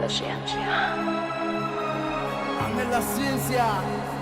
la ciencia. Ame la ciencia.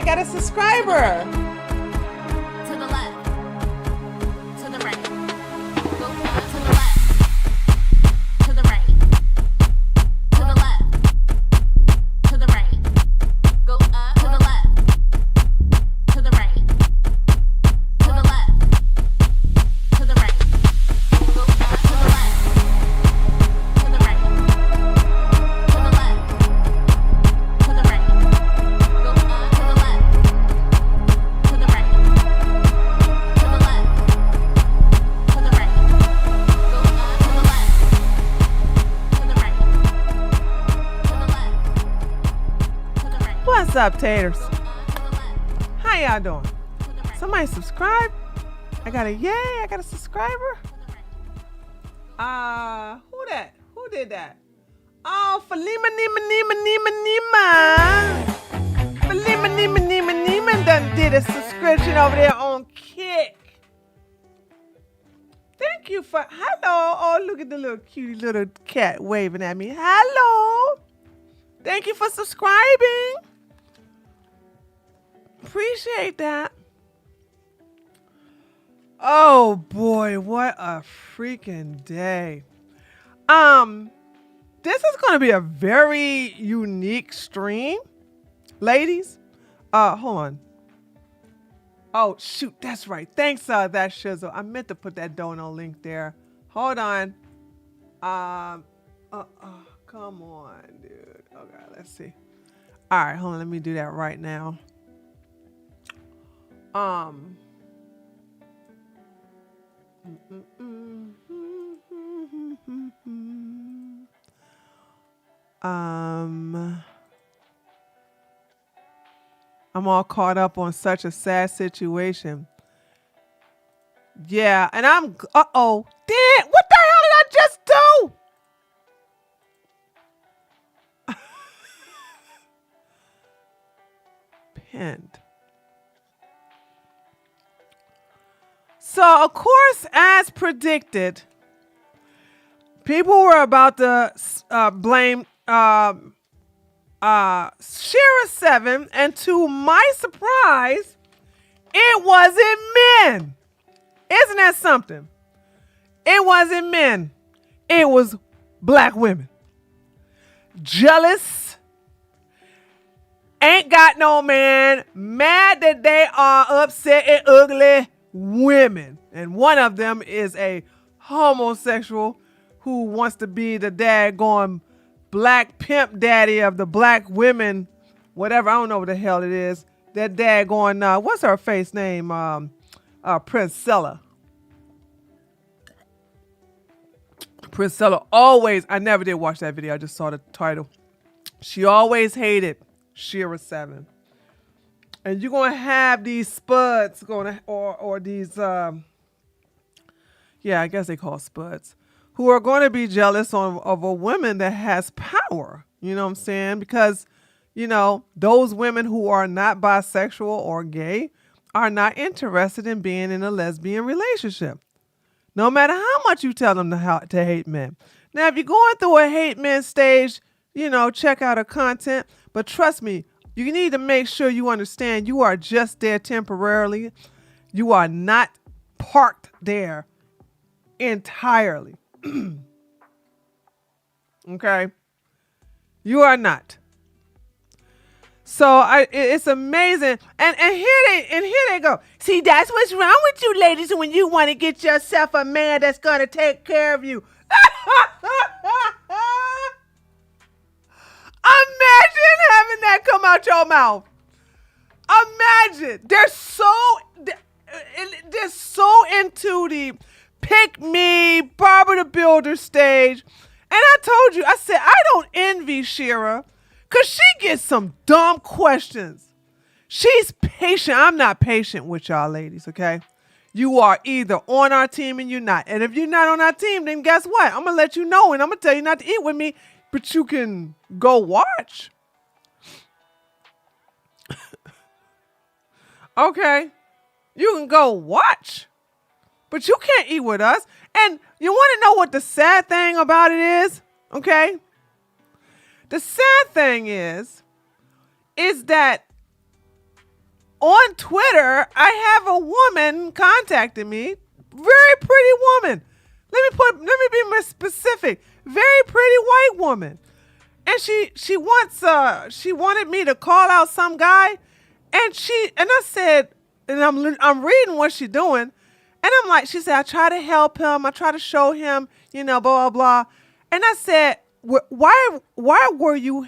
Got a subscriber. To the left. To the right. Go to the left. To the right. To the left. To the right. Go up. To the left. To the right. To the left. To the right. Go up. To the left. To the right. To the left. To the right. Go up. To the left. To the right. To the left. To the right. Go up. To the left. To the right. To the left. To the right. What's up, taters? To the left. How y'all doing? Somebody subscribe? I got a subscriber. Who that? Who did that? Oh, Falima Nima done did a subscription over there on Kick. Thank you for, hello. Oh, look at the little cutie little cat waving at me. Hello. Thank you for subscribing. Appreciate that. Oh boy, what a freaking day. This is going to be a very unique stream, ladies. Hold on. Oh shoot, that's right. Thanks, that shizzle. I meant to put that dono link there. Hold on. Come on, dude. Okay, let's see. All right, hold on. Let me do that right now. I'm all caught up on such a sad situation. Yeah, and I'm, uh-oh. Damn, what the hell did I just do? Pinned. So, of course, as predicted, people were about to blame SheRa 7, and to my surprise, it wasn't men. Isn't that something? It wasn't men. It was black women. Jealous, ain't got no man, mad that they are upset and ugly women. And one of them is a homosexual who wants to be the daggone black pimp daddy of the black women, whatever, I don't know what the hell it is. That daggone, what's her face name? Priscilla. Priscilla always, I never did watch that video, I just saw the title. She always hated SheRa 7. And you're going to have these spuds or these, I guess they call spuds, who are going to be jealous of a woman that has power. You know what I'm saying? Because, those women who are not bisexual or gay are not interested in being in a lesbian relationship. No matter how much you tell them to hate men. Now, if you're going through a hate men stage, check out her content. But trust me, you need to make sure you understand you are just there temporarily. You are not parked there entirely. Okay? You are not. So it's amazing. And here they go. See, that's what's wrong with you ladies when you want to get yourself a man that's going to take care of you. Imagine having that come out your mouth. Imagine. They're so into the pick me, Barbara the Builder stage. And I told you, I said, I don't envy SheRa. Because she gets some dumb questions. She's patient. I'm not patient with y'all ladies, okay? You are either on our team and you're not. And if you're not on our team, then guess what? I'm going to let you know and I'm going to tell you not to eat with me, but you can go watch. Okay? You can go watch, but you can't eat with us. And you want to know what the sad thing about it is? Okay? The sad thing is that on Twitter, I have a woman contacting me, very pretty woman. Let me be more specific. Very pretty white woman. And she wanted me to call out some guy, and I said, and I'm reading what she's doing, and I'm like, she said, I try to help him, I try to show him, blah blah blah. And I said, why were you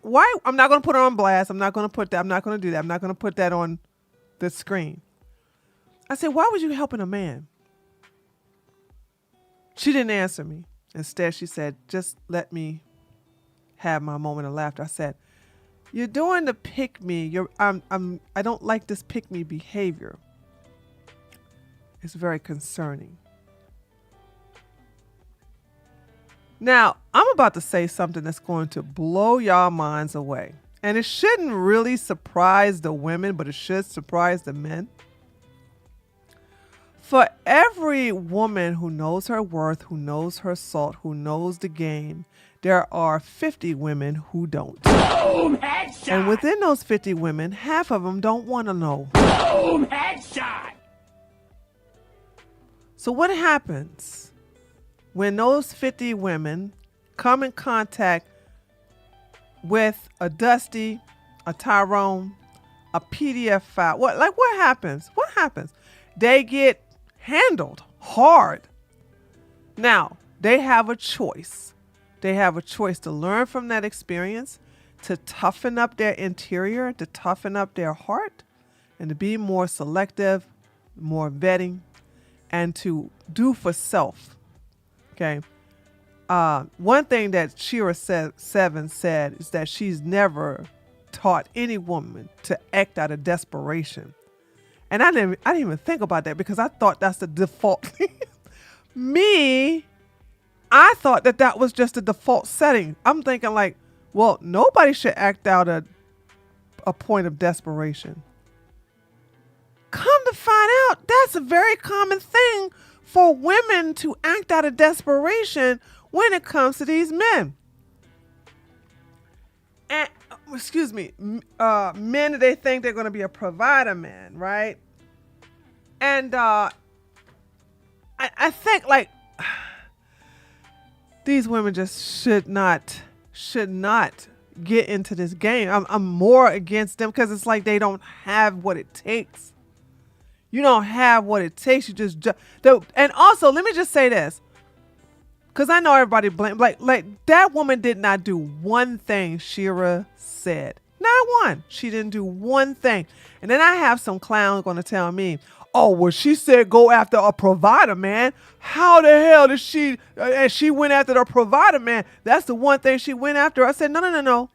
why? I'm not going to put her on blast. I'm not going to put that. I'm not going to do that. I'm not going to put that on the screen. I said, why was you helping a man? She didn't answer me. Instead, she said, just let me have my moment of laughter. I said, you're doing the pick me. I don't like this pick me behavior. It's very concerning. Now, I'm about to say something that's going to blow y'all minds away. And it shouldn't really surprise the women, but it should surprise the men. For every woman who knows her worth, who knows her salt, who knows the game, there are 50 women who don't. Boom, headshot! And within those 50 women, half of them don't want to know. Boom, headshot! So what happens when those 50 women come in contact with a Dusty, a Tyrone, a PDF file? What happens? What happens? They get handled hard. Now, they have a choice. They have a choice to learn from that experience, to toughen up their interior, to toughen up their heart, and to be more selective, more vetting, and to do for self. Okay. One thing that SheRa 7 said is that she's never taught any woman to act out of desperation. And I didn't even think about that because I thought that's the default. I thought that was just the default setting. I'm thinking like, well, nobody should act out a point of desperation. Come to find out, that's a very common thing for women to act out of desperation when it comes to these men. And, men that they think they're going to be a provider man, right? And I think like, these women just should not get into this game. I'm more against them because it's like they don't have what it takes. You don't have what it takes. You just and also let me just say this, because I know everybody blame like that woman did not do one thing SheRa said. Not one. She didn't do one thing. And then I have some clown going to tell me, oh, well, she said go after a provider, man. How the hell did she, and she went after the provider, man. That's the one thing she went after. I said, no.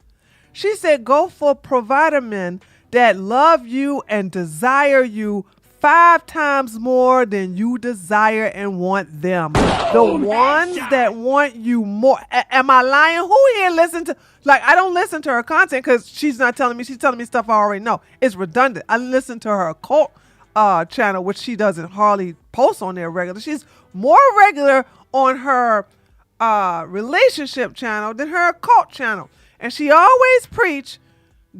She said go for provider men that love you and desire you 5 times more than you desire and want them. The ones that want you more. Am I lying? Who here listen to, like, I don't listen to her content because she's not telling me, she's telling me stuff I already know. It's redundant. I listen to her occult channel, which she doesn't hardly post on there regular. She's more regular on her relationship channel than her occult channel. And she always preach,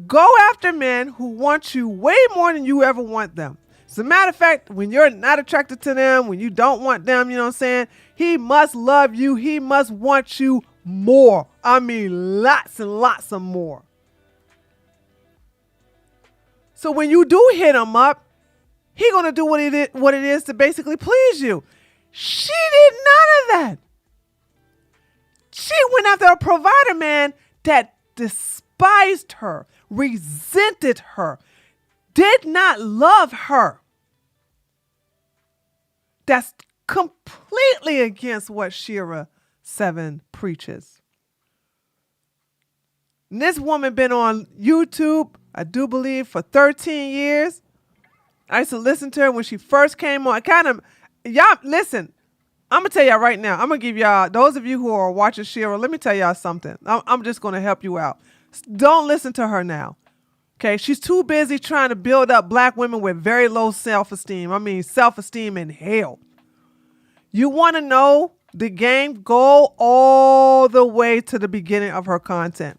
go after men who want you way more than you ever want them. As a matter of fact, when you're not attracted to them, when you don't want them, you know what I'm saying? He must love you. He must want you more. I mean, lots and lots of more. So when you do hit him up, he gonna do what it is to basically please you. She did none of that. She went after a provider man that despised her, resented her, did not love her. That's completely against what SheRa 7 preaches. And this woman been on YouTube, I do believe, for 13 years. I used to listen to her when she first came on. Y'all, listen, I'm going to tell y'all right now. I'm going to give y'all, those of you who are watching SheRa, let me tell y'all something. I'm just going to help you out. Don't listen to her now. Okay, she's too busy trying to build up black women with very low self-esteem. I mean, self-esteem in hell. You want to know the game? Go all the way to the beginning of her content.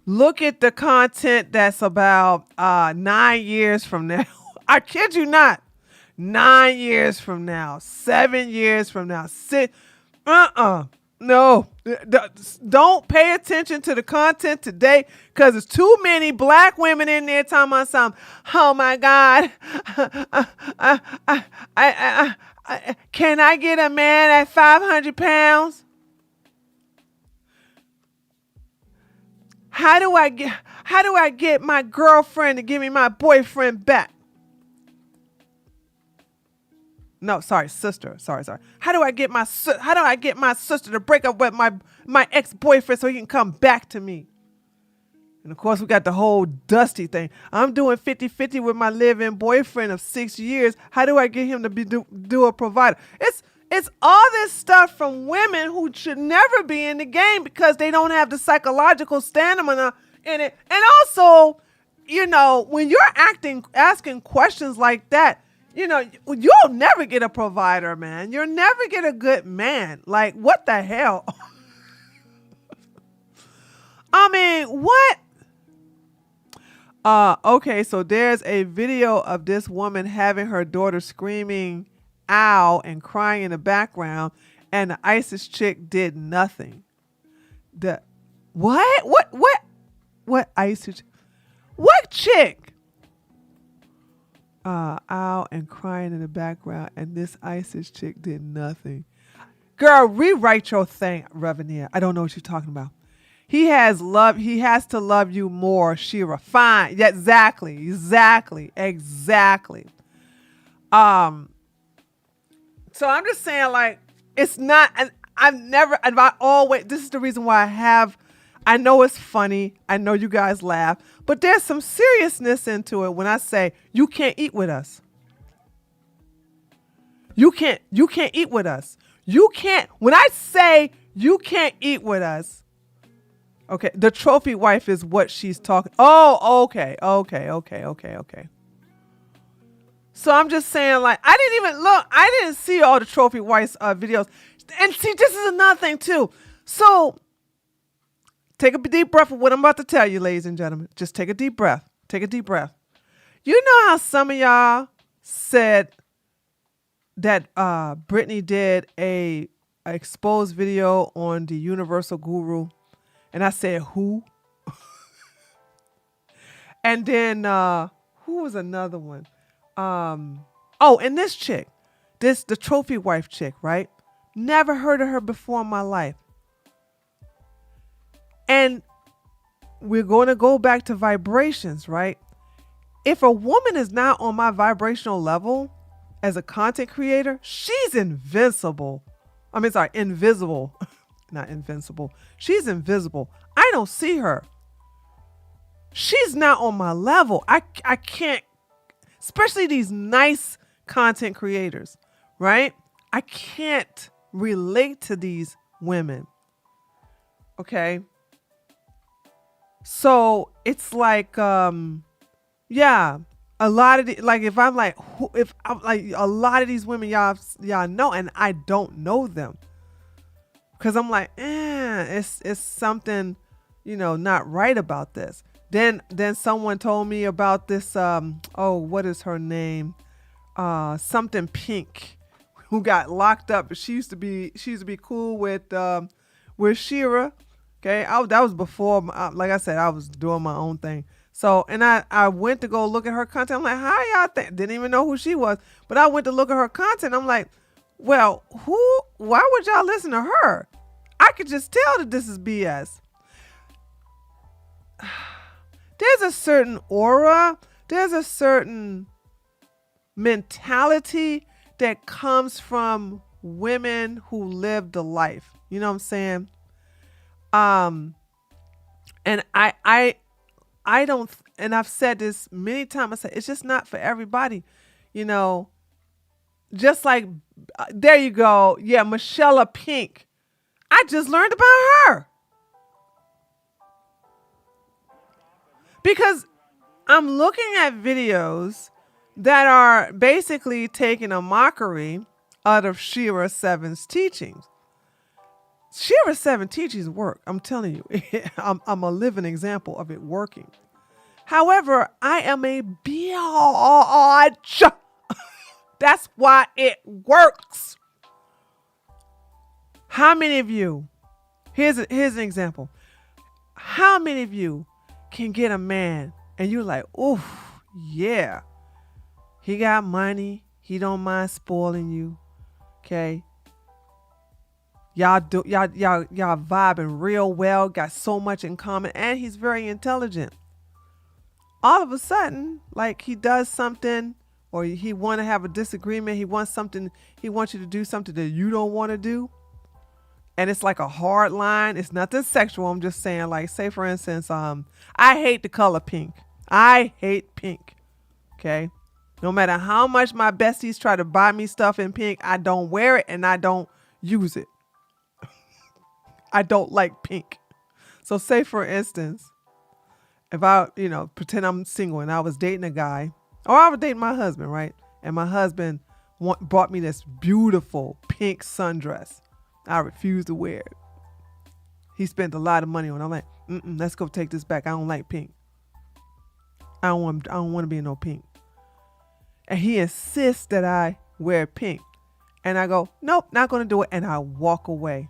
Look at the content that's about 9 years from now. I kid you not. 9 years from now. 7 years from now. No, don't pay attention to the content today because there's too many black women in there talking about something. Oh my God. Can I get a man at 500 pounds? How do I get my girlfriend to give me my boyfriend back? No, sorry, sister. Sorry. How do I get my sister to break up with my ex-boyfriend so he can come back to me? And of course, we got the whole Dusty thing. I'm doing 50-50 with my live-in boyfriend of 6 years. How do I get him to do a provider? It's all this stuff from women who should never be in the game because they don't have the psychological stamina in it. And also, you know, when you're asking questions like that, you know, you'll never get a provider, man. You'll never get a good man. Like, what the hell? I mean, what? Okay, so there's a video of this woman having her daughter screaming, ow, and crying in the background, and the ISIS chick did nothing. What ISIS? What chick? Ow, and crying in the background, and this ISIS chick did nothing. Girl, rewrite your thing, Revenir. I don't know what you're talking about. He has to love you more, SheRa. Fine. Yeah, exactly. So I'm just saying, like, it's not, and this is the reason why I know it's funny. I know you guys laugh, but there's some seriousness into it when I say you can't eat with us. You can't eat with us. When I say you can't eat with us, okay, the trophy wife is what she's talking. Oh, okay. So I'm just saying, like, I didn't see all the trophy wives videos. And see, this is another thing too. So take a deep breath of what I'm about to tell you, ladies and gentlemen. Just take a deep breath. You know how some of y'all said that Brittany did a exposed video on the Universal Guru, and I said who, and then who was another one? Oh, and this chick, the trophy wife chick, right? Never heard of her before in my life. And we're going to go back to vibrations, right? If a woman is not on my vibrational level as a content creator, she's invincible. Invisible. Not invincible. She's invisible. I don't see her. She's not on my level. I can't, especially these nice content creators, right? I can't relate to these women. Okay. So it's like, yeah, a lot of if I'm like a lot of these women y'all know, and I don't know them, because I'm like, it's something, not right about this. Then someone told me about this. What is her name? Something Pink, who got locked up. She used to be cool with SheRa. Okay, that was before. Like I said, I was doing my own thing. So, and I went to go look at her content. I'm like, how y'all think? Didn't even know who she was, but I went to look at her content. I'm like, well, why would y'all listen to her? I could just tell that this is BS. There's a certain aura. There's a certain mentality that comes from women who live the life. You know what I'm saying? And I don't, and I've said this many times, I said, it's just not for everybody, just like, there you go. Yeah. Michelle Pink. I just learned about her because I'm looking at videos that are basically taking a mockery out of SheRa 7's teachings. SheRa 7 teachings work. I'm telling you, I'm a living example of it working. However, I am a biatch. That's why it works. How many of you, here's an example. How many of you can get a man and you're like, oof, yeah, he got money. He don't mind spoiling you. Okay. Y'all vibing real well, got so much in common, and he's very intelligent. All of a sudden, like he does something, or he want to have a disagreement, he wants you to do something that you don't want to do. And it's like a hard line. It's nothing sexual. I'm just saying, like, say for instance, I hate the color pink. I hate pink. Okay. No matter how much my besties try to buy me stuff in pink, I don't wear it and I don't use it. I don't like pink. So say for instance, if I, pretend I'm single and I was dating a guy, or I was dating my husband, right? And my husband bought me this beautiful pink sundress. I refused to wear it. He spent a lot of money on it. I'm like, let's go take this back. I don't like pink. I don't want to be in no pink. And he insists that I wear pink. And I go, nope, not going to do it. And I walk away.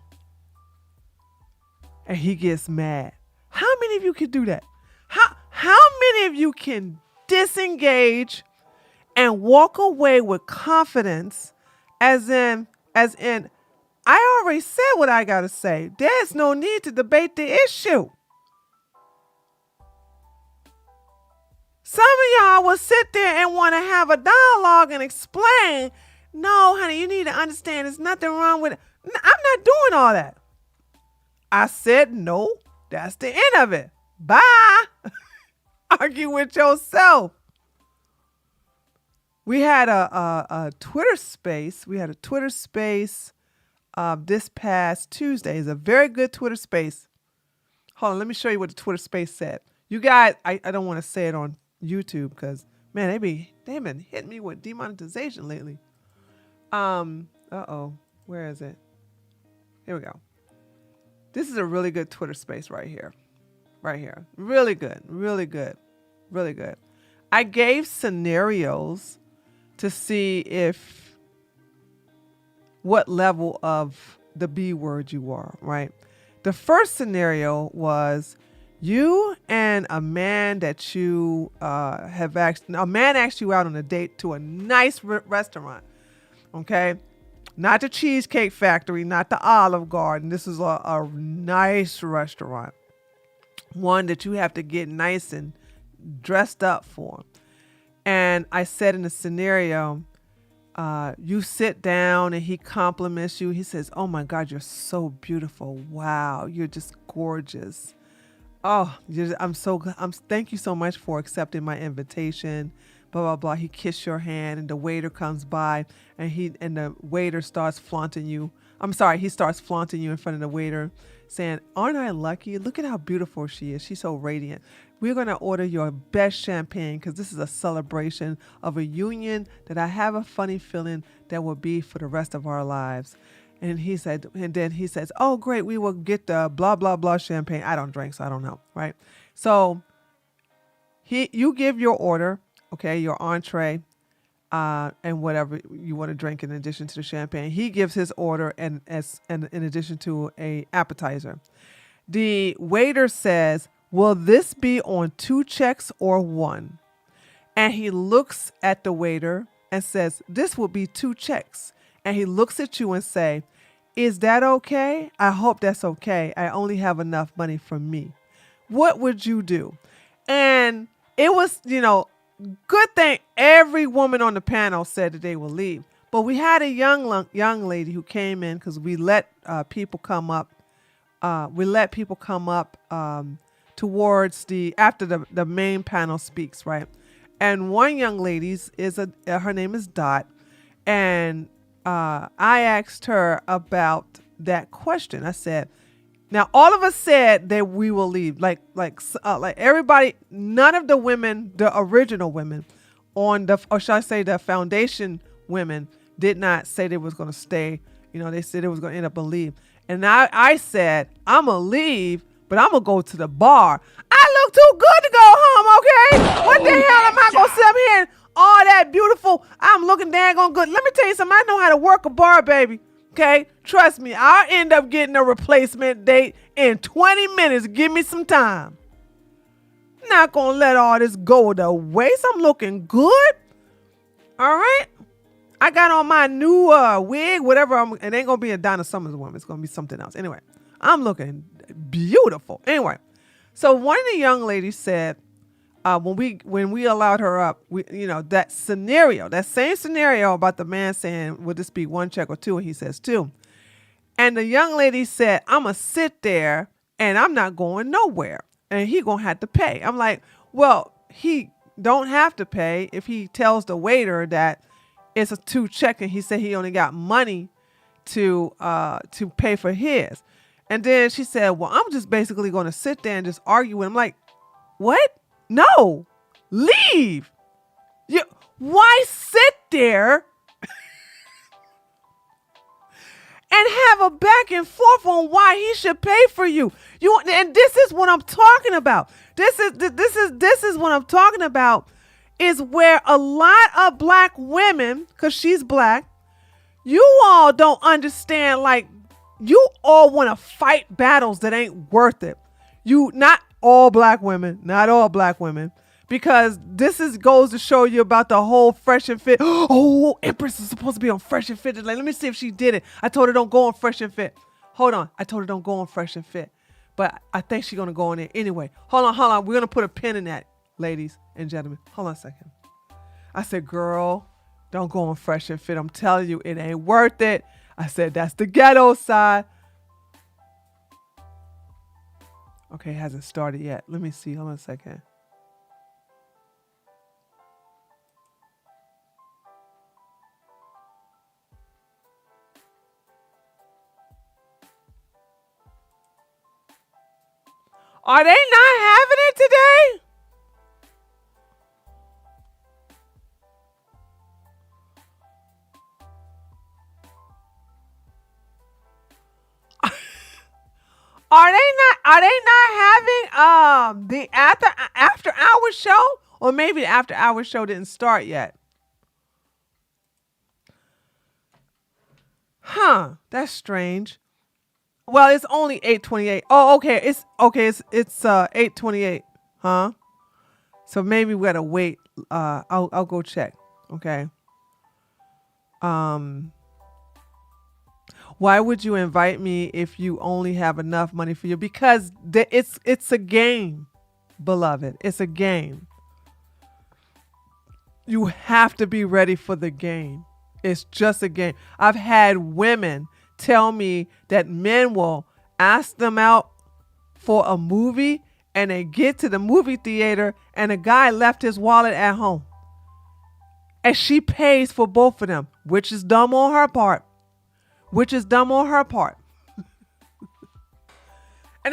And he gets mad. How many of you can do that? How many of you can disengage and walk away with confidence, as in, I already said what I got to say. There's no need to debate the issue. Some of y'all will sit there and want to have a dialogue and explain, no, honey, you need to understand there's nothing wrong with it. I'm not doing all that. I said, no, that's the end of it. Bye. Argue with yourself. We had a Twitter space. This past Tuesday. Is a very good Twitter space. Hold on, let me show you what the Twitter space said. You guys, I don't want to say it on YouTube because, man, they've been hitting me with demonetization lately. Where is it? Here we go. This is a really good Twitter space right here. Really good. I gave scenarios to see what level of the B word you are, right? The first scenario was you and a man that you a man asked you out on a date to a nice restaurant, okay? Not the Cheesecake Factory, not the Olive Garden. This is a nice restaurant, one that you have to get nice and dressed up for. And I said in the scenario, you sit down and he compliments you. He says, "Oh my God, you're so beautiful. Wow, you're just gorgeous. Oh, thank you so much for accepting my invitation." Blah blah blah. He kissed your hand, and the waiter comes by, and the waiter starts flaunting you. He starts flaunting you in front of the waiter, saying, "Aren't I lucky? Look at how beautiful she is. She's so radiant. We're going to order your best champagne because this is a celebration of a union that I have a funny feeling that will be for the rest of our lives." And then he says, "Oh, great. We will get the blah, blah, blah champagne." I don't drink, so I don't know. Right. So you give your order, okay, your entree, and whatever you want to drink in addition to the champagne. He gives his order and in addition to a appetizer. The waiter says, "Will this be on 2 checks or 1?" And he looks at the waiter and says, "This will be 2 checks." And he looks at you and say, "Is that okay? I hope that's okay. I only have enough money for me." What would you do? And it was, good thing every woman on the panel said that they will leave. But we had a young lady who came in because we let people come up. Towards after the main panel speaks, right? And one young lady's her name is Dot, and I asked her about that question. I said, now all of us said that we will leave, like everybody. None of the women, the original women, or should I say the foundation women, did not say they was going to stay. They said it was going to end up and leave. And I said, I'm going to leave, but I'm going to go to the bar. I look too good to go home, okay? What the hell am I going to sit up here and all that beautiful? I'm looking daggone good. Let me tell you something. I know how to work a bar, baby, okay? Trust me, I'll end up getting a replacement date in 20 minutes. Give me some time. Not going to let all this go to waste. I'm looking good, all right? I got on my new wig, whatever. It ain't going to be a Donna Summers woman. It's going to be something else. Anyway, I'm looking beautiful. Anyway, so one of the young ladies said, when we allowed her up, that same scenario about the man saying, "Would this be 1 check or 2?" And he says 2. And the young lady said, "I'm going to sit there and I'm not going nowhere. And he going to have to pay." I'm like, well, he don't have to pay if he tells the waiter that it's a 2 check, and he said he only got money to pay for his. And then she said, "Well, I'm just basically going to sit there and just argue with him." I'm like, what? No, leave. Why sit there and have a back and forth on why he should pay for you? And this is what I'm talking about. This is what I'm talking about. Is where a lot of black women, because she's black, you all don't understand, like, you all want to fight battles that ain't worth it. Not all black women, because this goes to show you about the whole Fresh and Fit. Oh, Empress is supposed to be on Fresh and Fit. Like, let me see if she did it. I told her don't go on Fresh and Fit. Hold on. I told her don't go on Fresh and Fit. But I think she's going to go on there anyway. Hold on. We're going to put a pin in that, ladies and gentlemen. Hold on a second. I said, girl, don't go on Fresh and Fit. I'm telling you, it ain't worth it. I said, that's the ghetto side. Okay, it hasn't started yet. Let me see. Hold on a second. Are they not having it today? Are they not having the after hour show? Or maybe the after hour show didn't start yet. That's strange. Well, it's only 8:28. Oh, okay. It's 8:28. Huh? So maybe we gotta wait. I'll go check. Okay. Why would you invite me if you only have enough money for you? Because it's a game, beloved. It's a game. You have to be ready for the game. It's just a game. I've had women tell me that men will ask them out for a movie and they get to the movie theater and a guy left his wallet at home. And she pays for both of them, which is dumb on her part. And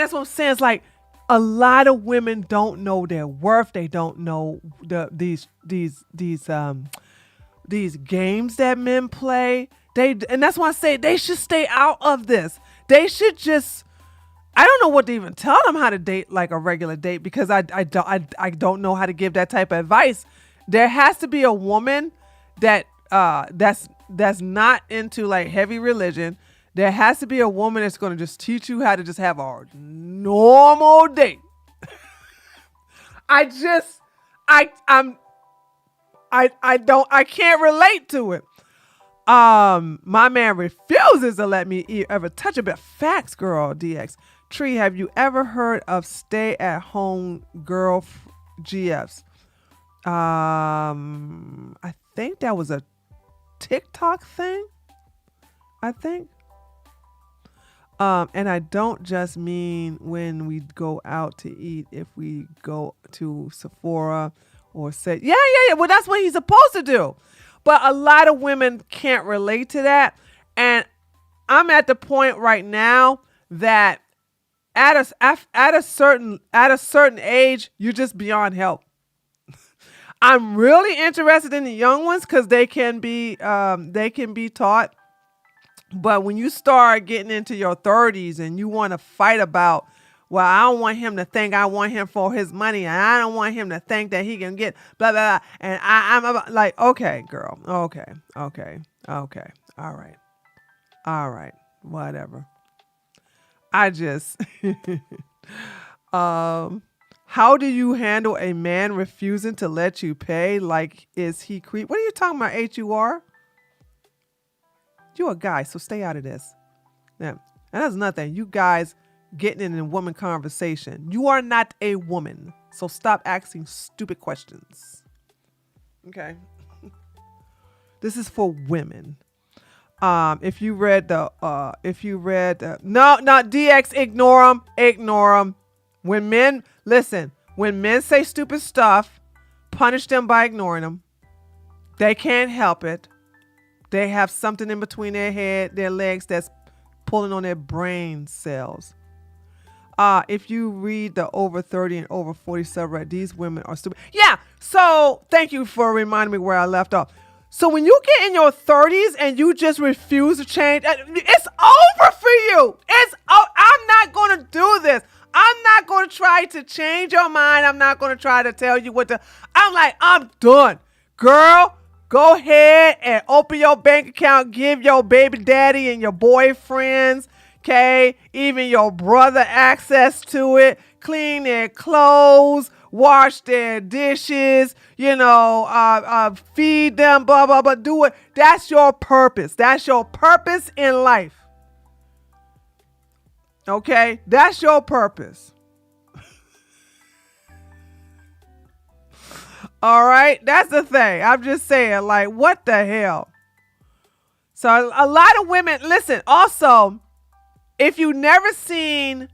that's what I'm saying. It's like a lot of women don't know their worth. They don't know these games that men play. And that's why I say they should stay out of this. They should just, I don't know what to even tell them how to date like a regular date, because I don't know how to give that type of advice. There has to be a woman that's not into like heavy religion. There has to be a woman that's going to just teach you how to just have a normal date. I can't relate to it. My man refuses to let me ever touch a bit. Facts, girl. DX Tree, have you ever heard of stay at home girl GFs? I think that was a TikTok thing. I think. And I don't just mean when we go out to eat. If we go to Sephora or say, yeah. Well, that's what he's supposed to do. But a lot of women can't relate to that. And I'm at the point right now that at a certain age, you're just beyond help. I'm really interested in the young ones because they can be taught. But when you start getting into your 30s and you want to fight about, well, I don't want him to think I want him for his money, and I don't want him to think that he can get blah, blah, blah. And I'm like, okay, girl. Okay. All right. Whatever. I just, how do you handle a man refusing to let you pay? Like, is he creep? What are you talking about, HUR? You're a guy, so stay out of this. Yeah. And that's nothing. You guys getting in a woman conversation. You are not a woman, so stop asking stupid questions. Okay. This is for women. If you read no, DX, ignore them. When men say stupid stuff, punish them by ignoring them. They can't help it. They have something in between their legs that's pulling on their brain cells. If you read the over 30 and over 40 subreddit, these women are stupid. Yeah. So thank you for reminding me where I left off. So when you get in your 30s and you just refuse to change, it's over for you. I'm not going to do this. I'm not going to try to change your mind. I'm not going to try to tell you what to. I'm done. Girl, go ahead and open your bank account. Give your baby daddy and your boyfriends, okay, even your brother access to it. Clean their clothes. Wash their dishes, feed them, blah, blah, blah. Do it. That's your purpose. That's your purpose in life. Okay? That's your purpose. All right? That's the thing. I'm just saying, like, what the hell? So a lot of women, listen, also, if you never seen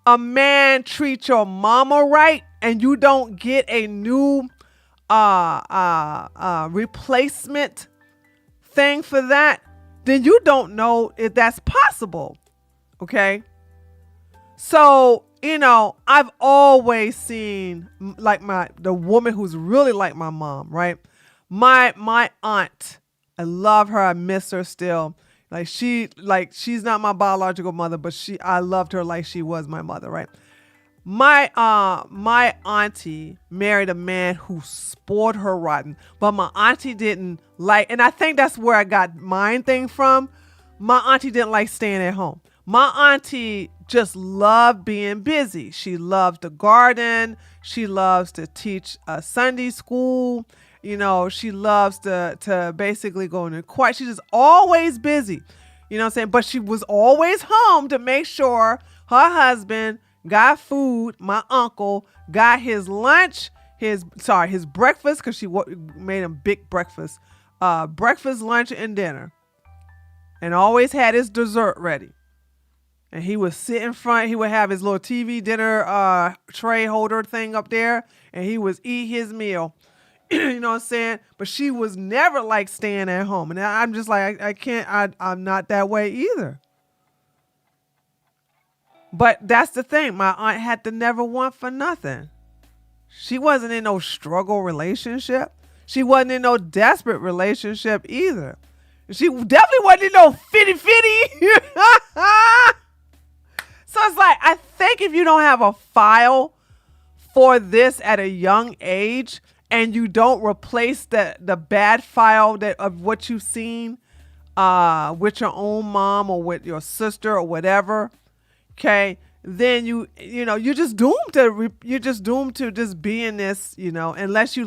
a man treat your mama right and you don't get a new replacement thing for that, then you don't know if that's possible. Okay? So, I've always seen like the woman who's really like my mom, right? My aunt, I love her. I miss her still. She's not my biological mother, but I loved her like she was my mother, right? My auntie married a man who spoiled her rotten, but my auntie didn't like, and I think that's where I got mine thing from. My auntie didn't like staying at home. My auntie just loved being busy. She loves to garden. She loves to teach Sunday school. You know, she loves to basically go into quiet. She's just always busy. You know what I'm saying? But she was always home to make sure her husband got food. My uncle got his lunch, his breakfast, because she made him big breakfast. Breakfast, lunch, and dinner. And always had his dessert ready. And he would sit in front. He would have his little TV dinner tray holder thing up there. And he would eat his meal. You know what I'm saying? But she was never like staying at home. And I'm just like, I can't, I'm not that way either. But that's the thing. My aunt had to never want for nothing. She wasn't in no struggle relationship. She wasn't in no desperate relationship either. She definitely wasn't in no fitty. So it's like, I think if you don't have a file for this at a young age, and you don't replace the bad file of what you've seen with your own mom or with your sister or whatever, okay, then you're just doomed to just be in this, unless you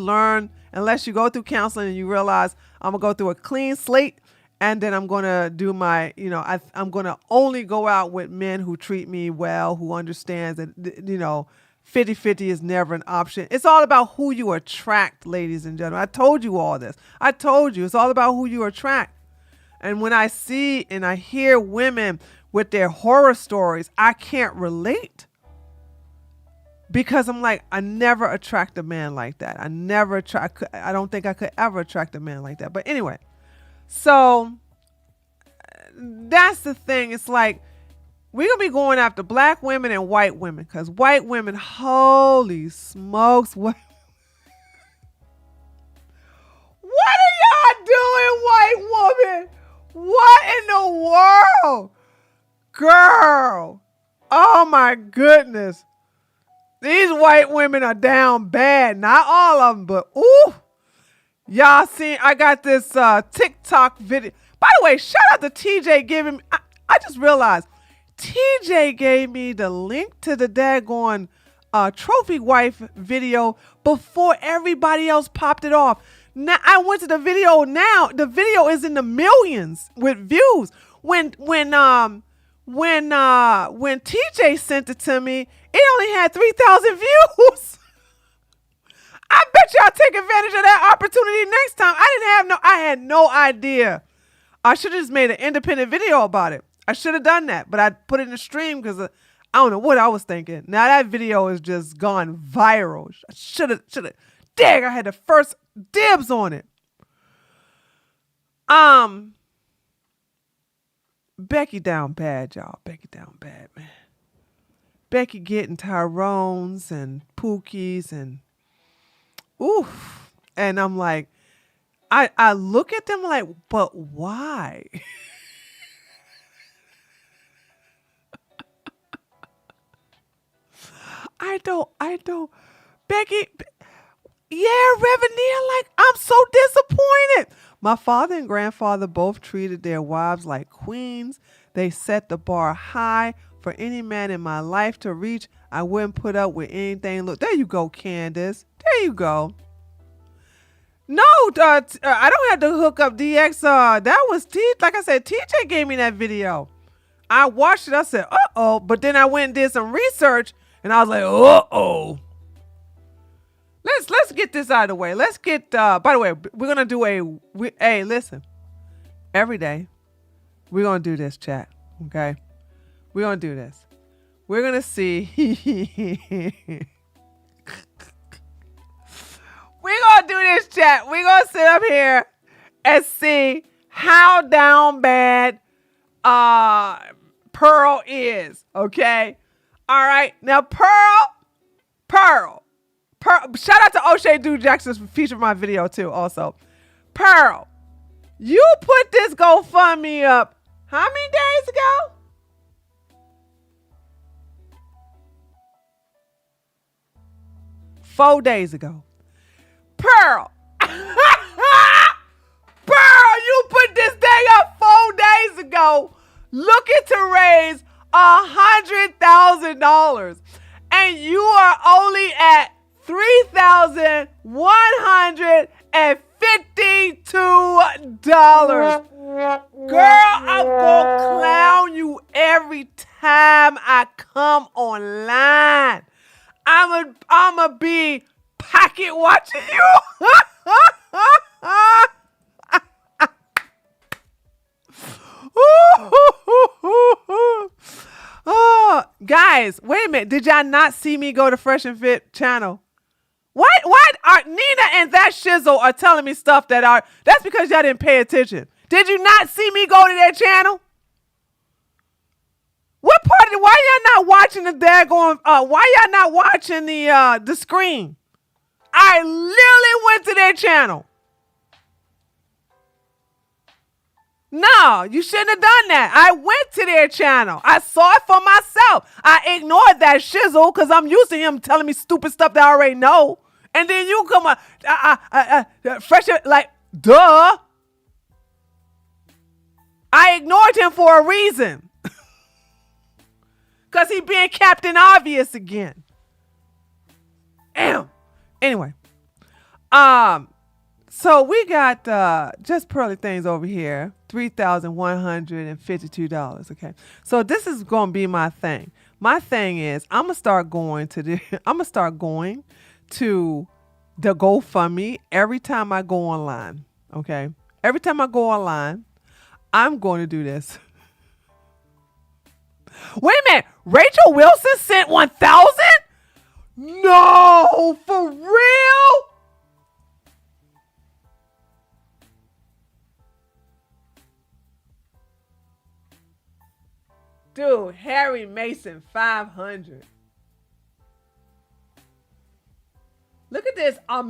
go through counseling and you realize I'm gonna go through a clean slate, and then I'm gonna do my, I'm gonna only go out with men who treat me well, who understands that 50-50 is never an option. It's all about who you attract, ladies and gentlemen. I told you all this. I told you it's all about who you attract. And when I see and I hear women with their horror stories, I can't relate. Because I'm like, I never attract a man like that. I don't think I could ever attract a man like that. But anyway, so that's the thing. It's like, we're going to be going after black women and white women, because white women, holy smokes, what are y'all doing, white woman? What in the world? Girl, oh my goodness. These white women are down bad. Not all of them, but ooh. Y'all seen, I got this TikTok video. By the way, shout out to TJ giving me, I just realized, TJ gave me the link to the daggone trophy wife video before everybody else popped it off. Now I went to the video now. The video is in the millions with views. When TJ sent it to me, it only had 3,000 views. I bet y'all take advantage of that opportunity next time. I had no idea. I should have just made an independent video about it. I should have done that, but I put it in the stream because I don't know what I was thinking. Now that video has just gone viral. I should have. Dang, I had the first dibs on it. Becky down bad, y'all. Becky down bad, man. Becky getting Tyrones and Pookies and oof. And I'm like, I look at them like, but why? I don't. Becky, yeah, Revenue, like, I'm so disappointed. My father and grandfather both treated their wives like queens. They set the bar high for any man in my life to reach. I wouldn't put up with anything. Look, there you go, Candace. There you go. No, I don't have to hook up DX. That was like I said, TJ gave me that video. I watched it. I said, uh-oh. But then I went and did some research. And I was like, uh-oh. Let's get this out of the way. Let's get, by the way, we're going to do hey, listen. Every day, we're going to do this, chat. Okay? We're going to do this. We're going to see. We're going to do this, chat. We're going to sit up here and see how down bad Pearl is. Okay? All right. Now, Pearl. Shout out to O'Shea Dude Jackson for featuring my video too. Also, Pearl, you put this GoFundMe up how many days ago? Four days ago. Pearl. Pearl, you put this thing up 4 days ago. video looking to raise $100,000, and you are only at $3,152. Girl, I'm gonna clown you every time I come online. I'ma be pocket watching you. Oh, guys, wait a minute. Did y'all not see me go to Fresh and Fit channel? Why are Nina and that shizzle are telling me stuff that's because y'all didn't pay attention. Did you not see me go to their channel? What part of why y'all not watching the daggone why y'all not watching the screen? I literally went to their channel. No, you shouldn't have done that. I went to their channel. I saw it for myself. I ignored that shizzle because I'm used to him telling me stupid stuff that I already know. And then you come on, fresh, like, duh. I ignored him for a reason. Because he being Captain Obvious again. Damn. Anyway. So we got just pearly things over here. $3,152. Okay. So this is gonna be my thing. My thing is I'm gonna start going to the GoFundMe every time I go online. Okay. Every time I go online, I'm going to do this. Wait a minute. Rachel Wilson sent 1,000? No, for real? Dude, Harry Mason, 500. Look at this. A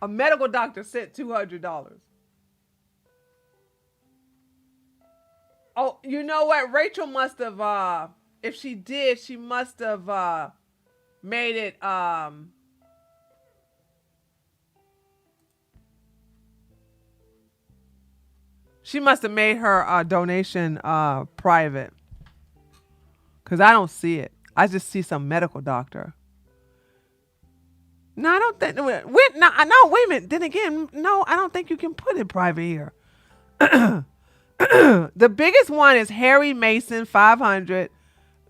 medical doctor sent $200. Oh, you know what? Rachel must have, if she did, she must have made it, she must have made her donation private. Because I don't see it. I just see some medical doctor. No, I don't think. Wait a minute. Then again, no, I don't think you can put it private here. The biggest one is Harry Mason, 500.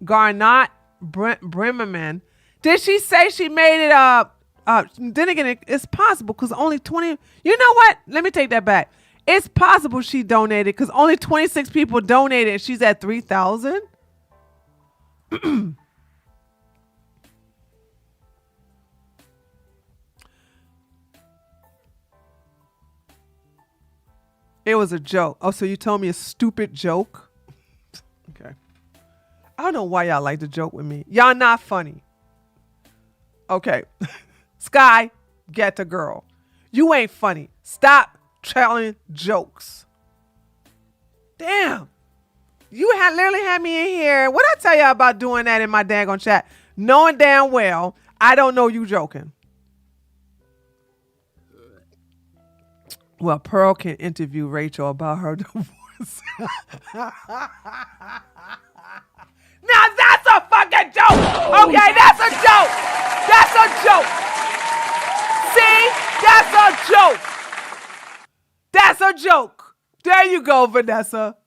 Garnot Bremerman. Did she say she made it then again, it's possible because only 20. You know what? Let me take that back. It's possible she donated because only 26 people donated and she's at 3,000. It was a joke. Oh, so you told me a stupid joke? Okay. I don't know why y'all like to joke with me. Y'all not funny. Okay. Sky, get the girl. You ain't funny. Stop telling jokes. Damn. You literally had me in here. What I tell y'all about doing that in my daggone chat? Knowing damn well I don't know you joking. Well, Pearl can interview Rachel about her divorce. Now that's a fucking joke. Okay, that's a joke. That's a joke. See? That's a joke. That's a joke. There you go, Vanessa.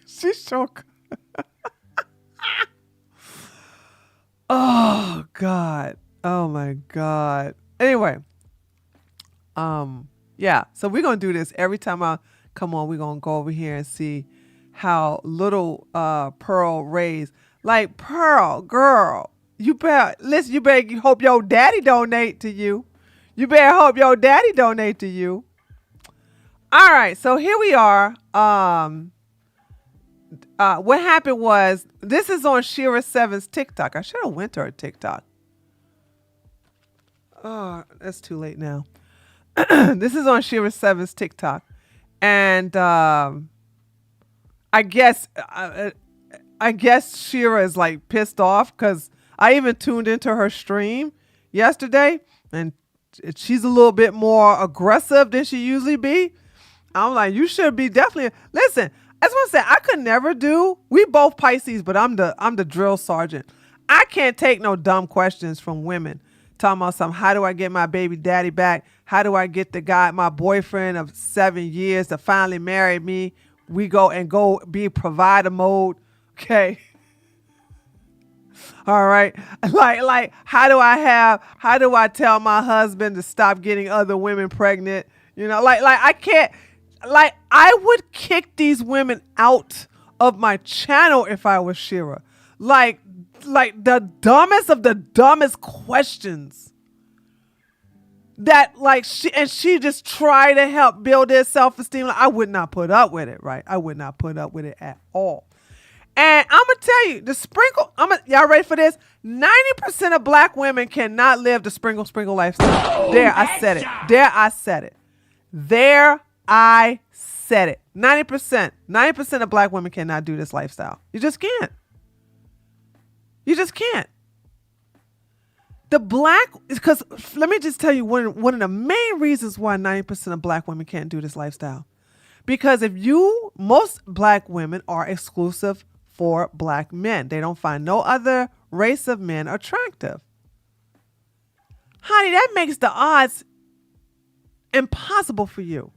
She's shocked. Oh God. Oh my God. Anyway. Yeah. So we're gonna do this every time I come on. We're gonna go over here and see how little Pearl raised. Like, Pearl, girl, you better listen. You better hope your daddy donate to you. You better hope your daddy donate to you. All right. So here we are. What happened was, this is on SheRa 7's TikTok. I should have went to her TikTok. Oh, that's too late now. This is on SheRa 7's TikTok. And I guess I guess SheRa is like pissed off because I even tuned into her stream yesterday, and she's a little bit more aggressive than she usually be. I'm like, you should be definitely listen. That's what I said. I could never do. We both Pisces, but I'm the drill sergeant. I can't take no dumb questions from women talking about something. How do I get my baby daddy back? How do I get the guy, my boyfriend of 7 years, to finally marry me? We go be provider mode. Okay. All right. Like how do I tell my husband to stop getting other women pregnant? You know, like I can't, like I would kick these women out of my channel if I was SheRa. Like the dumbest of the dumbest questions that like she just try to help build their self-esteem. Like, I would not put up with it, right? I would not put up with it at all. And I'm gonna tell you, the sprinkle. Y'all ready for this? 90% of black women cannot live the sprinkle lifestyle. There, I said it. There, I said it. There, I said it. 90% of black women cannot do this lifestyle. You just can't. You just can't. Because let me just tell you one of the main reasons why 90% of black women can't do this lifestyle. Because most black women are exclusive for black men. They don't find no other race of men attractive. Honey, that makes the odds impossible for you.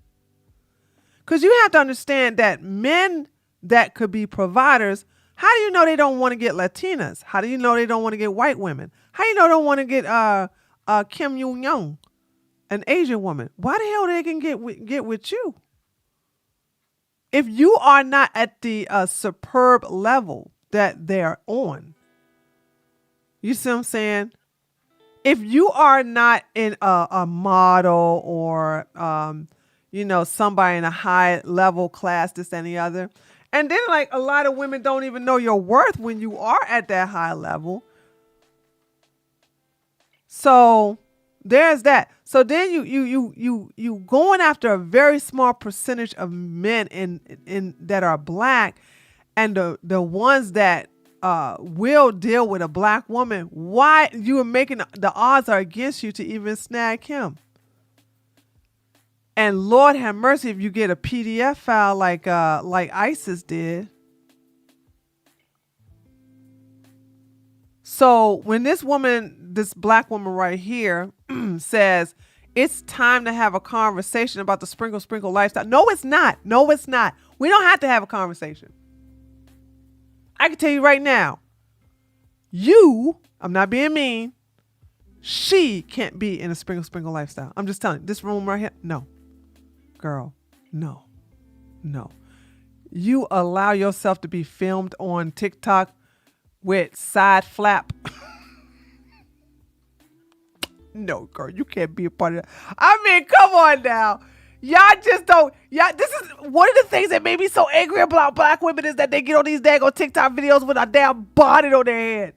Because you have to understand that men that could be providers, how do you know they don't want to get Latinas? How do you know they don't want to get white women? How do you know they don't want to get Kim Young, an Asian woman? Why the hell they can get with you? If you are not at the superb level that they're on, you see what I'm saying? If you are not in a model or, somebody in a high level class, this and the other, and then like a lot of women don't even know your worth when you are at that high level. So there's that. So then you going after a very small percentage of men in that are black, and the ones that will deal with a black woman. Why you are making the odds are against you to even snag him? And Lord have mercy if you get a PDF file like ISIS did. So when this black woman right here says it's time to have a conversation about the sprinkle lifestyle. No, it's not. No, it's not. We don't have to have a conversation. I can tell you right now, I'm not being mean, she can't be in a sprinkle lifestyle. I'm just telling you, this room right here, no. Girl, no. You allow yourself to be filmed on TikTok with side flap. No, girl, you can't be a part of that. I mean, come on now. Y'all just don't. This is one of the things that made me so angry about black women is that they get on these daggone TikTok videos with a damn bonnet on their head.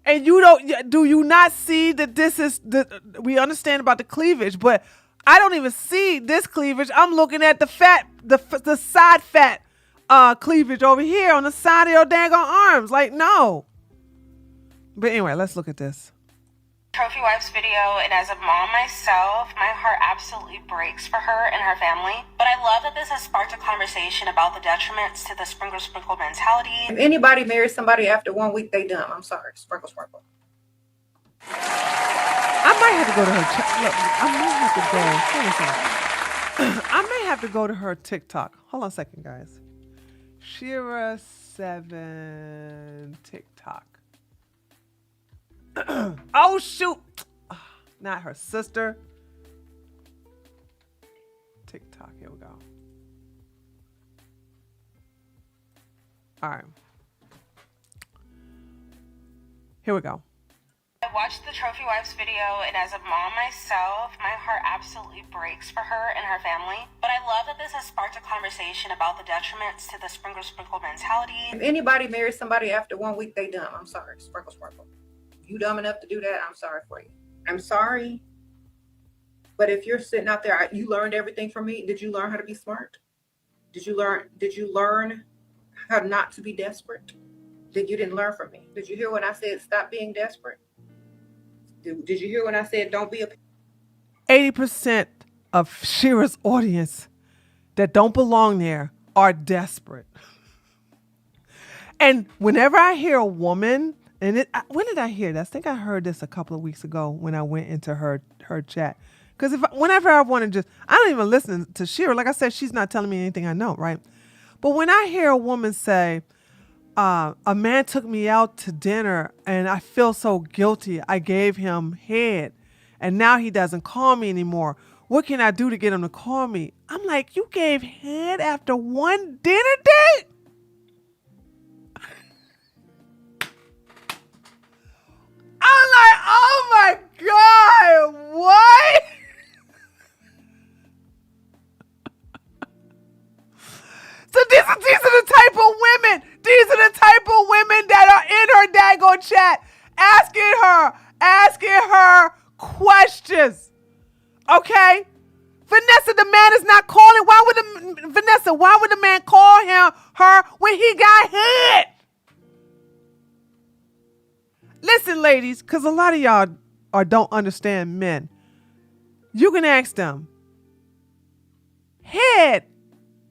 And do you not see that we understand about the cleavage, but I don't even see this cleavage. I'm looking at the side fat cleavage over here on the side of your daggone arms. Like, no. But anyway, let's look at this. Trophy wife's video, and as a mom myself, my heart absolutely breaks for her and her family. But I love that this has sparked a conversation about the detriments to the sprinkle mentality. If anybody marries somebody after 1 week, they dumb. I'm sorry. Sprinkle. I might have to go to her. Look, I might have to go. Hold on a second. I may have to go to her TikTok. Hold on a second, guys. SheRa 7 TikTok. Oh shoot! Not her sister. TikTok. Here we go. All right. Here we go. I watched the Trophy Wife's video, and as a mom myself, my heart absolutely breaks for her and her family. But I love that this has sparked a conversation about the detriments to the sprinkle mentality. If anybody marries somebody after 1 week, they dumb. I'm sorry. Sprinkle. You dumb enough to do that, I'm sorry for you. I'm sorry. But if you're sitting out there, you learned everything from me. Did you learn how to be smart? Did you learn how not to be desperate? You didn't learn from me. Did you hear when I said stop being desperate? Did you hear when I said don't be a 80% of SheRa's audience that don't belong there are desperate. And whenever I hear a woman, when did I hear this? I think I heard this a couple of weeks ago when I went into her chat. Because whenever I want to I don't even listen to SheRa. Like I said, she's not telling me anything I know, right? But when I hear a woman say, a man took me out to dinner and I feel so guilty. I gave him head and now he doesn't call me anymore. What can I do to get him to call me? I'm like, you gave head after one dinner date? I'm like, oh my God, what? So these are the type of women. These are the type of women that are in her daggone chat asking her questions. Okay? Vanessa, the man is not calling. Why would the man call her when he got hit? Listen, ladies, because a lot of y'all don't understand men. You can ask them. Head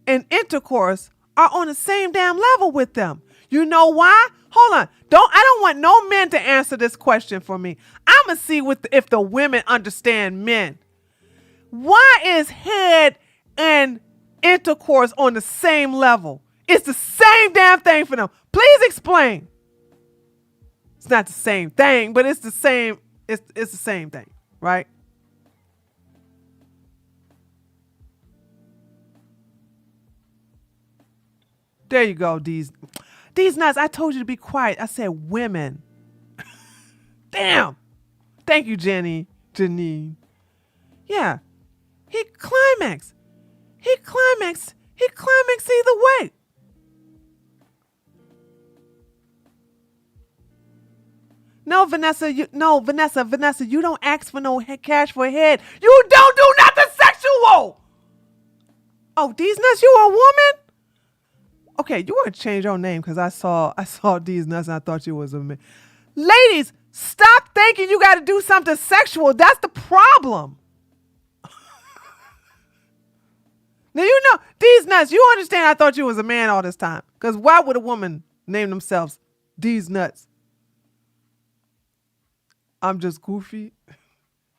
and intercourse are on the same damn level with them. You know why? Hold on. I don't want no men to answer this question for me. I'm going to see if the women understand men. Why is head and intercourse on the same level? It's the same damn thing for them. Please explain. It's not the same thing, but it's the same. It's the same thing, right? There you go, these nuts. I told you to be quiet. I said women. Damn. Thank you, Janine. Yeah. He climaxed either way. No, Vanessa, you don't ask for no cash for head. You don't do nothing sexual. Oh, these nuts, you a woman? Okay, you want to change your name because I saw these nuts and I thought you was a man. Ladies, stop thinking you got to do something sexual. That's the problem. Now, you know, these nuts, you understand I thought you was a man all this time. Because why would a woman name themselves these nuts? I'm just goofy.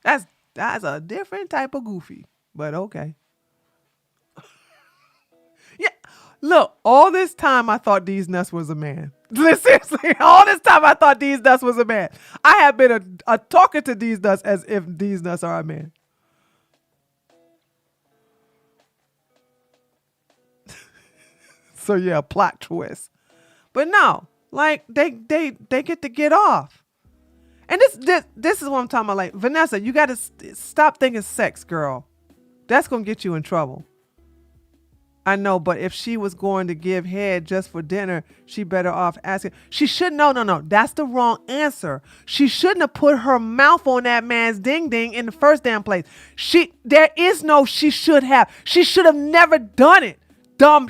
That's a different type of goofy, but okay. Yeah, look, all this time I thought these nuts was a man. Seriously, all this time I thought these nuts was a man. I have been a talking to these nuts as if these nuts are a man. So yeah, plot twist. But no, like they get to get off. And this is what I'm talking about. Like, Vanessa, you got to stop thinking sex, girl. That's going to get you in trouble. I know, but if she was going to give head just for dinner, she better off asking. She should, no. That's the wrong answer. She shouldn't have put her mouth on that man's ding ding in the first damn place. There is no she should have. She should have never done it.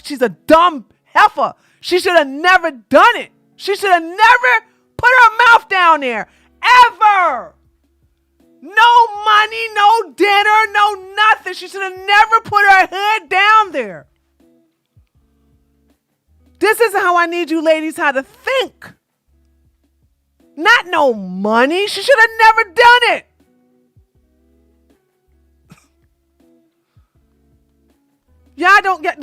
She's a dumb heifer. She should have never done it. She should have never put her mouth down there. Ever. No money, no dinner, no nothing. She should have never put her head down there. This is how I need you ladies how to think. Not no money. She should have never done it. Y'all don't get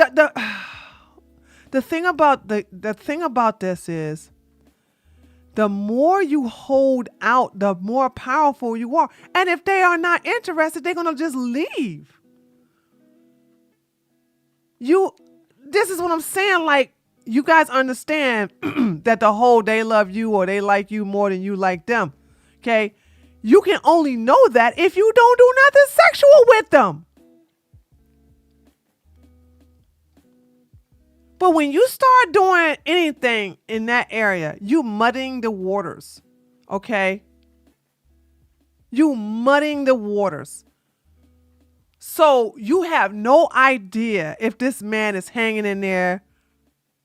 the thing about the thing about this is the more you hold out, the more powerful you are. And if they are not interested, they're going to just leave. This is what I'm saying. Like, you guys understand that the whole they love you or they like you more than you like them. Okay. You can only know that if you don't do nothing sexual with them. But when you start doing anything in that area, you muddying the waters, okay? You muddying the waters. So you have no idea if this man is hanging in there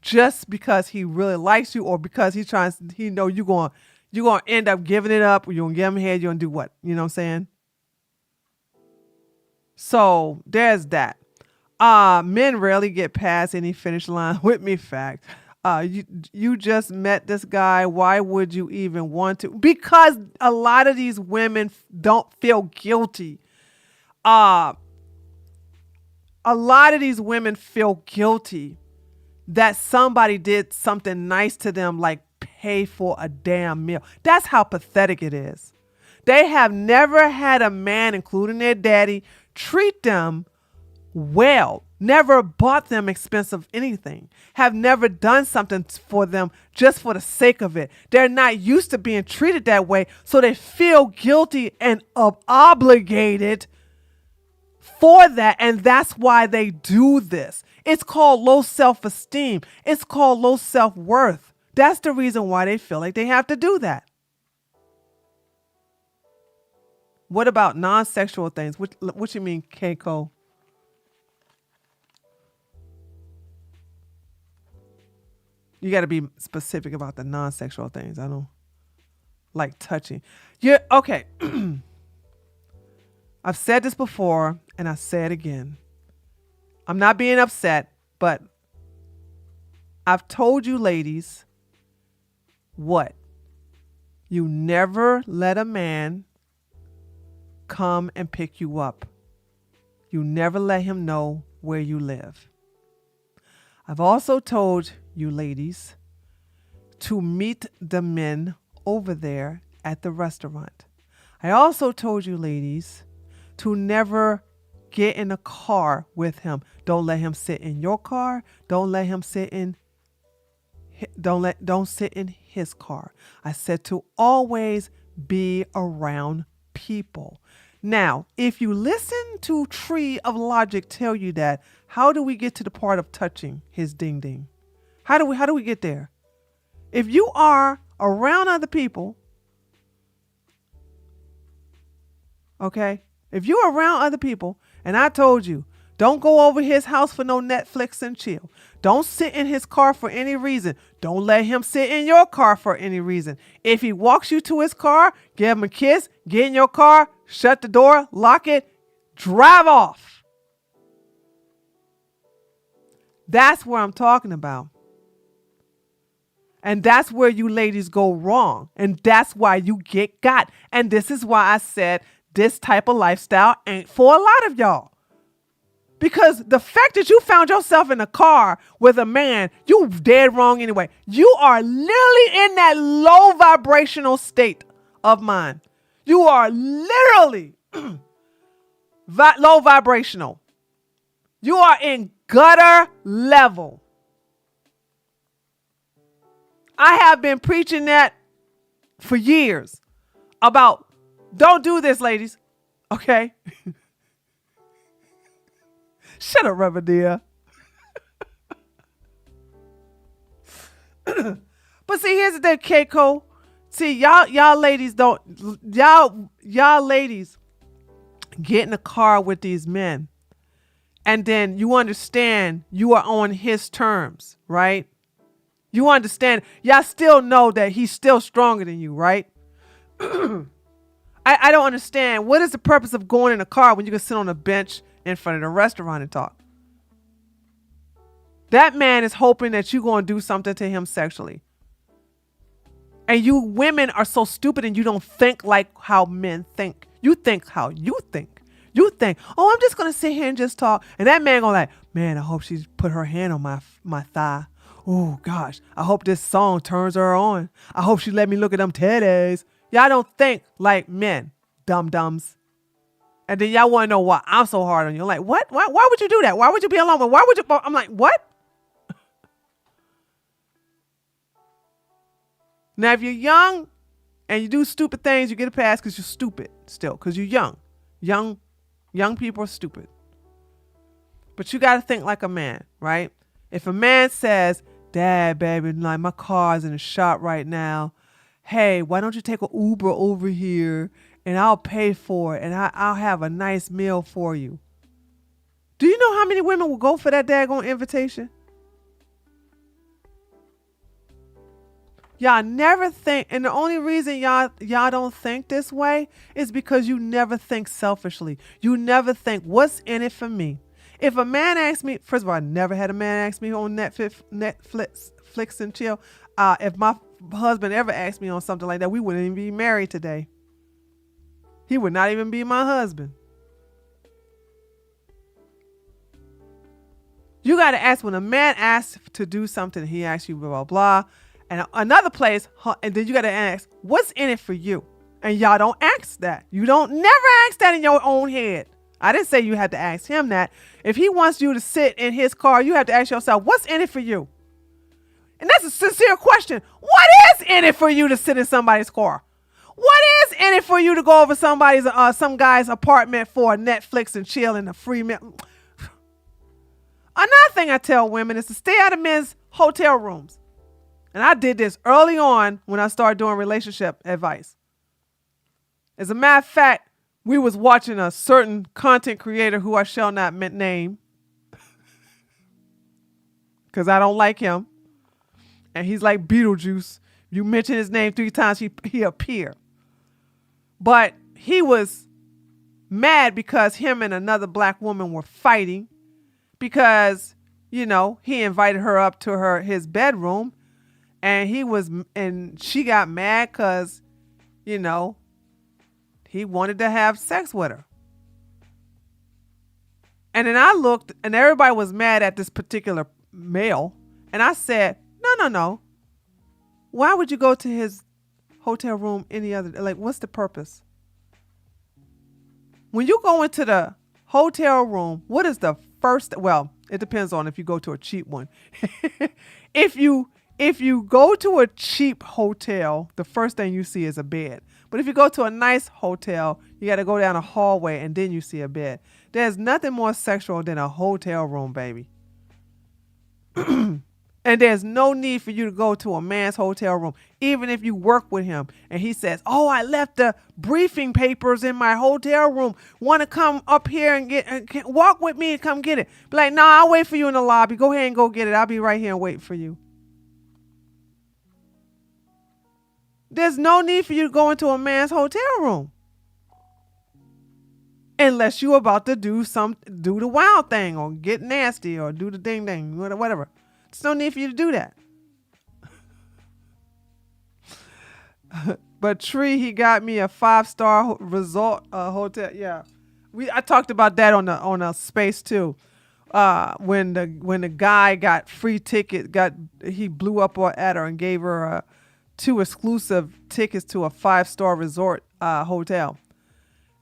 just because he really likes you, or because he know you're going to end up giving it up, or you're going to give him head, you're going to do what? You know what I'm saying? So there's that. Men rarely get past any finish line with me. Fact. You just met this guy. Why would you even want to? Because a lot of these women don't feel guilty. A lot of these women feel guilty that somebody did something nice to them, like pay for a damn meal. That's how pathetic it is. They have never had a man, including their daddy, treat them well, never bought them expensive anything, have never done something for them just for the sake of it. They're not used to being treated that way, so they feel guilty and obligated for that, and that's why they do this. It's called low self-esteem. It's called low self-worth. That's the reason why they feel like they have to do that. What about non-sexual things? What you mean, Keiko? You got to be specific about the non-sexual things. I don't like touching. Yeah, okay. I've said this before, and I say it again. I'm not being upset, but I've told you ladies what? You never let a man come and pick you up. You never let him know where you live. I've also told you ladies to meet the men over there at the restaurant. I also told you ladies to never get in a car with him. Don't let him sit in your car. Don't sit in his car. I said to always be around people. Now, if you listen to Tree of Logic tell you that, how do we get to the part of touching his ding ding? How do we get there? If you are around other people, okay? If you're around other people, and I told you, don't go over his house for no Netflix and chill. Don't sit in his car for any reason. Don't let him sit in your car for any reason. If he walks you to his car, give him a kiss, get in your car, shut the door, lock it, drive off. That's what I'm talking about. And that's where you ladies go wrong. And that's why you get got. And this is why I said this type of lifestyle ain't for a lot of y'all. Because the fact that you found yourself in a car with a man, you dead wrong anyway. You are literally in that low vibrational state of mind. You are literally low vibrational. You are in gutter level. I have been preaching that for years about don't do this, ladies. Okay? Shut up, Reverend dear. But see, here's the thing, Keiko. See, y'all ladies get in the car with these men. And then you understand you are on his terms, right? You understand. Y'all still know that he's still stronger than you, right? I don't understand. What is the purpose of going in a car when you can sit on a bench in front of the restaurant and talk? That man is hoping that you're going to do something to him sexually. And you women are so stupid and you don't think like how men think. You think how you think. You think, oh, I'm just going to sit here and just talk. And that man going like, man, I hope she's put her hand on my thigh. Oh, gosh, I hope this song turns her on. I hope she let me look at them titties. Y'all don't think like men, dum-dums. And then y'all want to know why I'm so hard on you. I'm like, what? Why would you do that? Why would you be alone? Why would you? I'm like, what? Now, if you're young and you do stupid things, you get a pass because you're stupid still, because you're young. Young people are stupid. But you got to think like a man, right? If a man says, Dad, baby, like my car's in the shop right now. Hey, why don't you take an Uber over here and I'll pay for it and I'll have a nice meal for you. Do you know how many women will go for that daggone invitation? Y'all never think, and the only reason y'all don't think this way is because you never think selfishly. You never think, what's in it for me? If a man asks me, first of all, I never had a man ask me on Netflix and chill. If my husband ever asked me on something like that, we wouldn't even be married today. He would not even be my husband. You got to ask when a man asks to do something, he asks you blah, blah, blah. And another place, and then you got to ask, what's in it for you? And y'all don't ask that. You don't never ask that in your own head. I didn't say you had to ask him that. If he wants you to sit in his car, you have to ask yourself, what's in it for you? And that's a sincere question. What is in it for you to sit in somebody's car? What is in it for you to go over some guy's apartment for a Netflix and chill and a free meal? Another thing I tell women is to stay out of men's hotel rooms. And I did this early on when I started doing relationship advice. As a matter of fact, we was watching a certain content creator who I shall not name because I don't like him. And he's like Beetlejuice. You mention his name 3 times, he appear. But he was mad because him and another black woman were fighting because, you know, he invited her up to his bedroom. And she got mad because, you know, he wanted to have sex with her. And then I looked and everybody was mad at this particular male. And I said, no. Why would you go to his hotel room any other day? Like, what's the purpose? When you go into the hotel room, what is the first? Well, it depends on if you go to a cheap one. If you go to a cheap hotel, the first thing you see is a bed. But if you go to a nice hotel, you got to go down a hallway and then you see a bed. There's nothing more sexual than a hotel room, baby. And there's no need for you to go to a man's hotel room, even if you work with him. And he says, oh, I left the briefing papers in my hotel room. Want to come up here and walk with me and come get it. Be like, no, I'll wait for you in the lobby. Go ahead and go get it. I'll be right here and wait for you. There's no need for you to go into a man's hotel room. Unless you're about to do the wild thing or get nasty or do the ding, whatever. There's no need for you to do that. But Tree, he got me a 5-star resort hotel. Yeah. I talked about that on a space too. When the guy got free ticket, he blew up at her and gave her 2 exclusive tickets to a 5-star resort hotel.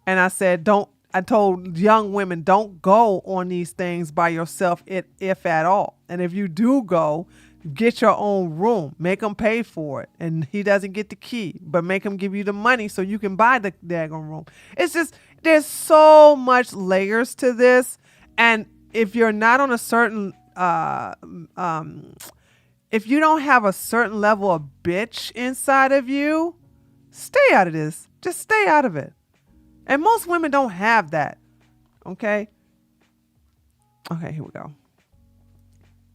And I said, I told young women, don't go on these things by yourself, if at all. And if you do go, get your own room. Make him pay for it. And he doesn't get the key, but make him give you the money so you can buy the daggone room. It's just, there's so much layers to this. And if you're not on a certain, if you don't have a certain level of bitch inside of you, stay out of this. Just stay out of it. And most women don't have that. Okay? Okay, here we go.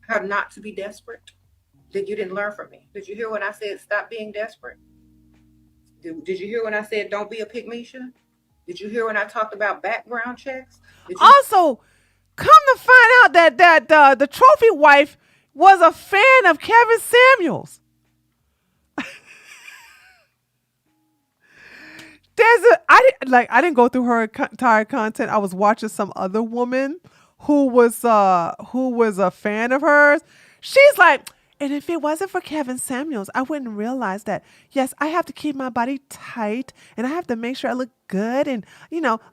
How not to be desperate. That you didn't learn from me. Did you hear when I said stop being desperate? Did you hear when I said don't be a PickMe? Did you hear when I talked about background checks? Also, come to find out that the trophy wife was a fan of Kevin Samuels. I didn't go through her entire content. I was watching some other woman who was a fan of hers. She's like, and if it wasn't for Kevin Samuels, I wouldn't realize that. Yes, I have to keep my body tight and I have to make sure I look good. And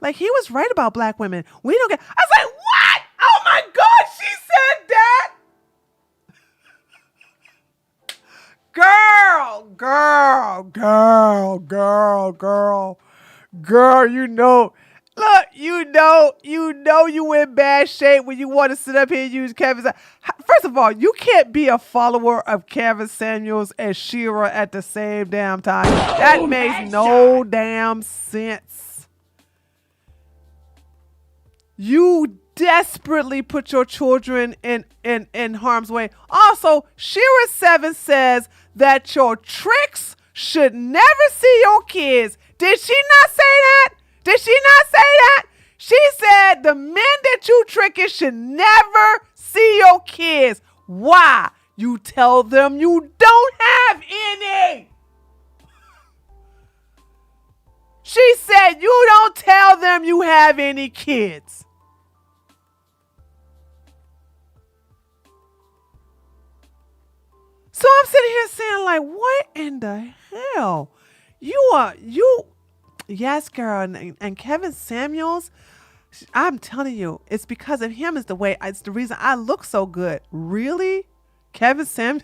like he was right about black women. We don't get. I was like, what? Oh my God, she said that. Girl, you in bad shape when you want to sit up here and use Kevin. First of all, you can't be a follower of Kevin Samuels and SheRa at the same damn time. That makes no damn sense. You desperately put your children in harm's way. Also, SheRa 7 says that your tricks should never see your kids. Did she not say that? Did she not say that? She said the men that you tricking should never see your kids. Why? You tell them you don't have any. She said you don't tell them you have any kids. So I'm sitting here saying, like, what in the hell? Yes, girl, and Kevin Samuels, I'm telling you, it's because of him. It's the reason I look so good. Really? Kevin Samuels?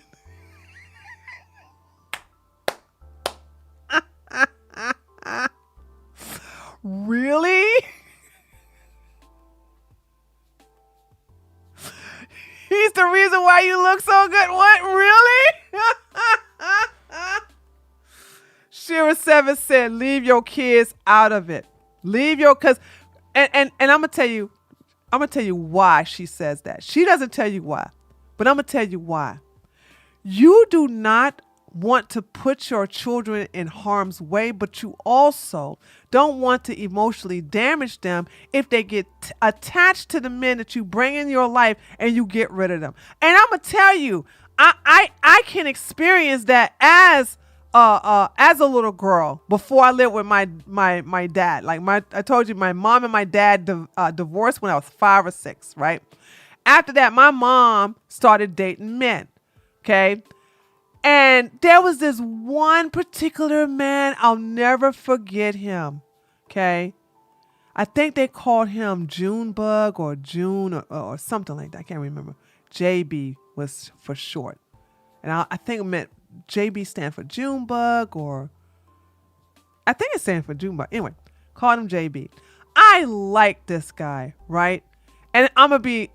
Really? He's the reason why you look so good. What? Really? SheRa 7 said, leave your kids out of it. And I'm gonna tell you why she says that. She doesn't tell you why, but I'm gonna tell you why. You do not want to put your children in harm's way, but you also don't want to emotionally damage them if they get attached to the men that you bring in your life and you get rid of them. And I'm gonna tell you, I can experience that as a little girl before I lived with my dad. Like I told you, my mom and my dad divorced when I was 5 or 6, right? After that, my mom started dating men. Okay. And there was this one particular man, I'll never forget him. Okay. I think they called him Junebug or June or something like that. I can't remember. JB was for short. And I think it meant JB stand for Junebug, or I think it stands for Junebug. Anyway, called him JB. I like this guy, right? And I'm going to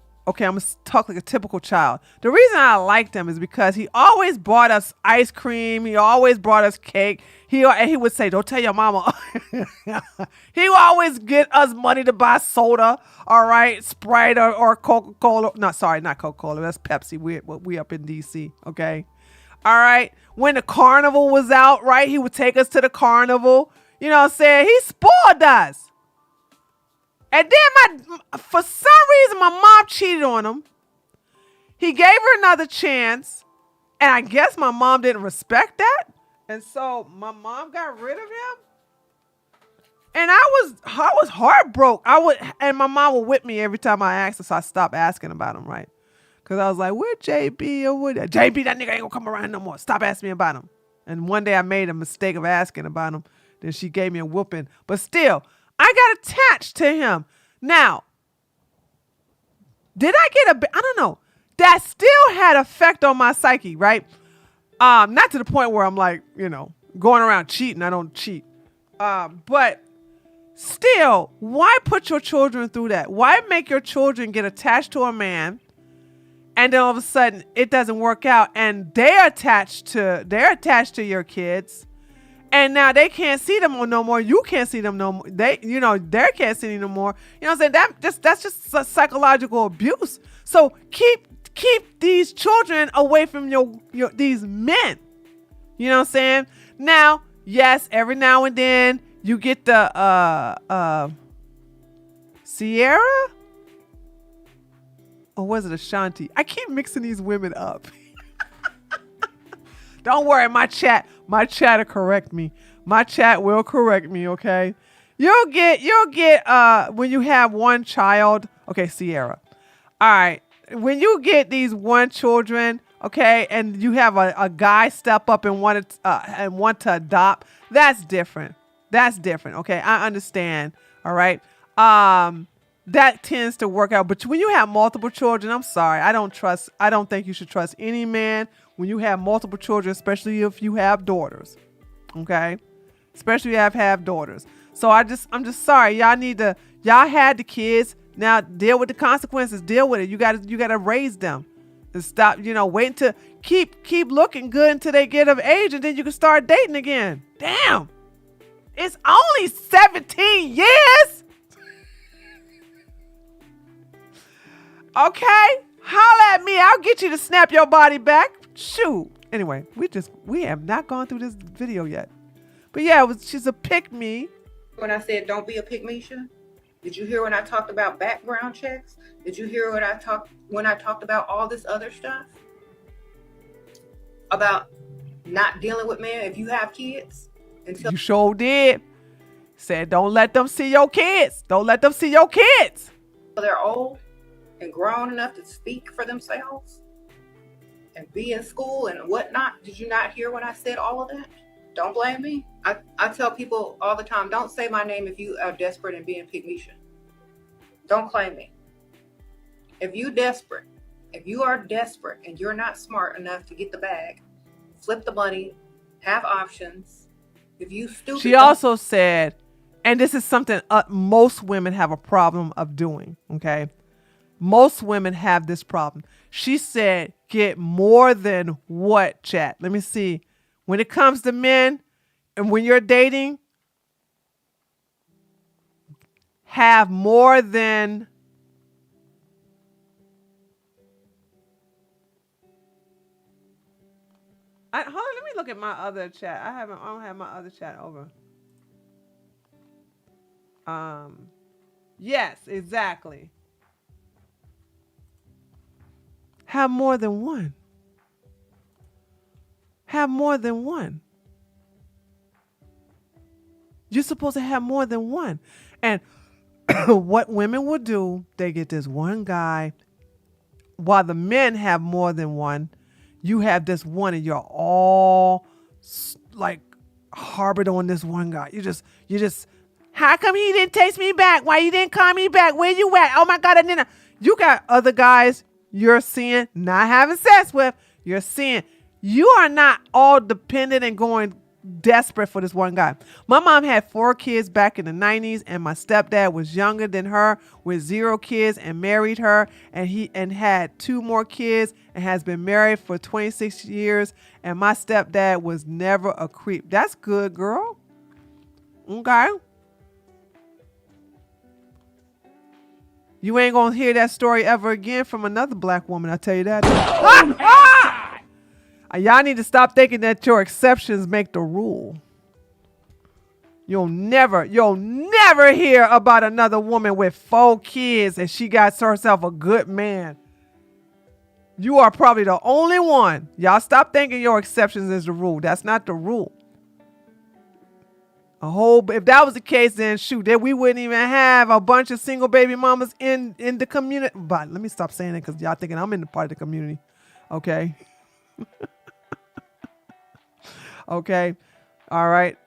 talk like a typical child. The reason I liked him is because he always brought us ice cream. He always brought us cake. He would say, don't tell your mama. He would always get us money to buy soda, all right? Sprite or Coca-Cola. No, sorry, not Coca-Cola. That's Pepsi. We up in D.C., okay? All right? When the carnival was out, right, he would take us to the carnival. You know what I'm saying? He spoiled us. And then for some reason, my mom cheated on him. He gave her another chance. And I guess my mom didn't respect that. And so my mom got rid of him. And I was heartbroken. And my mom would whip me every time I asked her, so I stopped asking about him, right? Because I was like, where JB? Or what? JB, that nigga ain't gonna come around no more. Stop asking me about him. And one day I made a mistake of asking about him. Then she gave me a whooping. But still, I got attached to him. Now, did I get I don't know. That still had effect on my psyche, right? Not to the point where I'm like, going around cheating. I don't cheat. But still, why put your children through that? Why make your children get attached to a man and then all of a sudden it doesn't work out and they're attached to your kids? And now they can't see them no more. You can't see them no more. They can't see them no more. You know what I'm saying? That's just psychological abuse. So keep these children away from these men. You know what I'm saying? Now, yes, every now and then you get the SheRa? Or was it Ashanti? I keep mixing these women up. Don't worry, my chat will correct me. My chat will correct me, okay? You'll get when you have one child. Okay, SheRa. All right. When you get these one children, okay, and you have a guy step up and want to adopt, that's different. That's different. Okay, I understand. All right. That tends to work out. But when you have multiple children, I'm sorry. I don't think you should trust any man when you have multiple children, especially if you have daughters. Okay? Especially if you have daughters. So I'm just sorry. Y'all had the kids. Now deal with the consequences. Deal with it. You gotta raise them. And stop, waiting to keep looking good until they get of age, and then you can start dating again. Damn. It's only 17 years. Okay? Holla at me. I'll get you to snap your body back. Shoot. Anyway, we have not gone through this video yet. But yeah, she's a pick me. When I said don't be a pygmalion? Did you hear when I talked about background checks? Did you hear when I talked about all this other stuff? About not dealing with men if you have kids? Until You sure did. Said don't let them see your kids. Don't let them see your kids. they're old and grown enough to speak for themselves and be in school and whatnot. Did you not hear when I said all of that? Don't blame me. I tell people all the time, don't say my name if you are desperate and being pygmalion. Don't claim me. If you are desperate and you're not smart enough to get the bag, flip the money, have options. If you stupid. She also said, and this is something most women have a problem of doing, okay? Most women have this problem. She said, get more than what, chat? Let me see. When it comes to men and when you're dating, have more than hold on, let me look at my other chat. I don't have my other chat over. Yes, exactly. Have more than one. Have more than one. You're supposed to have more than one. And what women will do, they get this one guy. While the men have more than one, you have this one and you're all like harbored on this one guy. You just, how come he didn't text me back? Why you didn't call me back? Where you at? Oh my God, I didn't. You got other guys you're seeing, not having sex with. You're seeing, you are not all dependent and going desperate for this one guy. My mom had 4 kids back in the 90s, and my stepdad was younger than her with 0 kids and married her, and had 2 more kids and has been married for 26 years. And my stepdad was never a creep. That's good, girl. Okay. You ain't gonna hear that story ever again from another black woman, I tell you that. Y'all need to stop thinking that your exceptions make the rule. You'll never hear about another woman with 4 kids and she got herself a good man. You are probably the only one. Y'all stop thinking your exceptions is the rule. That's not the rule. If that was the case, then shoot, then we wouldn't even have a bunch of single baby mamas in the community. But let me stop saying it because y'all thinking I'm in the part of the community. Okay. Okay. All right.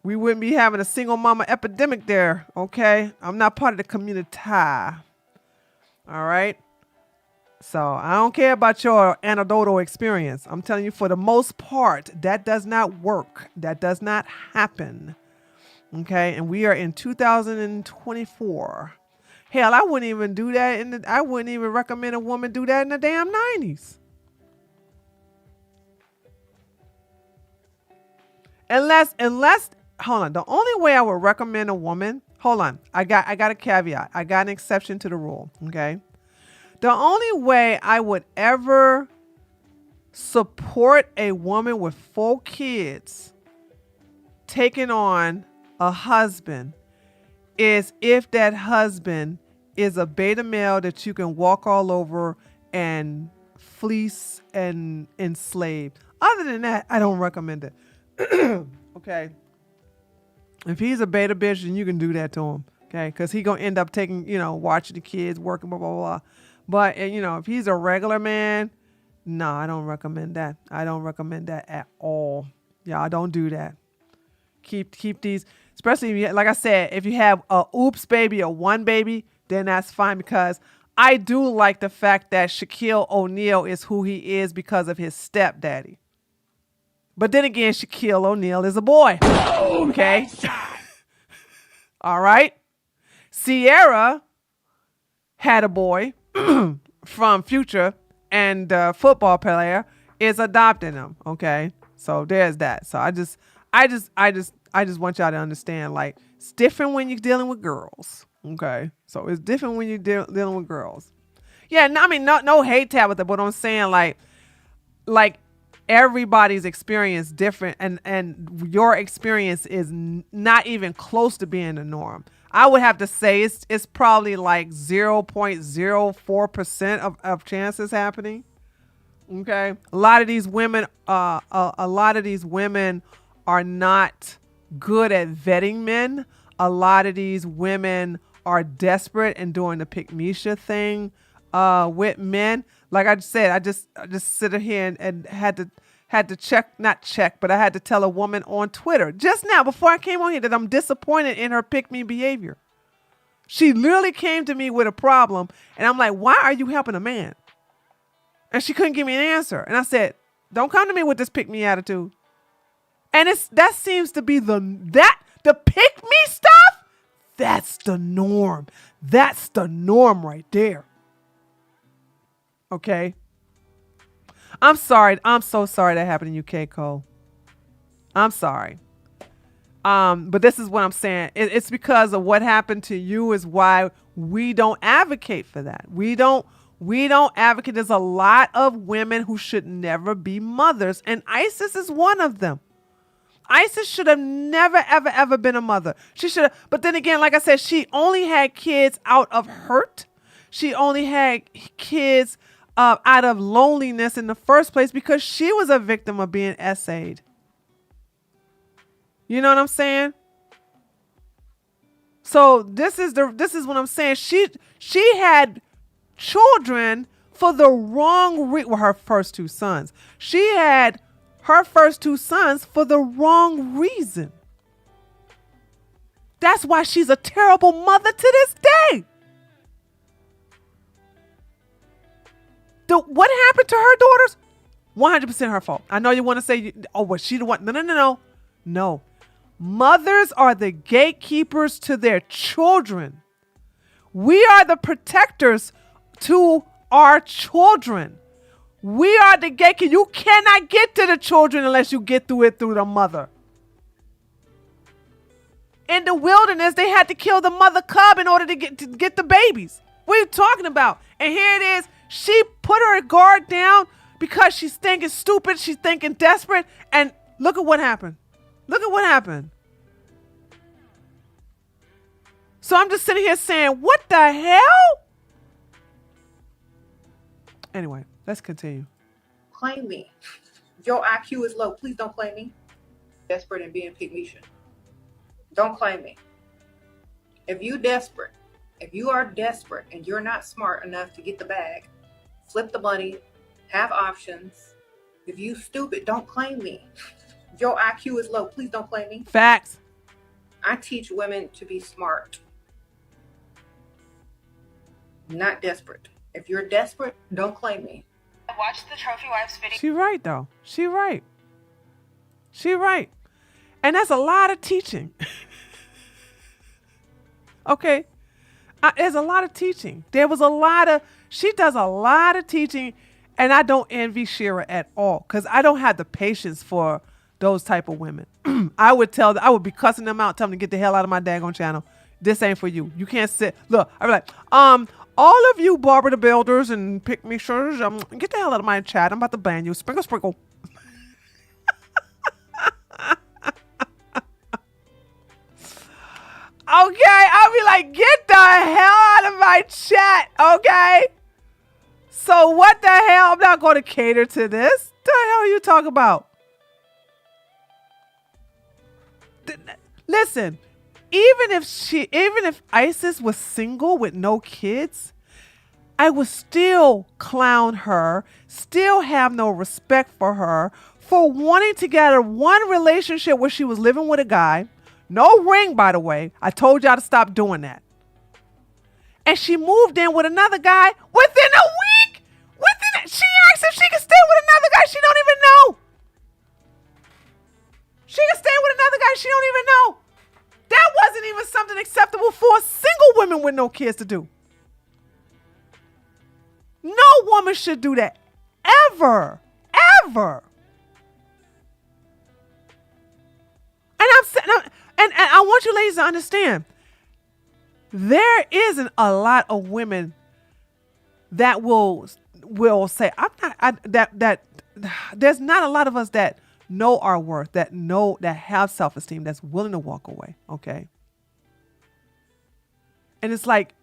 We wouldn't be having a single mama epidemic there. Okay. I'm not part of the community. All right. So I don't care about your anecdotal experience. I'm telling you, for the most part, that does not work. That does not happen. Okay. And we are in 2024. Hell, I wouldn't even do that. I wouldn't even recommend a woman do that in the damn 90s. Unless, hold on. The only way I would recommend a woman, hold on. I got a caveat. I got an exception to the rule. Okay. The only way I would ever support a woman with 4 kids taking on a husband is if that husband is a beta male that you can walk all over and fleece and enslave. Other than that, I don't recommend it. Okay. If he's a beta bitch, then you can do that to him. Okay. Because he going to end up taking, watching the kids, working, blah, blah, blah. But, if he's a regular man, no, I don't recommend that. I don't recommend that at all. Y'all don't do that. Keep these, especially if like I said, if you have a oops baby or 1 baby, then that's fine, because I do like the fact that Shaquille O'Neal is who he is because of his stepdaddy. But then again, Shaquille O'Neal is a boy. Okay. All right. SheRa had a boy from Future, and the football player is adopting him. Okay. So there's that. So I just want y'all to understand, like, it's different when you're dealing with girls. Okay, so it's different when you're dealing with girls. Yeah, no, I mean, no hate Tabitha, but I'm saying like everybody's experience different, and your experience is not even close to being the norm. I would have to say it's probably like 0.04% of chances happening. Okay, a lot of these women, a lot of these women are not good at vetting men. A lot of these women are desperate and doing the pick Misha thing with men. Like I just said, I just sit here and had to check, not check, but I had to tell a woman on Twitter just now before I came on here that I'm disappointed in her pick me behavior. She literally came to me with a problem, and I'm like, why are you helping a man? And she couldn't give me an answer. And I said, don't come to me with this pick me attitude. And that seems to be the pick me stuff. That's the norm. That's the norm right there. Okay. I'm sorry. I'm so sorry that happened in UK, Cole. I'm sorry. But this is what I'm saying. It's because of what happened to you is why we don't advocate for that. We don't advocate. There's a lot of women who should never be mothers, and Isis is one of them. Isis should have never, ever, ever been a mother. She should have. But then again, like I said, she only had kids out of hurt. She only had kids out of loneliness in the first place because she was a victim of being essayed. You know what I'm saying? So this is what I'm saying. She had children for the wrong reason. Well, her first two sons. She had her first two sons for the wrong reason. That's why she's a terrible mother to this day. What happened to her daughters? 100% her fault. I know you want to say, oh, was she the one? No. Mothers are the gatekeepers to their children. We are the protectors to our children. We are the gatekeepers. You cannot get to the children unless you get through the mother. In the wilderness, they had to kill the mother cub in order to get the babies. What are you talking about? And here it is. She put her guard down because she's thinking stupid. She's thinking desperate. And look at what happened. Look at what happened. So I'm just sitting here saying, what the hell? Anyway, let's continue. Claim me. If your IQ is low, please don't claim me. Desperate and being pygmalion. Don't claim me. If you are desperate and you're not smart enough to get the bag, flip the money, have options. If you stupid, don't claim me. If your IQ is low, please don't claim me. Facts. I teach women to be smart, not desperate. If you're desperate, don't claim me. I watched the Trophy Wives video. She right, though. She right. And that's a lot of teaching. Okay. There's a lot of teaching. She does a lot of teaching, and I don't envy SheRa at all because I don't have the patience for those type of women. I would be cussing them out, telling them to get the hell out of my daggone channel. This ain't for you. You can't sit. Look, I'd be like, all of you Barbara the Builders and Pick Me Shirts, get the hell out of my chat. I'm about to ban you. Sprinkle. Okay, I'll be like, get the hell out of my chat, okay? So what the hell? I'm not going to cater to this. The hell are you talking about? Listen, even if Isis was single with no kids, I would still clown her, still have no respect for her for wanting to get her one relationship where she was living with a guy. No ring, by the way. I told y'all to stop doing that. And she moved in with another guy within a week. She asked if she could stay with another guy she don't even know. She can stay with another guy she don't even know. That wasn't even something acceptable for single women with no kids to do. No woman should do that. Ever. And I want you ladies to understand, there isn't a lot of women that will say, I'm not, that there's not a lot of us that know our worth, that have self-esteem, that's willing to walk away. Okay. And it's like,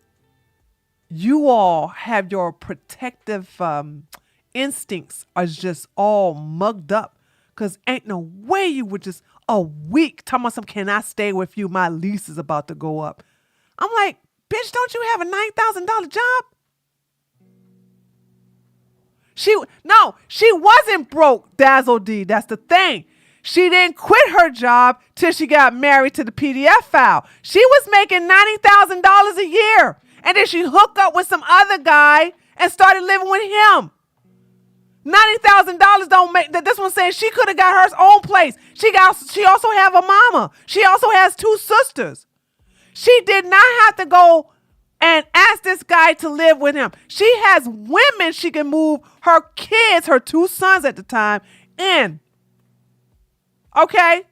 you all have your protective instincts are just all mugged up, because ain't no way you would just a week talking about some, can I stay with you? My lease is about to go up. I'm like, bitch, don't you have a $9,000 job? She wasn't broke, Dazzle D. That's the thing. She didn't quit her job till she got married to the PDF file. She was making $90,000 a year. And then she hooked up with some other guy and started living with him. $90,000 don't make that. This one saying she could have got her own place. She also have a mama. She also has 2 sisters. She did not have to go and ask this guy to live with him. She has women she can move her kids, her 2 sons at the time, in. Okay?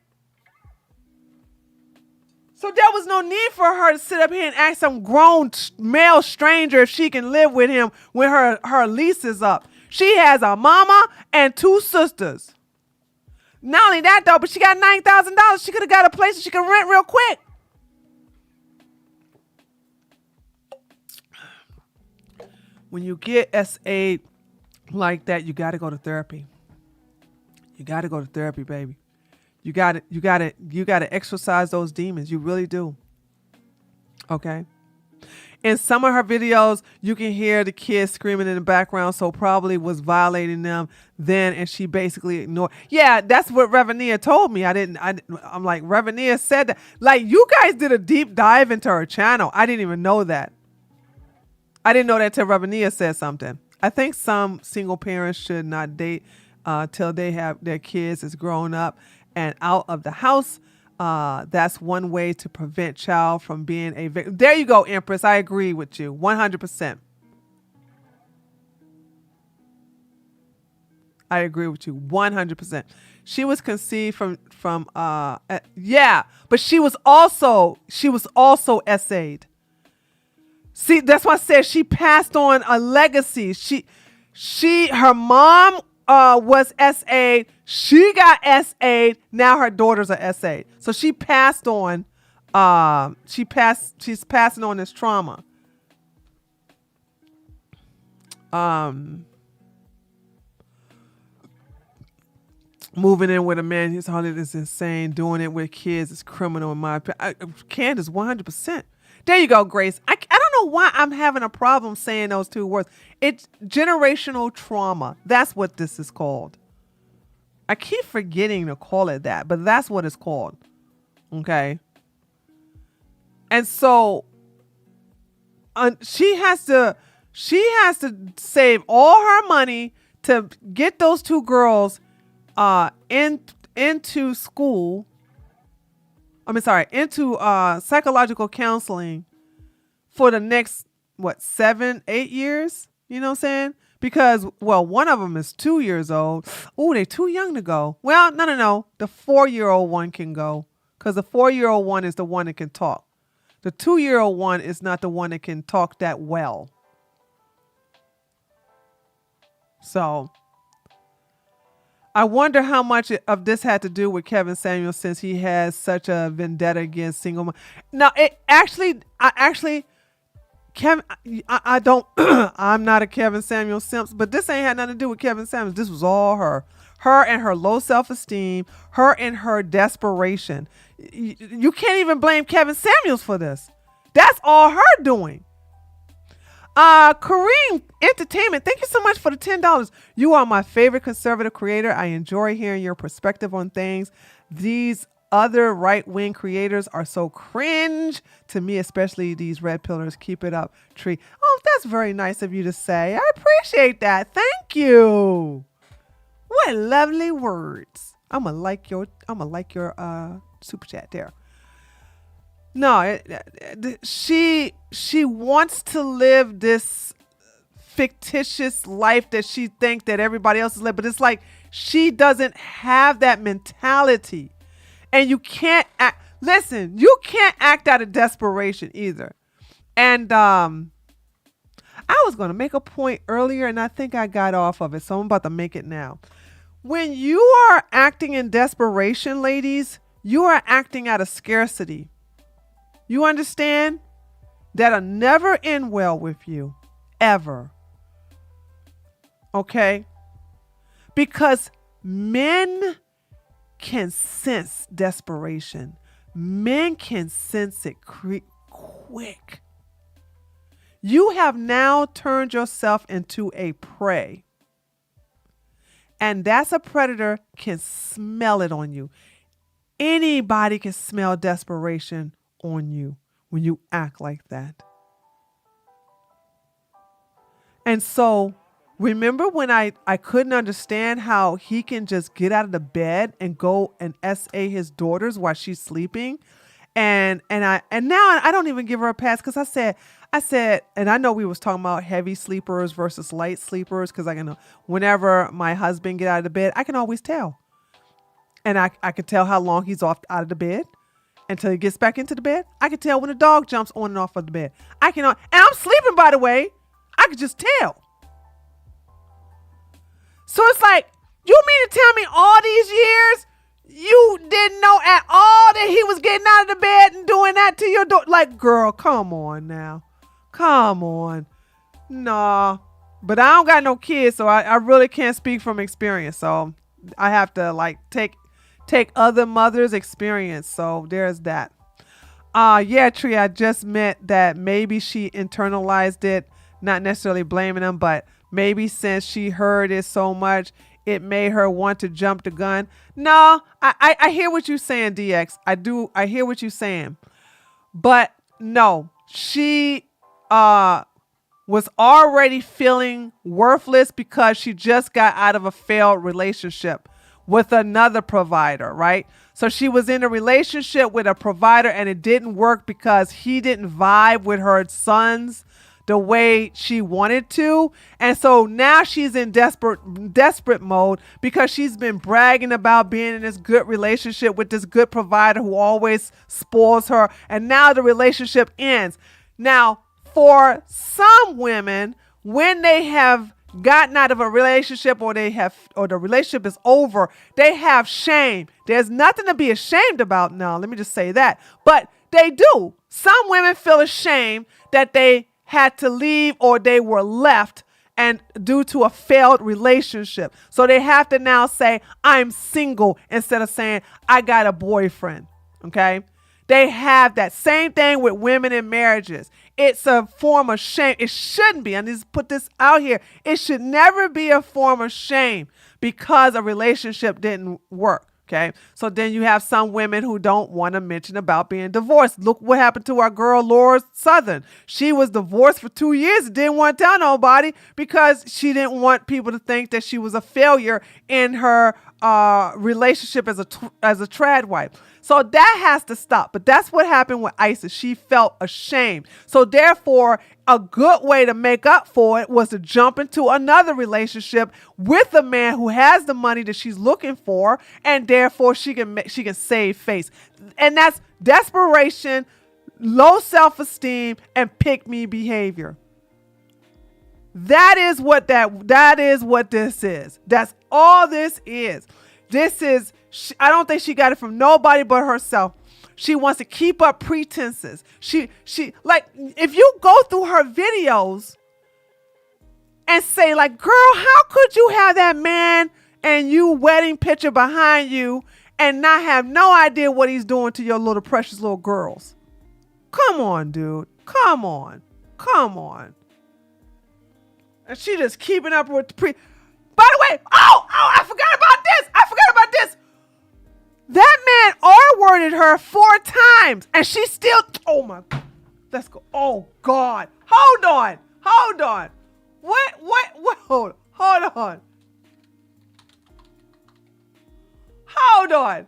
So there was no need for her to sit up here and ask some grown male stranger if she can live with him when her lease is up. She has a mama and 2 sisters. Not only that, though, but she got $9,000. She could have got a place that she could rent real quick. When you get SA like that, you got to go to therapy. You got to go to therapy, baby. You got to exercise those demons. You really do. Okay. In some of her videos, you can hear the kids screaming in the background, so probably was violating them then, and she basically ignored. Yeah, that's what Revolving told me. I'm like, Revolving said that. Like, you guys did a deep dive into her channel. I didn't even know that. I didn't know that till Revolving said something. I think some single parents should not date till they have their kids is grown up and out of the house. That's one way to prevent child from being a victim. There you go, Empress. I agree with you 100%. I agree with you 100%. She was conceived from yeah, but she was also SA'd. See, that's why I said she passed on a legacy. Her mom was SA'd. She got SA'd. Now her daughters are SA'd. So she passed on. She's passing on this trauma. Moving in with a man his heart is insane. Doing it with kids is criminal in my opinion. Candace, 100%. There you go, Grace. I don't know why I'm having a problem saying those 2 words. It's generational trauma. That's what this is called. I keep forgetting to call it that, but that's what it's called. Okay. And so she has to save all her money to get those 2 girls into school. Into psychological counseling for the next, 7-8 years? You know what I'm saying? Because, one of them is 2 years old. Oh, they're too young to go. Well, no. The 4-year-old one can go, because the 4-year-old one is the one that can talk. The 2-year-old one is not the one that can talk that well. So I wonder how much of this had to do with Kevin Samuel, since he has such a vendetta against single mom. No, Kevin, I don't, I'm not a Kevin Samuel simp, but this ain't had nothing to do with Kevin Samuel. This was all her and her low self-esteem, her and her desperation. You can't even blame Kevin Samuels for this. That's all her doing. Kareem Entertainment, thank you so much for the $10. You are my favorite conservative creator. I enjoy hearing your perspective on things. These other right-wing creators are so cringe to me, especially these red pillars. Keep it up, Tree. Oh, that's very nice of you to say. I appreciate that. Thank you. What lovely words. I'm gonna like your super chat there. No, she wants to live this fictitious life that she thinks that everybody else is living, but it's like she doesn't have that mentality. And you can't act out of desperation either. And I was going to make a point earlier and I think I got off of it. So I'm about to make it now. When you are acting in desperation, ladies, you are acting out of scarcity. You understand? That'll never end well with you. Ever. Okay? Because men can sense desperation. Men can sense it quick. You have now turned yourself into a prey. And that's a predator can smell it on you. Anybody can smell desperation on you when you act like that. And so, remember when I couldn't understand how he can just get out of the bed and go and SA his daughters while she's sleeping? And now I don't even give her a pass because I said, and I know we was talking about heavy sleepers versus light sleepers because I can, whenever my husband get out of the bed, I can always tell. And I can tell how long he's out of the bed until he gets back into the bed. I can tell when the dog jumps on and off of the bed. And I'm sleeping, by the way. I could just tell. So it's like, you mean to tell me all these years you didn't know at all that he was getting out of the bed and doing that to your daughter? Like, girl, come on now. Come on. Nah. But I don't got no kids, so I really can't speak from experience. So I have to like take other mothers' experience. So there's that. Yeah, Tree, I just meant that maybe she internalized it, not necessarily blaming him, but maybe since she heard it so much, it made her want to jump the gun. No, I hear what you're saying, DX. I hear what you're saying. But no, she was already feeling worthless because she just got out of a failed relationship with another provider, right? So she was in a relationship with a provider and it didn't work because he didn't vibe with her sons the way she wanted to. And so now she's in desperate mode because she's been bragging about being in this good relationship with this good provider who always spoils her. And now the relationship ends. Now, for some women, when they have gotten out of a relationship or the relationship is over, they have shame. There's nothing to be ashamed about now. Let me just say that. But they do. Some women feel ashamed that they had to leave or they were left and due to a failed relationship. So they have to now say, I'm single instead of saying, I got a boyfriend. Okay. They have that same thing with women in marriages. It's a form of shame. It shouldn't be. I need to put this out here. It should never be a form of shame because a relationship didn't work. Okay. So then you have some women who don't want to mention about being divorced. Look what happened to our girl, Laura Southern. She was divorced for 2 years and didn't want to tell nobody because she didn't want people to think that she was a failure in her relationship as a trad wife. So that has to stop. But that's what happened with Isis. She felt ashamed. So therefore, a good way to make up for it was to jump into another relationship with a man who has the money that she's looking for, and therefore she can save face. And that's desperation, low self-esteem, and pick-me behavior. That is what this is. That's all this is. I don't think she got it from nobody but herself. She wants to keep up pretenses. She like, if you go through her videos and say like, girl, how could you have that man and you wedding picture behind you and not have no idea what he's doing to your little precious little girls? Come on, dude. Come on. And she just keeping up with the By the way, I forgot about this. That man R-worded her 4 times and she still, oh my, let's go. Oh God. Hold on. What, hold on.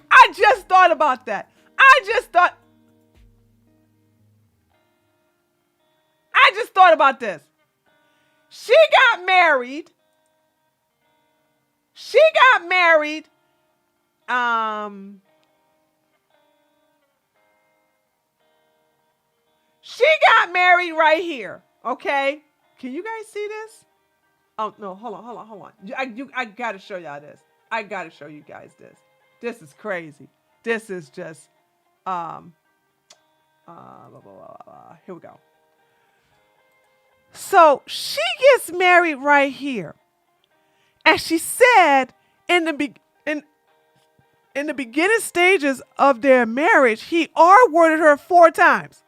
I just thought about that. I just thought about this. She got married. She She got married right here. Okay. Can you guys see this? Oh, no. Hold on. I got to show y'all this. I got to show you guys this. This is crazy. This is just, blah, blah, blah, blah. Here we go. So she gets married right here. And she said in the beginning stages of their marriage, he R-worded her 4 times.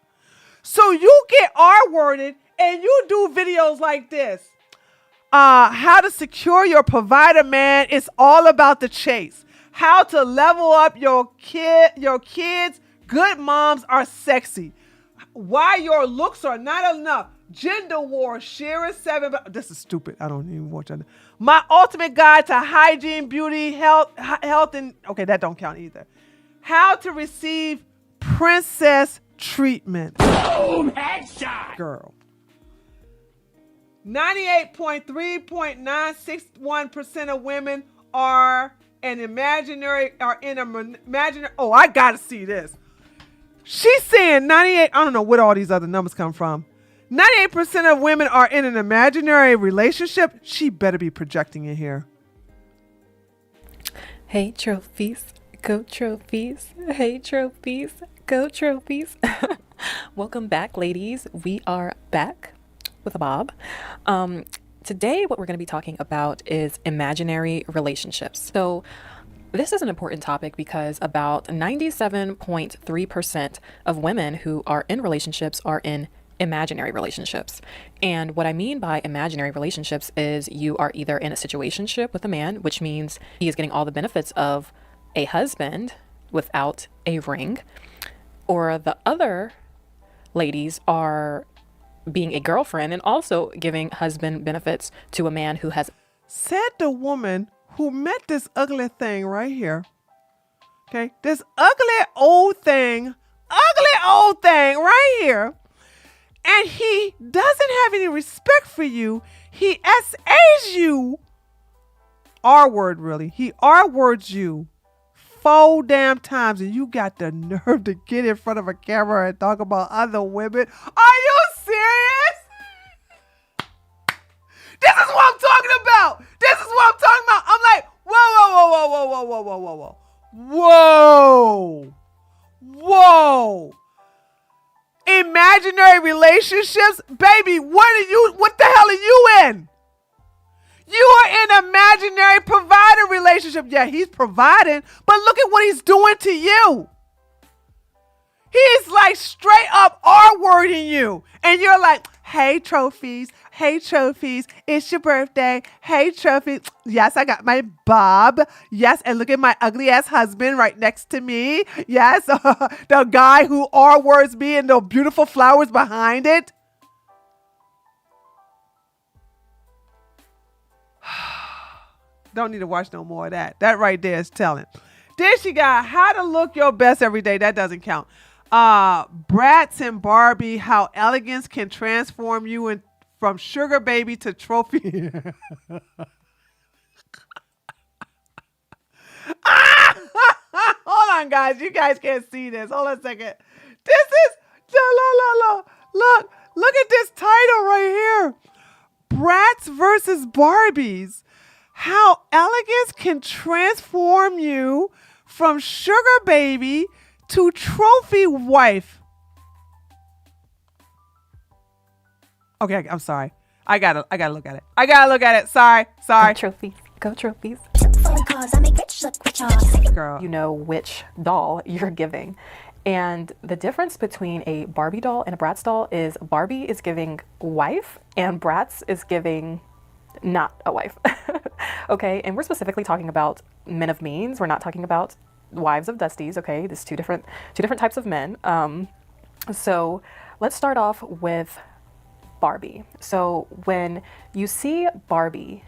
So you get R-worded and you do videos like this. How to secure your provider, man. It's all about the chase. How to level up your kids. Good moms are sexy. Why your looks are not enough. Gender war. SheRa 7. This is stupid. I don't even watch that. My ultimate guide to hygiene, beauty, health, and okay, that don't count either. How to receive princess treatment. Boom, headshot. Girl. 98.3.961% of women are in imaginary. Oh, I gotta see this. She's saying 98. I don't know what all these other numbers come from. 98% of women are in an imaginary relationship. She better be projecting in here. Hey trophies, go trophies. Hey trophies, go trophies. Welcome back, ladies. We are back with a Bob. Today, what we're going to be talking about is imaginary relationships. So this is an important topic because about 97.3% of women who are in relationships are in imaginary relationships. And what I mean by imaginary relationships is you are either in a situationship with a man, which means he is getting all the benefits of a husband without a ring, or the other ladies are being a girlfriend and also giving husband benefits to a man who has. Said the woman who met this ugly thing right here. Okay, this ugly old thing right here. And he doesn't have any respect for you. He SAs you. R-word, really. He R-words you 4 damn times, and you got the nerve to get in front of a camera and talk about other women. Are you serious? This is what I'm talking about. I'm like, whoa. Imaginary relationships? Baby, what the hell are you in? You are in an imaginary provider relationship. Yeah, he's providing, but look at what he's doing to you. He's like straight up R-wording you. And you're like, hey, trophies. It's your birthday. Hey, trophies. Yes, I got my bob. Yes, and look at my ugly ass husband right next to me. Yes, the guy who R-words me and the beautiful flowers behind it. Don't need to watch no more of that. That right there is telling. Then she got how to look your best every day. That doesn't count. Bratz and Barbie, how elegance can transform you from sugar baby to trophy. Hold on, guys. You guys can't see this. Hold on a second. This is look at this title right here. Bratz versus Barbies. How elegance can transform you from sugar baby to trophy wife. Okay, I'm sorry. I gotta look at it. Sorry. Go trophies. Girl. You know which doll you're giving. And the difference between a Barbie doll and a Bratz doll is Barbie is giving wife and Bratz is giving not a wife. Okay, and we're specifically talking about men of means. We're not talking about wives of dusties. Okay, there's two different types of men. So let's start off with Barbie. So when you see Barbie,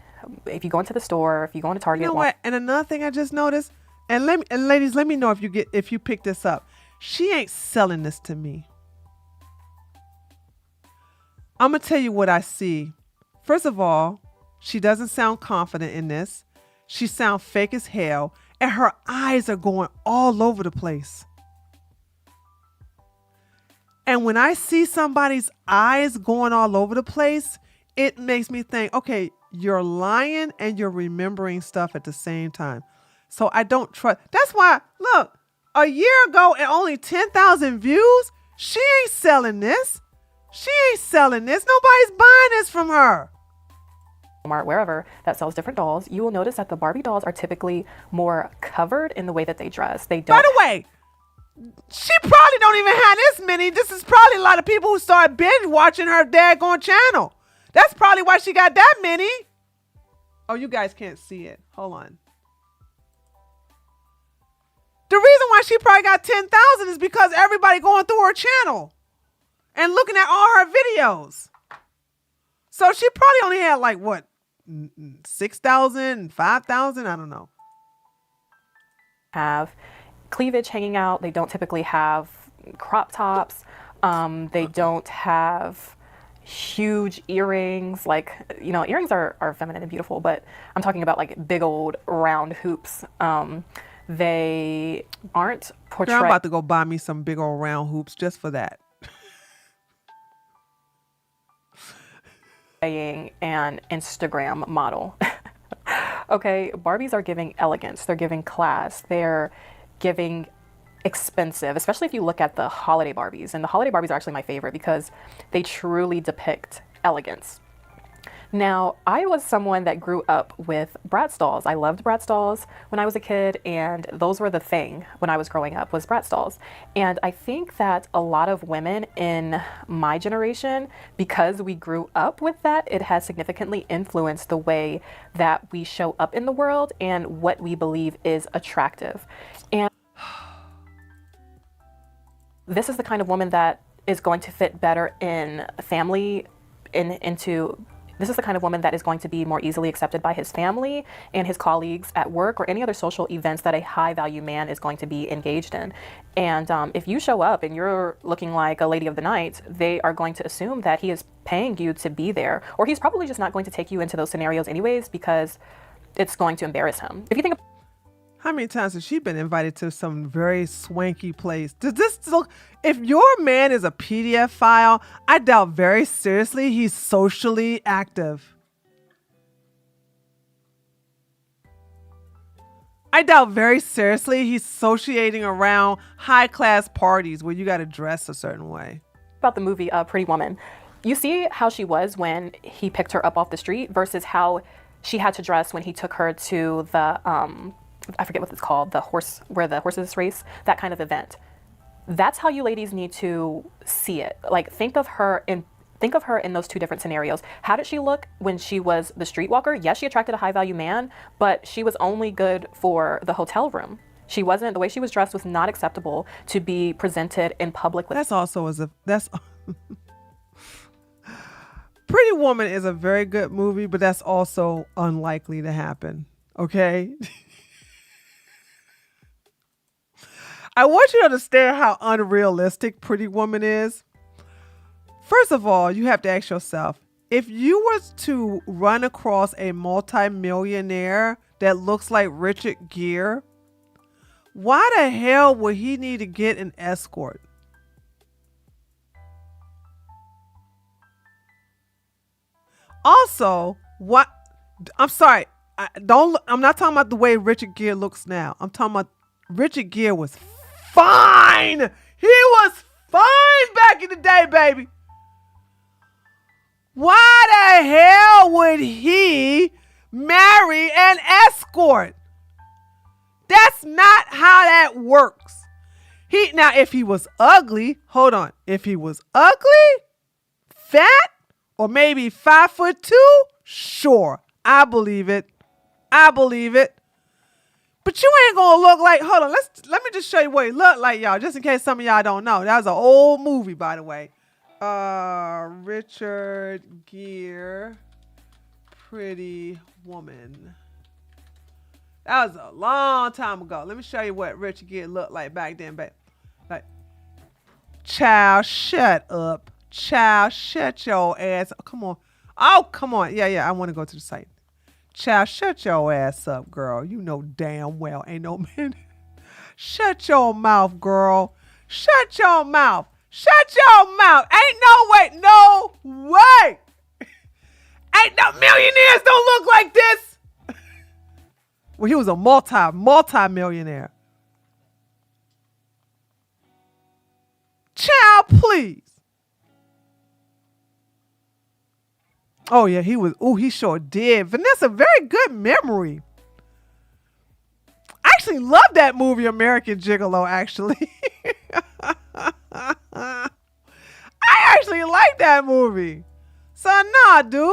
if you go into the store, if you go into Target, you know what? And another thing I just noticed, and ladies, let me know if you pick this up. She ain't selling this to me. I'm gonna tell you what I see. First of all, she doesn't sound confident in this. She sounds fake as hell, and her eyes are going all over the place. And when I see somebody's eyes going all over the place, it makes me think, okay, you're lying and you're remembering stuff at the same time. So I don't trust. That's why, look, a year ago and only 10,000 views, she ain't selling this. She ain't selling this. Nobody's buying this from her. Walmart, wherever that sells different dolls, you will notice that the Barbie dolls are typically more covered in the way that they dress. They don't. By the way, she probably don't even have this many. This is probably a lot of people who started binge watching her daggone channel. That's probably why she got that many. Oh, you guys can't see it. Hold on. The reason why she probably got 10,000 is because everybody going through her channel and looking at all her videos. So she probably only had like what, 6,000, 5,000? I don't know. Have cleavage hanging out. They don't typically have crop tops. They don't have huge earrings. Like, you know, earrings are feminine and beautiful, but I'm talking about like big old round hoops. They aren't portrayed. Girl, I'm about to go buy me some big old round hoops just for that. An Instagram model. Okay, Barbies are giving elegance. They're giving class. They're giving expensive, especially if you look at the holiday Barbies. And the holiday Barbies are actually my favorite because they truly depict elegance. Now, I was someone that grew up with Bratz dolls. I loved Bratz dolls when I was a kid, and those were the thing when I was growing up, was Bratz dolls. And I think that a lot of women in my generation, because we grew up with that, it has significantly influenced the way that we show up in the world and what we believe is attractive. And this is the kind of woman that is going to fit better in family, this is the kind of woman that is going to be more easily accepted by his family and his colleagues at work or any other social events that a high value man is going to be engaged in. And if you show up and you're looking like a lady of the night, they are going to assume that he is paying you to be there, or he's probably just not going to take you into those scenarios anyways because it's going to embarrass him. If you think How many times has she been invited to some very swanky place? Does this look, if your man is a PDF file, I doubt very seriously he's socially active. I doubt very seriously he's associating around high class parties where you got to dress a certain way. about the movie Pretty Woman, you see how she was when he picked her up off the street versus how she had to dress when he took her to the I forget what it's called, the horse, where the horses race, that kind of event. That's how you ladies need to see it. Like, think of her in those two different scenarios. How did she look when she was the streetwalker? Yes, she attracted a high value man, but she was only good for the hotel room. She wasn't, the way she was dressed was not acceptable to be presented in public with. That's Pretty Woman is a very good movie, but that's also unlikely to happen. Okay? I want you to understand how unrealistic Pretty Woman is. First of all, you have to ask yourself, if you was to run across a multimillionaire that looks like Richard Gere, why the hell would he need to get an escort? Also, what? I'm sorry. I'm not talking about the way Richard Gere looks now. I'm talking about Richard Gere was fine. He was fine back in the day, baby. Why the hell would he marry an escort? That's not how that works. Now, if he was ugly, hold on. If he was ugly, fat, or maybe 5'2", sure, I believe it. But you ain't gonna look like, hold on, let me just show you what he looked like, y'all, just in case some of y'all don't know. That was an old movie, by the way. Richard Gere, Pretty Woman. That was a long time ago. Let me show you what Richard Gere looked like back then, babe. Like, child, shut up. Child, shut your ass. Oh, come on. Oh, come on. Yeah, I want to go to the site. Child, shut your ass up, girl. You know damn well ain't no man. Shut your mouth, girl. Shut your mouth. Shut your mouth. Ain't no way. No way. Ain't no millionaires don't look like this. Well, he was a multi-millionaire. Child, please. Oh, yeah, he was. Oh, he sure did. Vanessa, very good memory. I actually love that movie, American Gigolo, actually. I actually like that movie. So, nah, dude.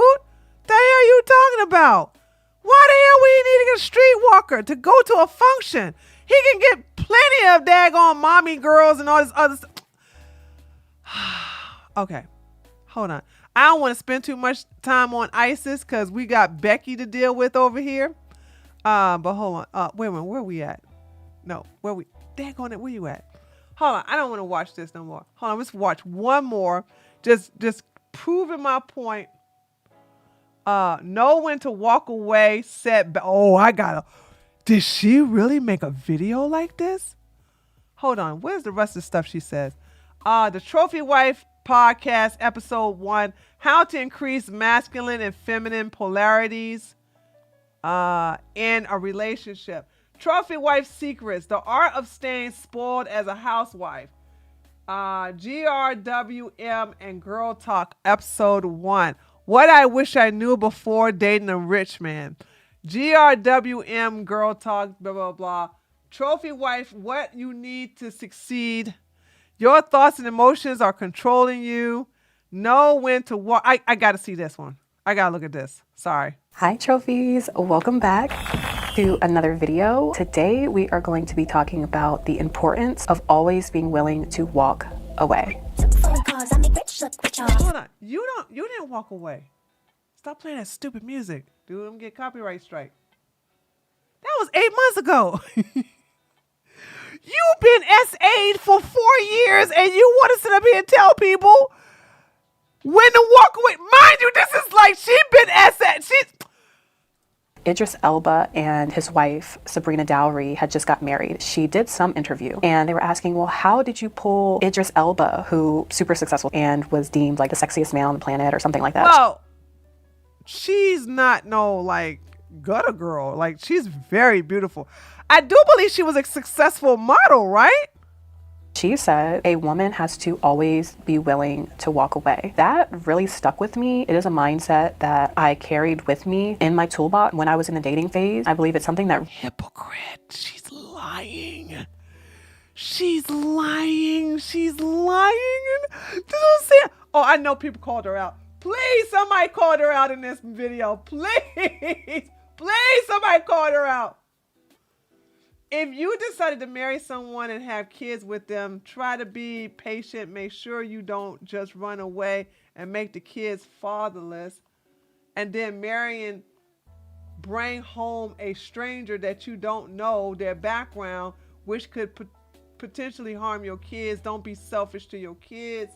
The hell you talking about? Why the hell we needing a streetwalker to go to a function? He can get plenty of daggone mommy girls and all this other stuff. Okay, hold on. I don't want to spend too much time on ISIS because we got Becky to deal with over here. But hold on. Wait a minute. Where we at? No, daggone it. Where you at? Hold on. I don't want to watch this no more. Hold on. Let's watch one more. Just proving my point. Know when to walk away. Did she really make a video like this? Hold on. Where's the rest of the stuff she says? The Trophy Wife podcast, episode 1, how to increase masculine and feminine polarities in a relationship. Trophy Wife secrets, the art of staying spoiled as a housewife. GRWM and Girl Talk, episode 1. What I wish I knew before dating a rich man. GRWM, Girl Talk, blah, blah, blah. Trophy Wife, what you need to succeed. Your thoughts and emotions are controlling you. Know when to walk. I got to see this one. I got to look at this. Sorry. Hi, Trophies. Welcome back to another video. Today, we are going to be talking about the importance of always being willing to walk away. Hold on. You didn't walk away. Stop playing that stupid music. Dude, I'm get copyright strike. That was 8 months ago. You've been SA'd for 4 years and you want to sit up here and tell people when to walk away. Mind you, this is like she's been SA'd. Idris Elba and his wife, Sabrina Dowry, had just got married. She did some interview and they were asking, well, how did you pull Idris Elba, who super successful and was deemed like the sexiest man on the planet or something like that? Well, she's not no like gutter girl. Like she's very beautiful. I do believe she was a successful model, right? She said a woman has to always be willing to walk away. That really stuck with me. It is a mindset that I carried with me in my toolbox when I was in the dating phase. I believe it's something that... Hypocrite. She's lying. She's lying. She's lying. This is what I'm saying. Oh, I know people called her out. Please, somebody called her out in this video. Please. Please, somebody called her out. If you decided to marry someone and have kids with them, try to be patient. Make sure you don't just run away and make the kids fatherless. And then bring home a stranger that you don't know their background, which could potentially harm your kids. Don't be selfish to your kids.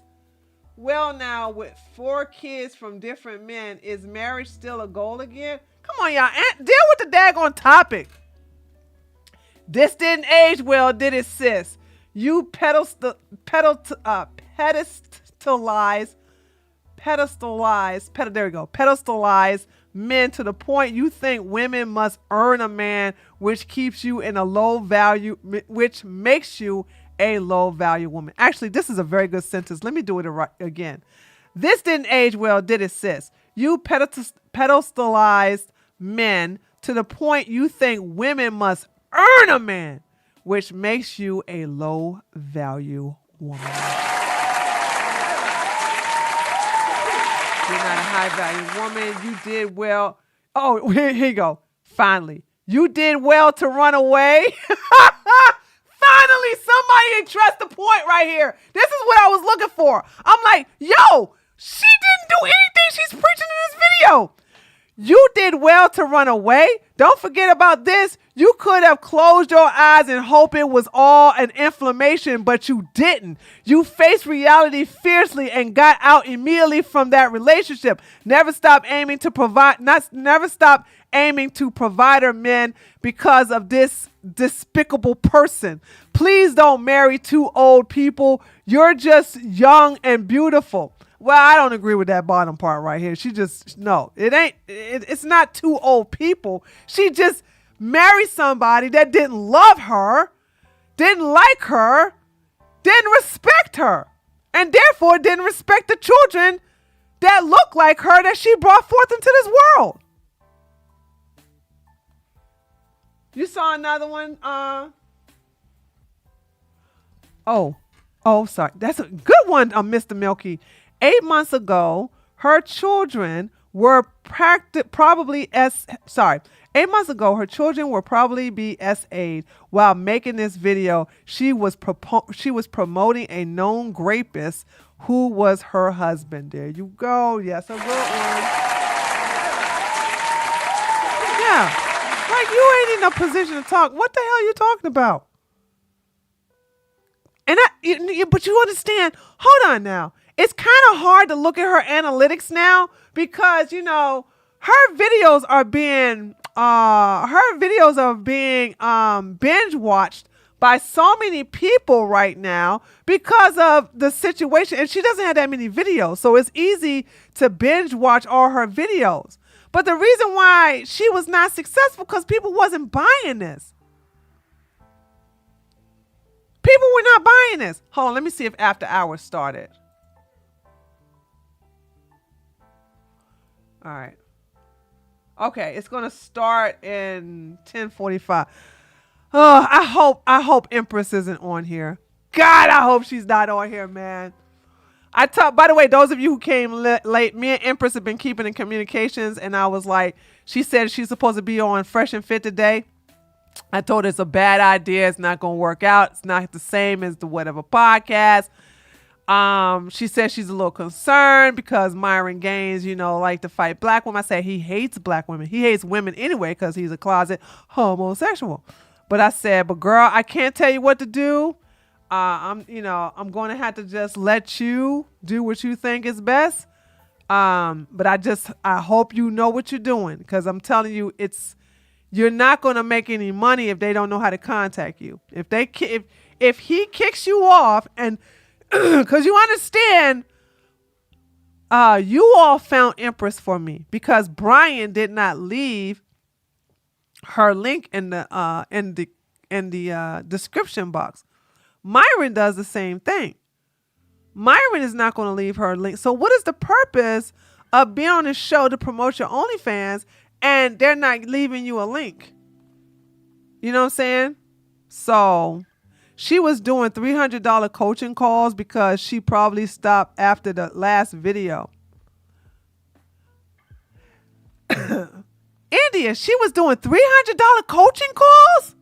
Well, now, with 4 kids from different men, is marriage still a goal again? Come on, y'all. Deal with the daggone topic. This didn't age well, did it, sis? You pedestalize men to the point you think women must earn a man, which keeps you in a low value, which makes you a low value woman. Actually, this is a very good sentence. Let me do it again. This didn't age well, did it, sis? You pedestalized men to the point you think women must earn a man, which makes you a low value woman. You're not a high value woman. You did well. Oh, here you go. Finally, you did well to run away. Finally, somebody addressed the point right here. This is what I was looking for. I'm like, yo, she didn't do anything she's preaching in this video. You did well to run away. Don't forget about this. You could have closed your eyes and hope it was all an inflammation, but you didn't. You faced reality fiercely and got out immediately from that relationship. Never stop aiming to provide her men because of this despicable person. Please don't marry two old people. You're just young and beautiful. Well, I don't agree with that bottom part right here. She just, no, it's not two old people. She just married somebody that didn't love her, didn't like her, didn't respect her, and therefore didn't respect the children that look like her that she brought forth into this world. You saw another one? Sorry. That's a good one, Mr. Milky. 8 months ago, her children were 8 months ago, her children were probably be SA'd. While making this video, she was promoting a known rapist who was her husband. There you go. Yes, a good one. Yeah. Like, you ain't in no position to talk. What the hell are you talking about? And but you understand, hold on now. It's kind of hard to look at her analytics now because, you know, her videos are being binge watched by so many people right now because of the situation. And she doesn't have that many videos. So it's easy to binge watch all her videos. But the reason why she was not successful because people wasn't buying this. People were not buying this. Hold on, let me see if After Hours started. All right. Okay, it's gonna start in 10:45. Oh, I hope Empress isn't on here. God, I hope she's not on here, man. By the way, those of you who came late, me and Empress have been keeping in communications, and I was like, she said she's supposed to be on Fresh and Fit today. I told her it's a bad idea. It's not going to work out. It's not the same as the whatever podcast. She said she's a little concerned because Myron Gaines, you know, like to fight black women. I said he hates black women. He hates women anyway because he's a closet homosexual. But I said, but girl, I can't tell you what to do. I'm going to have to just let you do what you think is best. But I hope you know what you're doing because I'm telling you, you're not going to make any money if they don't know how to contact you. If he kicks you off and because you understand, you all found Empress for me because Brian did not leave her link in the description box. Myron does the same thing. Myron is not going to leave her link. So what is the purpose of being on this show to promote your OnlyFans and they're not leaving you a link? You know what I'm saying? So she was doing $300 coaching calls because she probably stopped after the last video. India, she was doing $300 coaching calls?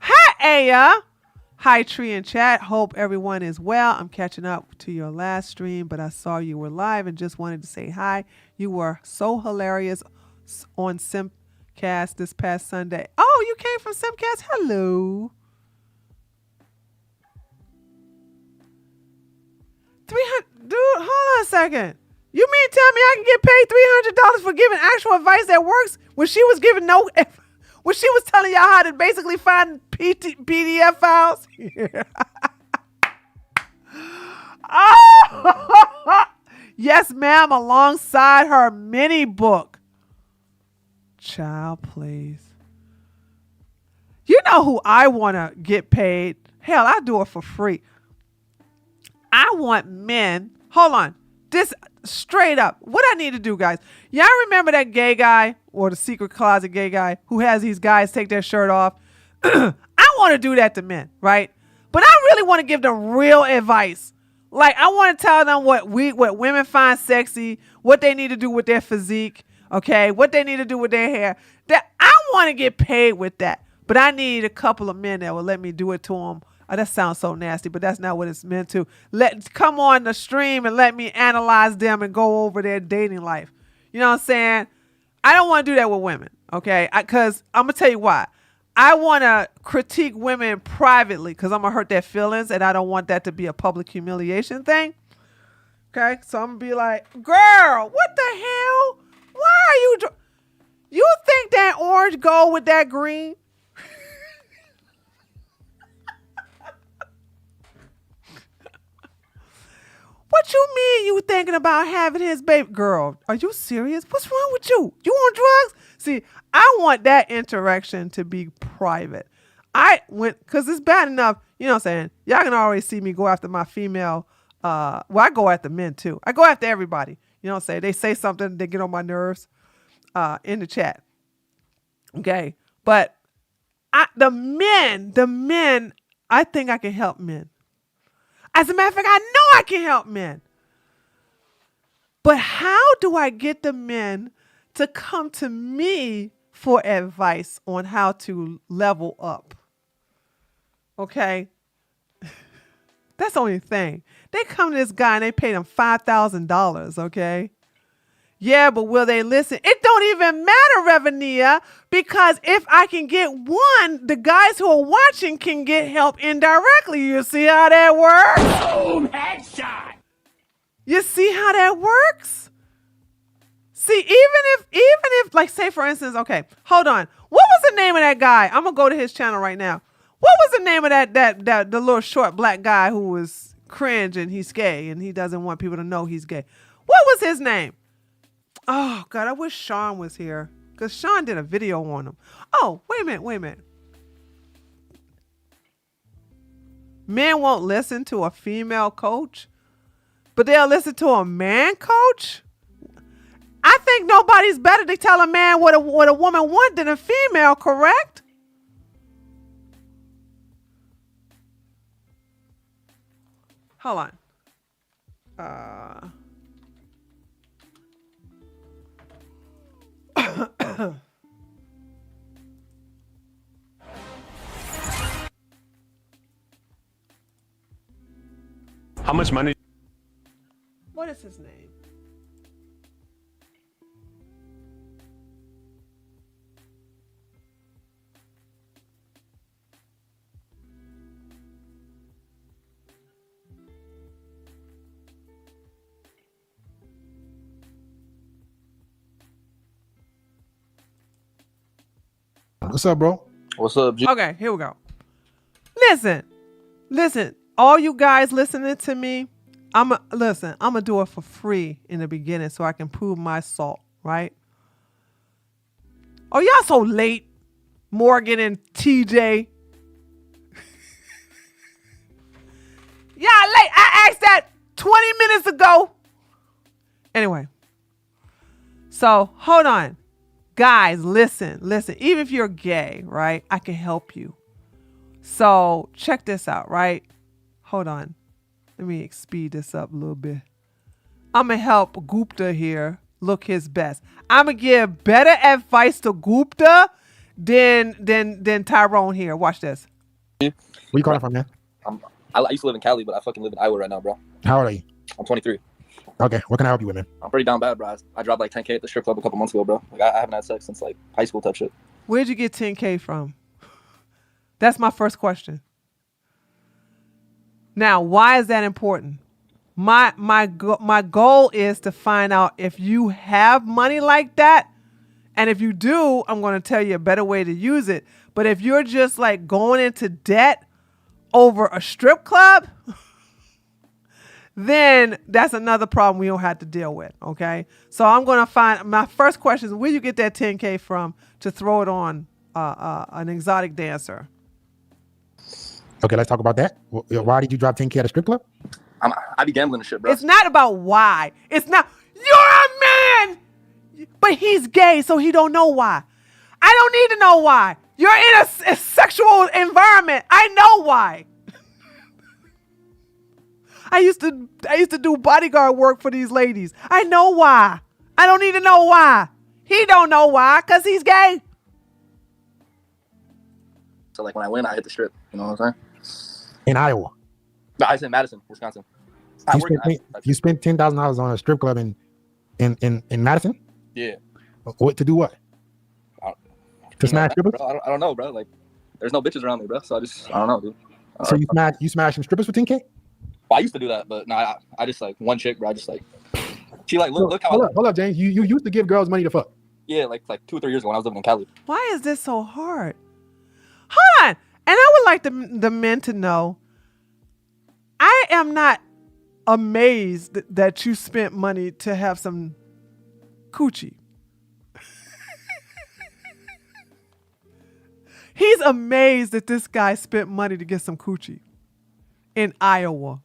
Hi, Aya. Hi, Tree and Chat. Hope everyone is well. I'm catching up to your last stream, but I saw you were live and just wanted to say hi. You were so hilarious on Simcast this past Sunday. Oh, you came from Simcast? Hello. 300, dude, hold on a second. You mean tell me I can get paid $300 for giving actual advice that works when she was giving when she was telling y'all how to basically find PDF files? Yeah. Oh, yes, ma'am, alongside her mini book. Child, please. You know who I want to get paid? Hell, I do it for free. I want men. Hold on. This straight up. What I need to do, guys. Y'all remember that gay guy or the secret closet gay guy who has these guys take their shirt off? I want to do that to men, right? But I really want to give them real advice. Like, I want to tell them what women find sexy, what they need to do with their physique, okay? What they need to do with their hair. That I want to get paid with that. But I need a couple of men that will let me do it to them. Oh, that sounds so nasty, but that's not what it's meant to. Come on the stream and let me analyze them and go over their dating life. You know what I'm saying? I don't want to do that with women, okay? Because I'm going to tell you why. I want to critique women privately because I'm going to hurt their feelings and I don't want that to be a public humiliation thing. Okay? So I'm going to be like, girl, what the hell? Why are you... You think that orange go with that green? What you mean you thinking about having his baby? Girl, are you serious? What's wrong with you? You on drugs? See, I want that interaction to be private. I went, because it's bad enough, you know what I'm saying? Y'all can always see me go after my female, well, I go after men too. I go after everybody. You know what I'm saying? They say something, they get on my nerves in the chat. Okay? But the men, I think I can help men. As a matter of fact, I know I can help men. But how do I get the men to come to me for advice on how to level up? Okay? That's the only thing. They come to this guy and they pay him $5,000, okay? Yeah, but will they listen? It don't even matter, Revania, because if I can get one, the guys who are watching can get help indirectly. You see how that works? Boom, headshot. You see how that works? See, even if, like, say for instance, okay, hold on. What was the name of that guy? I'm gonna go to his channel right now. What was the name of that the little short black guy who was cringe and he's gay and he doesn't want people to know he's gay? What was his name? Oh, God, I wish Sean was here because Sean did a video on him. Oh, wait a minute. Men won't listen to a female coach, but they'll listen to a man coach? I think nobody's better to tell a man what a woman wants than a female, correct? Hold on. How much money? What is his name? What's up, bro? What's up, G? Okay, here we go. Listen. All you guys listening to me, I'm gonna do it for free in the beginning so I can prove my salt, right? Oh, y'all so late, Morgan and TJ. Y'all late. I asked that 20 minutes ago. Anyway, so hold on. Guys, listen. Even if you're gay, right? I can help you. So check this out, right? Hold on. Let me speed this up a little bit. I'm going to help Gupta here look his best. I'm going to give better advice to Gupta than Tyrone here. Watch this. Where you calling from, man? I used to live in Cali, but I fucking live in Iowa right now, bro. How old are you? I'm 23. Okay, what can I help you with, man? I'm pretty down bad, bro. I dropped like 10K at the strip club a couple months ago, bro. Like I haven't had sex since like high school type shit. Where'd you get 10K from? That's my first question. Now, why is that important? My goal is to find out if you have money like that. And if you do, I'm going to tell you a better way to use it. But if you're just like going into debt over a strip club, then that's another problem we don't have to deal with. Okay. So I'm going to find, my first question is, where you get that 10K from to throw it on an exotic dancer? Okay, let's talk about that. Why did you drop 10K at a strip club? I be gambling and shit, bro. It's not about why. It's not, you're a man, but he's gay, so he don't know why. I don't need to know why. You're in a sexual environment. I know why. I used to do bodyguard work for these ladies. I know why. I don't need to know why. He don't know why, because he's gay. So like when I win, I hit the strip. You know what I'm saying? In Iowa. No, I was in Madison, Wisconsin. You spent $10,000 on a strip club in Madison? Yeah. What to do? What? To smash strippers? I don't know, bro. Like there's no bitches around me, bro. So I don't know, dude. So you smash some strippers for 10K? Well, I used to do that, but no, I just like one chick, bro. I just like she like look how hold up, James. You used to give girls money to fuck. Yeah, like 2 or 3 years ago when I was living in Cali. Why is this so hard? Hold on. And I would like the men to know, I am not amazed that you spent money to have some coochie. He's amazed that this guy spent money to get some coochie in Iowa.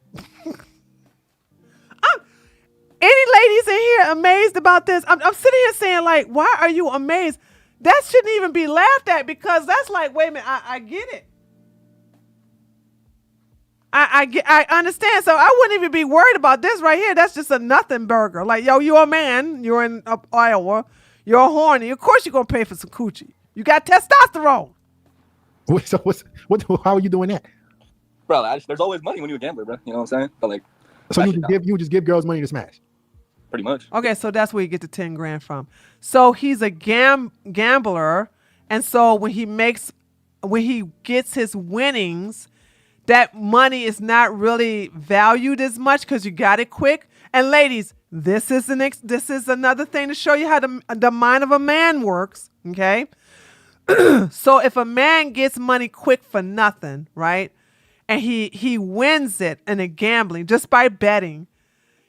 Any ladies in here amazed about this? I'm sitting here saying, like, why are you amazed? That shouldn't even be laughed at, because that's like, wait a minute, I get it. I understand. So I wouldn't even be worried about this right here. That's just a nothing burger. Like, yo, you're a man. You're in Iowa. You're horny. Of course you're going to pay for some coochie. You got testosterone. So how are you doing that? Bro, there's always money when you're a gambler, bro. You know what I'm saying? But like, so you just give girls money to smash? Pretty much. Okay, so that's where you get the 10 grand from. So he's a gambler. And so when he gets his winnings, that money is not really valued as much because you got it quick. And ladies, this is another thing to show you how the mind of a man works. Okay. So if a man gets money quick for nothing, right? And he wins it in a gambling just by betting,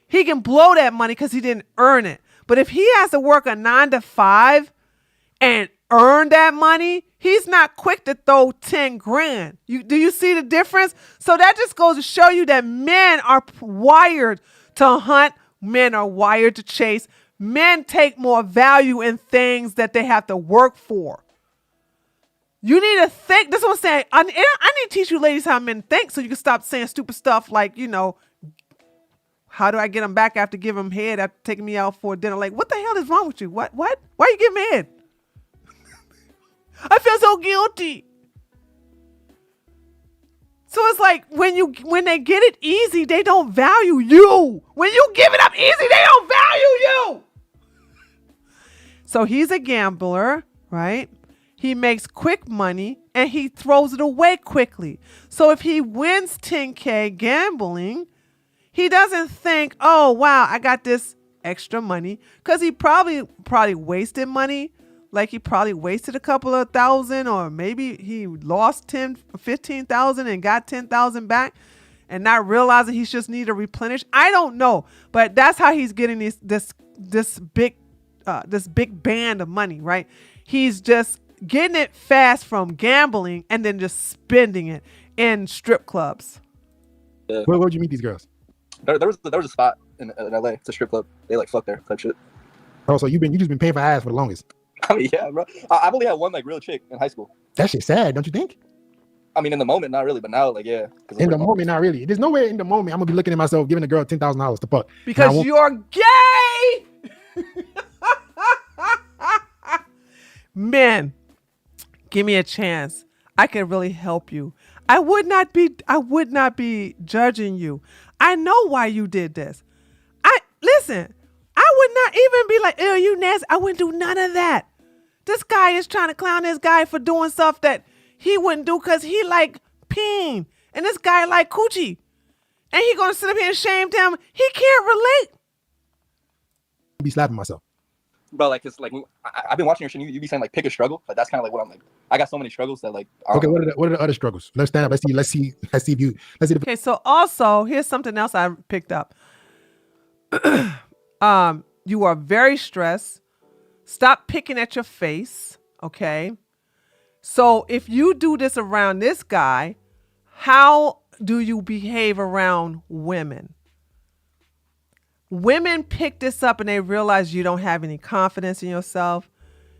he can blow that money because he didn't earn it. But if he has to work a 9 to 5 and earn that money, he's not quick to throw 10 grand. Do you see the difference? So that just goes to show you that men are wired to hunt. Men are wired to chase. Men take more value in things that they have to work for. You need to think. This is what I'm saying. I need to teach you ladies how men think so you can stop saying stupid stuff like, how do I get him back after giving him head after taking me out for dinner? Like, what the hell is wrong with you? What? Why are you giving me head? I feel so guilty. So it's like when they get it easy, they don't value you. When you give it up easy, they don't value you. So he's a gambler, right? He makes quick money and he throws it away quickly. So if he wins 10K gambling, he doesn't think, oh, wow, I got this extra money. Because he probably wasted money. Like he probably wasted a couple of thousand, or maybe he lost 10, 15,000 and got 10,000 back and not realizing he just need to replenish. I don't know. But that's how he's getting this big band of money, right? He's just getting it fast from gambling and then just spending it in strip clubs. Yeah. Where would you meet these girls? There was a spot in LA. It's a strip club. They like fuck there type shit. Oh, so you just been paying for ass for the longest? I mean, yeah, bro. I've only had one like real chick in high school. That shit's sad, don't you think? I mean, in the moment, not really, but now, like, yeah. In the moment, not really. There's nowhere in the moment I'm gonna be looking at myself giving a girl $10,000 to fuck. Because you're gay. Men, give me a chance. I can really help you. I would not be judging you. I know why you did this. Listen, I would not even be like, ew, you nasty. I wouldn't do none of that. This guy is trying to clown this guy for doing stuff that he wouldn't do because he like peeing. And this guy like coochie. And he gonna sit up here and shame him. He can't relate. I'll be slapping myself. Bro, like, it's like, I've been watching your shit. You be saying like, pick a struggle. Like, that's kind of like what I'm like. I got so many struggles that like. Okay, what are the other struggles? Let's stand up. Let's see. Okay, so also here's something else I picked up. You are very stressed. Stop picking at your face. Okay. So if you do this around this guy, how do you behave around women? Women pick this up and they realize you don't have any confidence in yourself.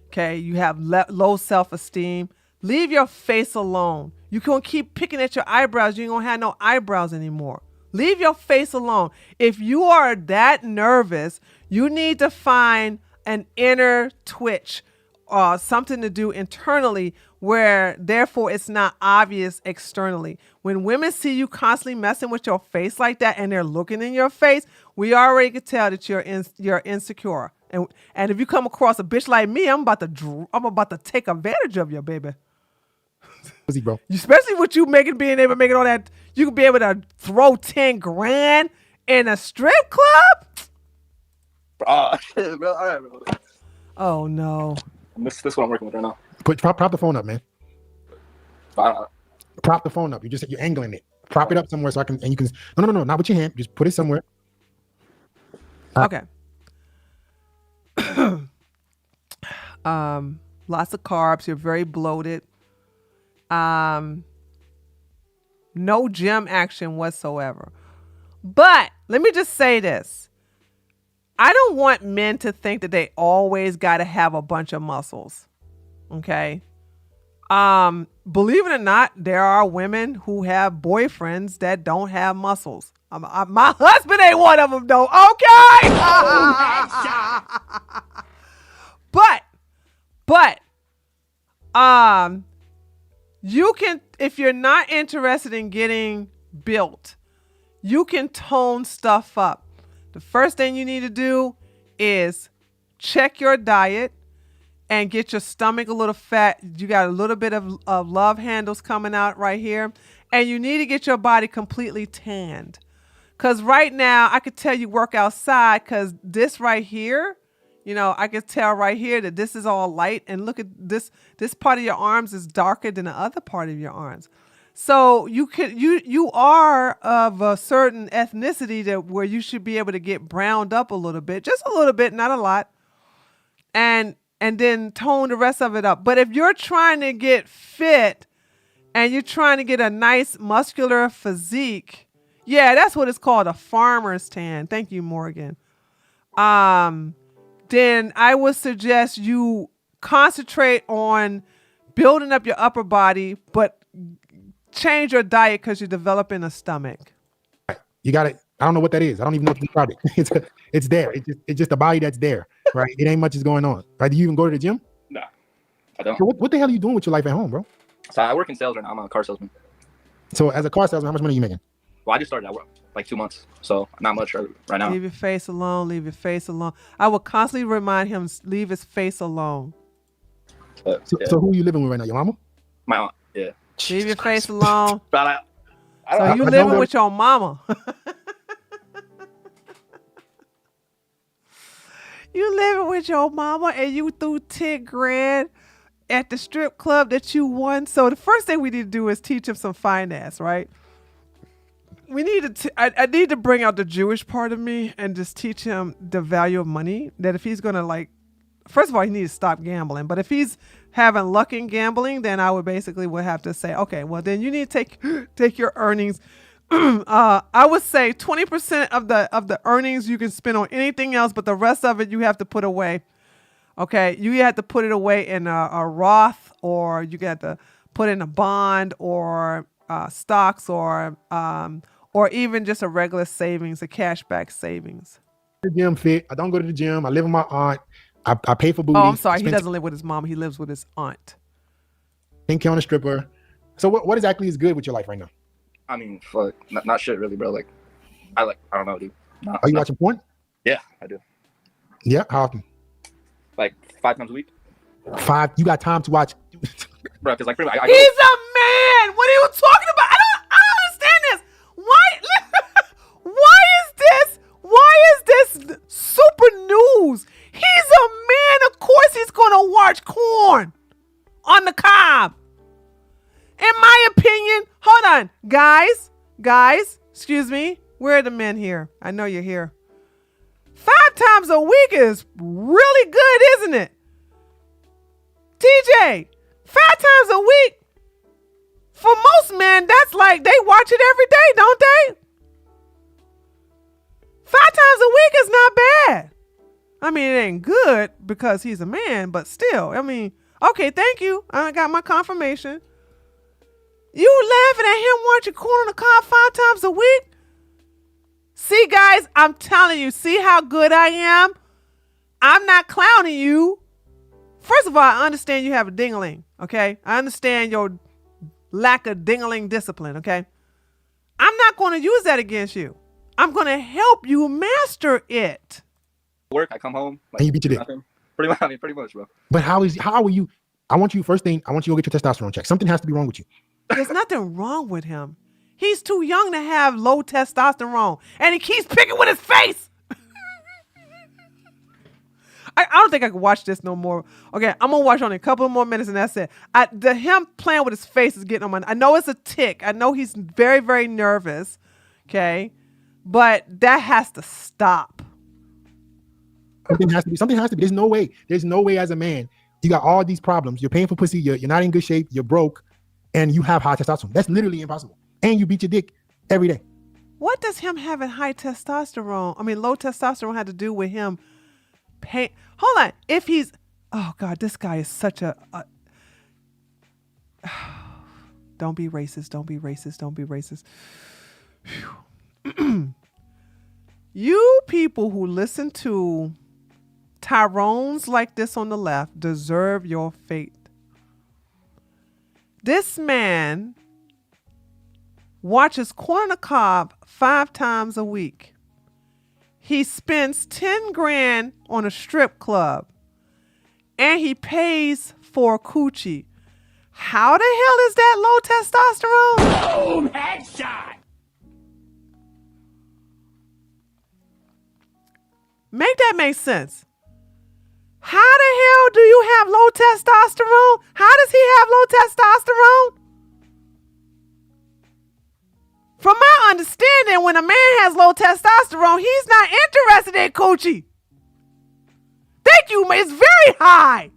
Okay. You have low self-esteem. Leave your face alone. You can't keep picking at your eyebrows. You ain't gonna have no eyebrows anymore. Leave your face alone. If you are that nervous, you need to find an inner twitch or something to do internally where therefore it's not obvious externally. When women see you constantly messing with your face like that and they're looking in your face, we already can tell that you're insecure. And if you come across a bitch like me, I'm about to take advantage of you, baby. Pussy, bro. Especially with you being able to make it all that, you could be able to throw 10 grand in a strip club. Oh shit, bro. All right, bro. Oh no. This is what I'm working with right now. Prop the phone up, man. I Prop the phone up. You're angling it. Prop it up somewhere so I can, and you can. No, not with your hand. Just put it somewhere. Okay. Lots of carbs. You're very bloated. No gym action whatsoever. But let me just say this. I don't want men to think that they always got to have a bunch of muscles. Okay. Believe it or not, there are women who have boyfriends that don't have muscles. My husband ain't one of them though. Okay. But, you can, if you're not interested in getting built, you can tone stuff up. The first thing you need to do is check your diet and get your stomach a little fat. You got a little bit of love handles coming out right here. And you need to get your body completely tanned. Because right now, I could tell you work outside because this right here, you know, I could tell right here that this is all light. And look at this part of your arms is darker than the other part of your arms. So you are of a certain ethnicity that where you should be able to get browned up a little bit, just a little bit, not a lot. And then tone the rest of it up. But if you're trying to get fit and you're trying to get a nice muscular physique, yeah, that's what it's called, a farmer's tan. Thank you, Morgan. Then I would suggest you concentrate on building up your upper body, but change your diet because you're developing a stomach. You got it. I don't know what that is. I don't even know what to describe it. It's there. It's just a body that's there, right? It ain't much is going on. Right? Do you even go to the gym? Nah, I don't. So what the hell are you doing with your life at home, bro? So I work in sales right now. I'm a car salesman. So as a car salesman, how much money are you making? Well, I just started at work like 2 months, so not much right now. Leave your face alone. Leave your face alone. I will constantly remind him, leave his face alone. Yeah. So who are you living with right now? Your mama? My aunt, yeah. Leave your face alone. But So you living with your mama. You living with your mama and you threw 10 grand at the strip club that you won. So the first thing we need to do is teach him some finance, right? We need to. I need to bring out the Jewish part of me and just teach him the value of money. That if he's gonna first of all, he needs to stop gambling. But if he's having luck in gambling, then I would have to say, okay, well then you need to take your earnings. I would say 20% of the earnings you can spend on anything else, but the rest of it you have to put away. Okay, you have to put it away in a Roth, or you got to put in a bond, or stocks, or even just a regular savings, a cashback savings. The gym fit. I don't go to the gym. I live with my aunt. I pay for booty. Oh, I'm sorry. He doesn't live with his mom. He lives with his aunt. 10K on a stripper. So what exactly is good with your life right now? I mean, fuck, not shit really, bro. Like, I don't know, dude. Are you watching porn? Yeah, I do. Yeah, how often? Like 5 times a week. 5. You got time to watch? Bro, because like, He's a man. What are you talking about? I don't understand this. Why is this super news? He's a man. Of course he's gonna watch corn on the cob. In my opinion, hold on, guys, excuse me. Where are the men here? I know you're here. 5 times a week is really good, isn't it? TJ, 5 times a week, for most men, that's like they watch it every day, don't they? 5 times a week is not bad. I mean, it ain't good because he's a man, but still, I mean, okay, thank you. I got my confirmation. You laughing at him watching corn on the cob 5 times a week? See, guys, I'm telling you, see how good I am? I'm not clowning you. First of all, I understand you have a dingling, okay? I understand your lack of dingling discipline, okay? I'm not going to use that against you. I'm going to help you master it. Work, I come home. Like, And you beat your dick. nothing. Pretty much, bro. But how are you? I want you to go get your testosterone check. Something has to be wrong with you. There's nothing wrong with him. He's too young to have low testosterone, and he keeps picking with his face. I don't think I can watch this no more. Okay, I'm gonna watch only a couple of more minutes, and that's it. Him playing with his face is getting on my. I know it's a tick. I know he's very, very nervous. Okay, but that has to stop. Something has to be. There's no way as a man. You got all these problems. You're paying for pussy. You're not in good shape. You're broke, and you have high testosterone. That's literally impossible. And you beat your dick every day. What does him having low testosterone have to do with him paying? Hold on. If he's, oh God, this guy is such a don't be racist. Don't be racist. Don't be racist. You people who listen to Tyrones like this on the left deserve your fate. This man watches Corn on the Cob 5 times a week. He spends 10 grand on a strip club and he pays for coochie. How the hell is that low testosterone? Boom! Headshot! Make that make sense. How the hell do you have low testosterone? How does he have low testosterone? From my understanding, when a man has low testosterone, he's not interested in coochie. Thank you, man. It's very high.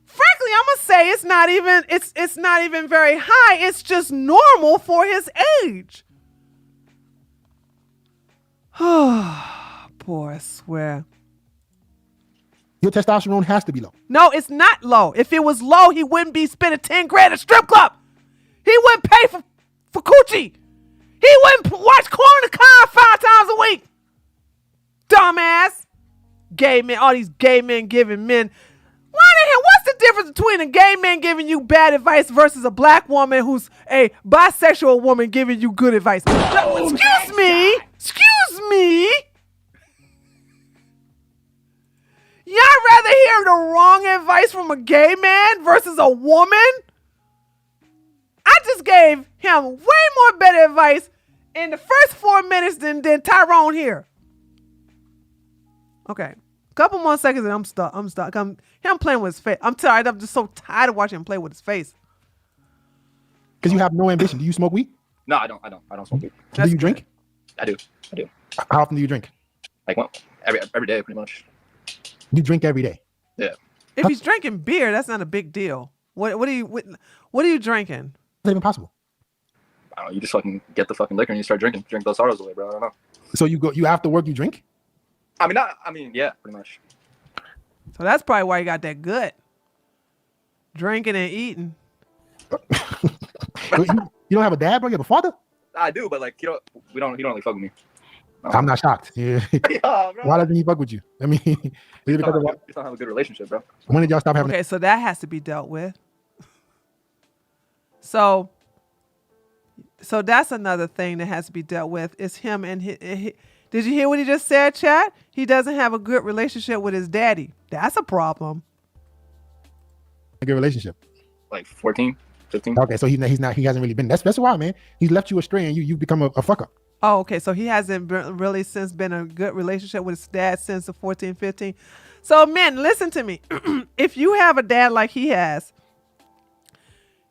Frankly, I'm gonna say it's not even very high. It's just normal for his age. Oh, boy, I swear. Your testosterone has to be low. No, it's not low. If it was low, he wouldn't be spending 10 grand at a strip club. He wouldn't pay for coochie. He wouldn't watch Corn on the Cob 5 times a week. Dumbass. Gay men, all these gay men giving men. Why the hell? What's the difference between a gay man giving you bad advice versus a black woman who's a bisexual woman giving you good advice? Excuse me. Excuse me. Y'all rather hear the wrong advice from a gay man versus a woman? I just gave him way more better advice in the first 4 minutes than Tyrone here. Okay. Couple more seconds and I'm stuck. Him playing with his face. I'm tired. I'm just so tired of watching him play with his face. Because you have no ambition. Do you smoke weed? No, I don't smoke weed. Do you drink? I do. How often do you drink? Like every day, pretty much. You drink every day. Yeah. If he's drinking beer, that's not a big deal. What are you drinking? It's not even possible. I don't know. You just fucking get the fucking liquor and you start drinking. Drink those sorrows away, bro. I don't know. So you after work you drink? Yeah, pretty much. So that's probably why you got that gut. Drinking and eating. You don't have a dad, bro? You have a father? I do, but like you don't really fuck with me. I'm not shocked. Yeah. Yeah, bro. Why doesn't he fuck with you? I mean, is it because of what? You don't have a good relationship, bro. When did y'all stop having? Okay, so that has to be dealt with. So that's another thing that has to be dealt with. Is him and his. Did you hear what he just said, chat? He doesn't have a good relationship with his daddy. That's a problem. A good relationship. Like 14, 15. Okay, so he hasn't really been. That's why, man. He's left you astray, and you become a fuck up. Oh, okay. So he hasn't really since been a good relationship with his dad since the 14, 15. So men, listen to me. If you have a dad like he has,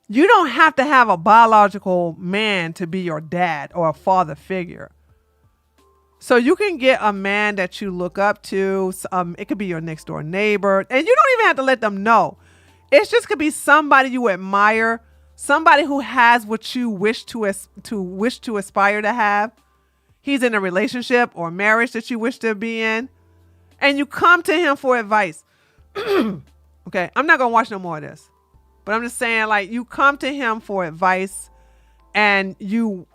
you don't have to have a biological man to be your dad or a father figure. So you can get a man that you look up to. It could be your next door neighbor, and you don't even have to let them know. It just could be somebody you admire, somebody who has what you wish to aspire to have. He's in a relationship or marriage that you wish to be in, and you come to him for advice. Okay, I'm not gonna watch no more of this, but I'm just saying, like, you come to him for advice, and you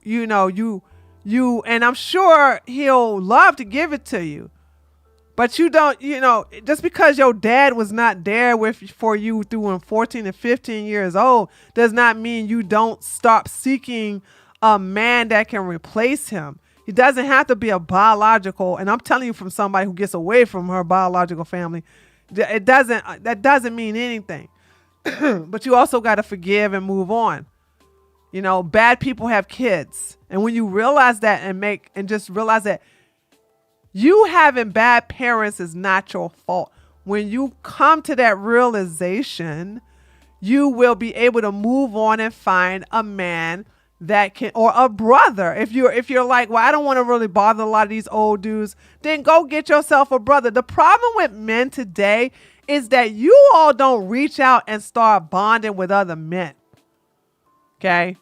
and I'm sure he'll love to give it to you, but you don't, just because your dad was not there for you through 14 and 15 years old does not mean you don't stop seeking a man that can replace him. He doesn't have to be a biological, and I'm telling you from somebody who gets away from her biological family, That doesn't mean anything. But you also got to forgive and move on. You know, bad people have kids. And when you realize that and just realize that you having bad parents is not your fault. When you come to that realization, you will be able to move on and find a man that can, or a brother. If you're like, well, I don't want to really bother a lot of these old dudes, then go get yourself a brother. The problem with men today is that you all don't reach out and start bonding with other men. Okay.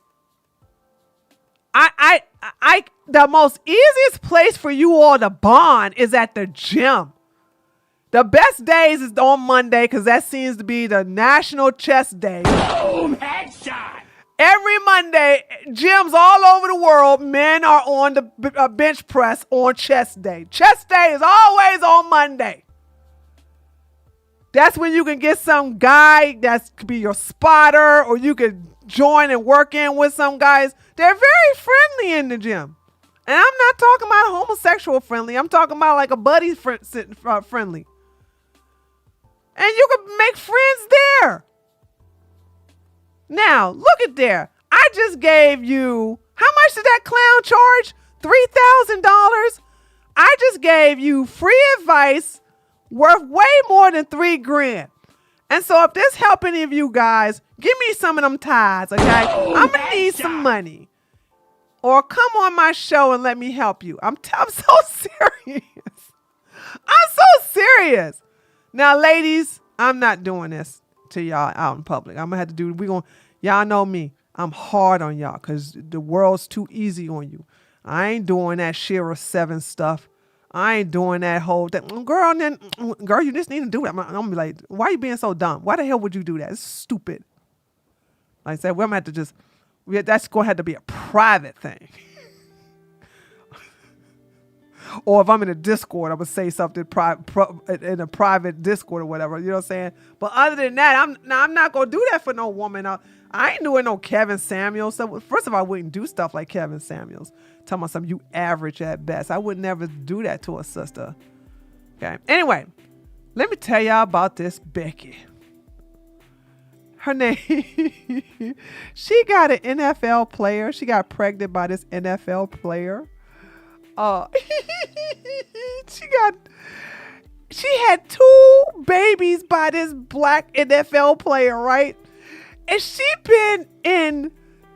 The most easiest place for you all to bond is at the gym. The best days is on Monday because that seems to be the National Chest Day. Boom, headshot. Every Monday, gyms all over the world, men are on the bench press on chest day. Chest day is always on Monday. That's when you can get some guy that could be your spotter, or you could join and work in with some guys. They're very friendly in the gym. And I'm not talking about homosexual friendly. I'm talking about like a buddy friendly. And you can make friends there. Now, look at there. I just gave you, how much did that clown charge? $3,000? I just gave you free advice worth way more than $3,000. And so if this help any of you guys, give me some of them ties, okay? I'm gonna need some money. Or come on my show and let me help you. I'm so serious. I'm so serious. Now, ladies, I'm not doing this to y'all out in public. I'm gonna have to do, y'all know me. I'm hard on y'all because the world's too easy on you. I ain't doing that SheRa 7 stuff. I ain't doing that whole thing. Girl, you just need to do that. I'm gonna be like, why are you being so dumb? Why the hell would you do that? It's stupid. Like I said, we're gonna have to that's gonna have to be a private thing. Or if I'm in a Discord, I would say something in a private Discord or whatever. You know what I'm saying? But other than that, I'm not going to do that for no woman. I ain't doing no Kevin Samuels. So first of all, I wouldn't do stuff like Kevin Samuels. Talking about something you average at best. I would never do that to a sister. Okay. Anyway, let me tell y'all about this Becky. Her name, she got an NFL player. She got pregnant by this NFL player. She had 2 babies by this black NFL player, right? And she been in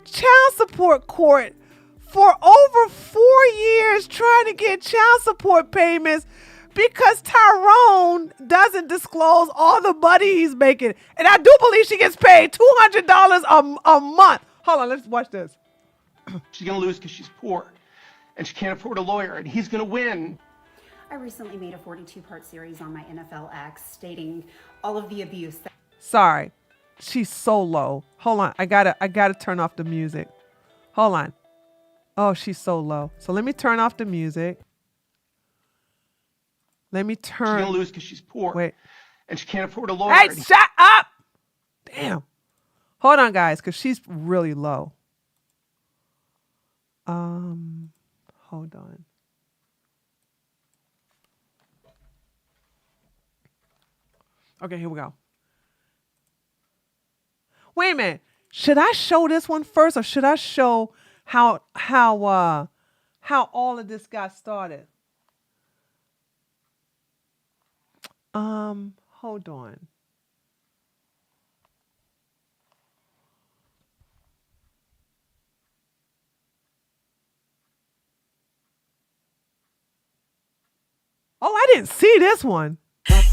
child support court for over 4 years trying to get child support payments because Tyrone doesn't disclose all the money he's making. And I do believe she gets paid $200 a month. Hold on, let's watch this. She's gonna lose because she's poor. And she can't afford a lawyer, and he's going to win. I recently made a 42-part series on my NFL ex stating all of the abuse. Sorry. She's so low. Hold on. I gotta turn off the music. Hold on. Oh, she's so low. So let me turn off the music. Let me turn. She's going to lose because she's poor. Wait. And she can't afford a lawyer. Hey, shut up! Damn. Hold on, guys, because she's really low. Hold on. Okay, here we go. Wait a minute. Should I show this one first, or should I show how all of this got started? Hold on. Oh, I didn't see this one.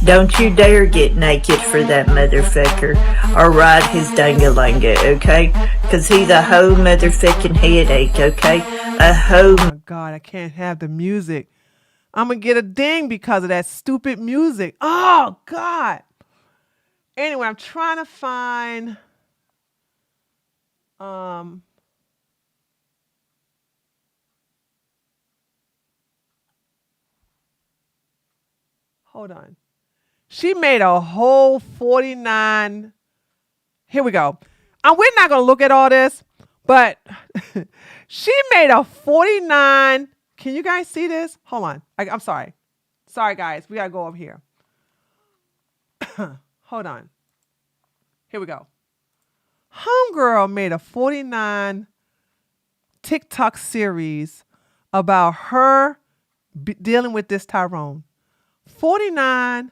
Don't you dare get naked for that motherfucker or ride his dangalanga, okay? Cause he's a whole motherfucking headache, okay? A whole... Oh my God, I can't have the music. I'm gonna get a ding because of that stupid music. Oh God. Anyway, I'm trying to find hold on. She made a whole 49. Here we go. We're not going to look at all this, but she made a 49. Can you guys see this? Hold on. I'm sorry. Sorry, guys. We got to go over here. hold on. Here we go. Homegirl made a 49 TikTok series about her dealing with this Tyrone. 49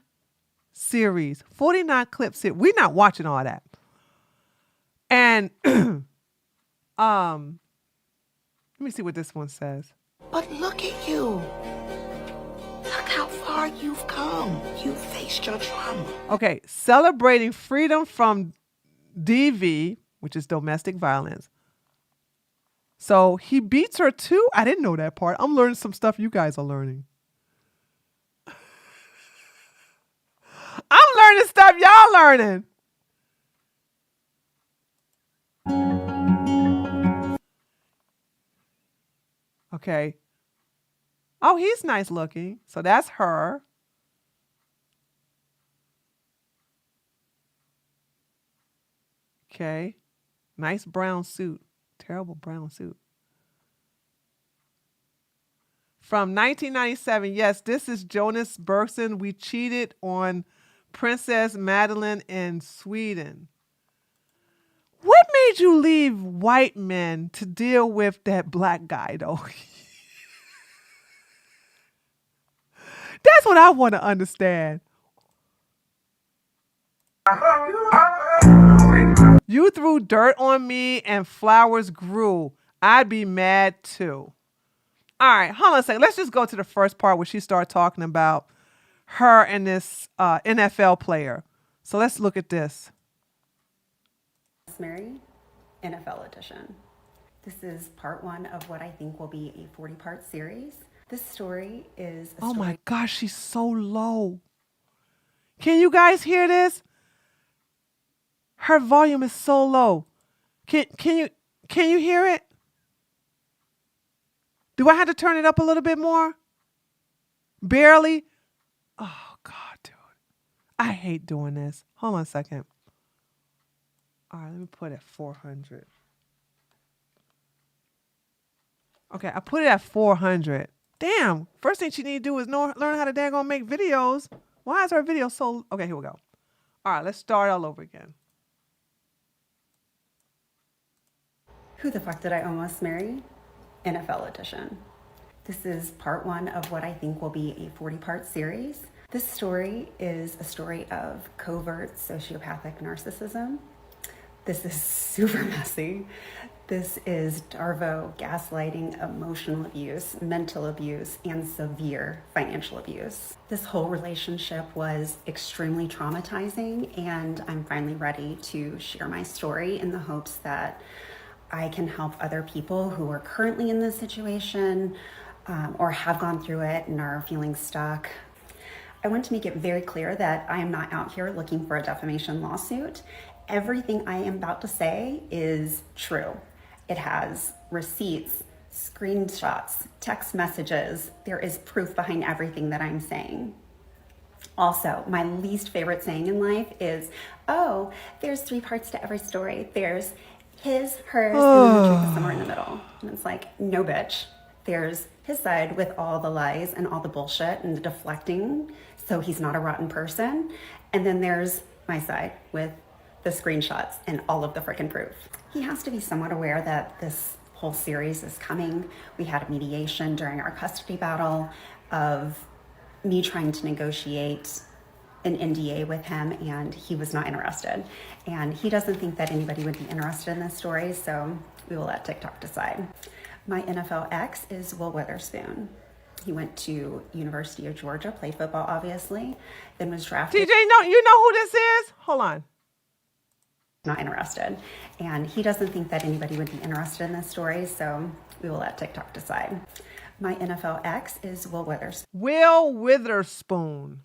series, 49 clips here. We're not watching all that. And let me see what this one says. But look at you. Look how far you've come. You faced your trauma. Okay, celebrating freedom from DV, which is domestic violence. So he beats her too? I didn't know that part. I'm learning some stuff you guys are learning. I'm learning stuff y'all learning. Okay. Oh, he's nice looking. So that's her. Okay. Nice brown suit. Terrible brown suit. From 1997. Yes, this is Jonas Bergson. We cheated on Princess Madeline in Sweden. What made you leave white men to deal with that black guy, though? That's what I want to understand. You threw dirt on me and flowers grew. I'd be mad too. All right, hold on a second. Let's just go to the first part where she started talking about her and this NFL player. So let's look at this. Mary, NFL edition. This is part one of what I think will be a 40-part series. This story is a Oh story. my gosh, she's so low. Can you guys hear this? Her volume is so low. Can you hear it? Do I have to turn it up a little bit more? Barely? Oh God, dude. I hate doing this. Hold on a second. All right, let me put it at 400. Okay, I put it at 400. Damn. First thing she need to do is learn how to daggone make videos. Why is her video so... Okay, here we go. All right, let's start all over again. Who the fuck did I almost marry? NFL edition. This is part one of what I think will be a 40-part series. This story is a story of covert sociopathic narcissism. This is super messy. This is Darvo gaslighting, emotional abuse, mental abuse, and severe financial abuse. This whole relationship was extremely traumatizing, and I'm finally ready to share my story in the hopes that I can help other people who are currently in this situation or have gone through it and are feeling stuck. I want to make it very clear that I am not out here looking for a defamation lawsuit. Everything I am about to say is true. It has receipts, screenshots, text messages. There is proof behind everything that I'm saying. Also, my least favorite saying in life is, oh, there's 3 parts to every story. There's his, hers, and then the truth is somewhere in the middle. And it's like, no, bitch. There's his side with all the lies and all the bullshit and the deflecting, so he's not a rotten person. And then there's my side with the screenshots and all of the freaking proof. He has to be somewhat aware that this whole series is coming. We had a mediation during our custody battle of me trying to negotiate an NDA with him, and he was not interested. And he doesn't think that anybody would be interested in this story, so we will let TikTok decide. My NFL ex is Will Witherspoon. He went to University of Georgia, played football, obviously, then was drafted. TJ, no, you know who this is? Hold on. Not interested. And he doesn't think that anybody would be interested in this story, so we will let TikTok decide. My NFL ex is Will Witherspoon. Will Witherspoon.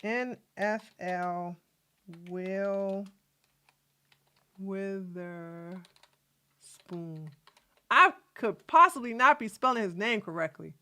NFL Will Witherspoon. I could possibly not be spelling his name correctly.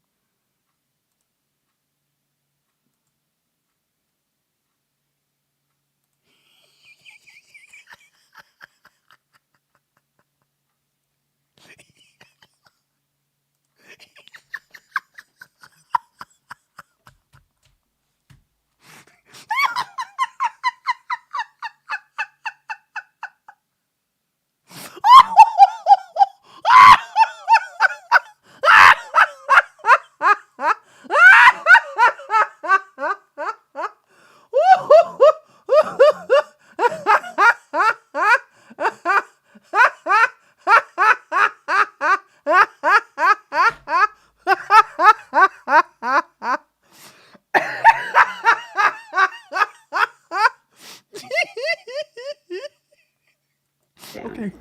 soon. Okay.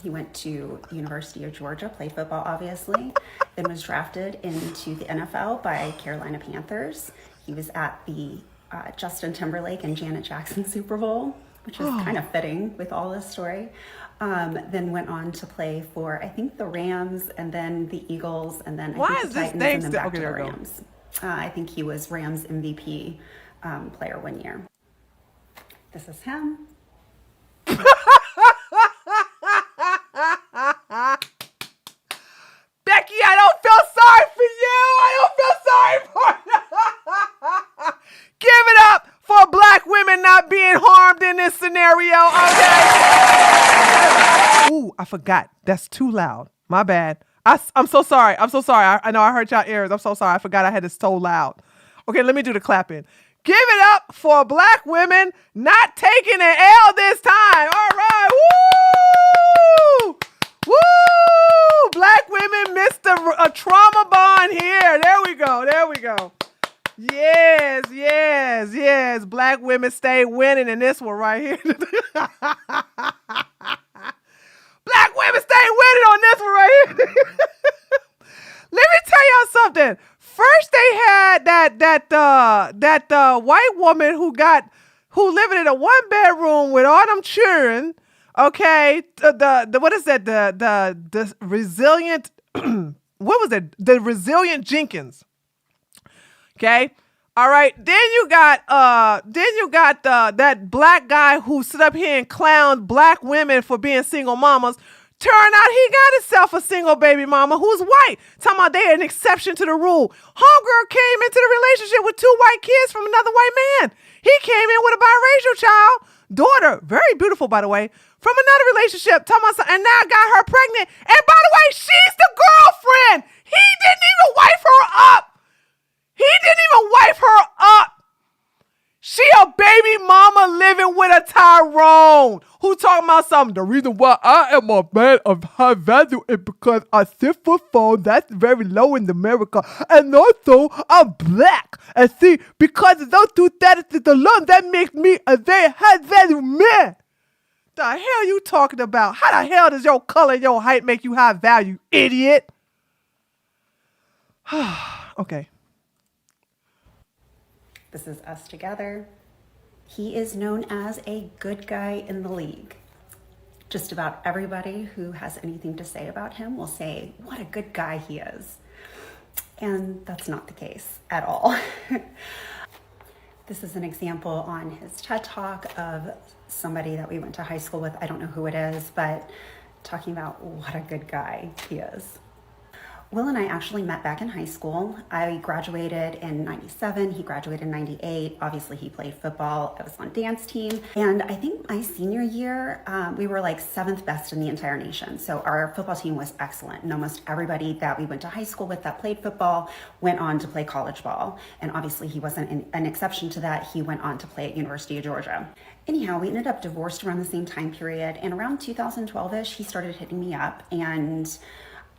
He went to the University of Georgia, played football, obviously, then was drafted into the NFL by Carolina Panthers. He was at the Justin Timberlake and Janet Jackson Super Bowl, which is kind of fitting with all this story. Then went on to play for, I think, the Rams, and then the Eagles, and then I think the Titans, and then back to the Rams. I think he was Rams MVP player one year. This is him. Becky, I don't feel sorry for you. I don't feel sorry for you. Give it up for black women not being harmed in this scenario, okay? Ooh, I forgot. That's too loud. My bad. I'm so sorry. I'm so sorry. I know I hurt y'all ears. I'm so sorry. I forgot I had it so loud. Okay, let me do the clapping. Give it up for black women not taking an L this time. All right. Woo! Woo! Black women missed a trauma bond here. There we go. There we go. Yes, yes, yes. Black women stay winning in this one right here. Black women stay winning on this one right here. Let me tell y'all something. First, they had that white woman who living in a 1-bedroom with all them children. Okay, the what is that? The resilient. What was it? The resilient Jenkins. Okay, all right. Then you got that black guy who stood up here and clowned black women for being single mamas. Turned out he got himself a single baby mama who's white. Talking about they an exception to the rule. Homegirl came into the relationship with 2 white kids from another white man. He came in with a biracial child, daughter, very beautiful by the way, from another relationship. Talking about and now got her pregnant. And by the way, she's the girlfriend. He didn't even wife her up. He didn't even wife her up. She a baby mama living with a Tyrone who talking about something. The reason why I am a man of high value is because I sit for phone. That's very low in America. And also, I'm black. And see, because of those two statuses alone, that makes me a very high value man. The hell you talking about? How the hell does your color and your height make you high value, idiot? Okay. This is us together. He is known as a good guy in the league. Just about everybody who has anything to say about him will say, what a good guy he is. And that's not the case at all. This is an example on his TED Talk of somebody that we went to high school with. I don't know who it is, but talking about what a good guy he is. Will and I actually met back in high school. I graduated in 97, he graduated in 98. Obviously he played football, I was on dance team. And I think my senior year, we were like 7th best in the entire nation. So our football team was excellent. And almost everybody that we went to high school with that played football went on to play college ball. And obviously he wasn't an exception to that. He went on to play at University of Georgia. Anyhow, we ended up divorced around the same time period. And around 2012-ish, he started hitting me up. And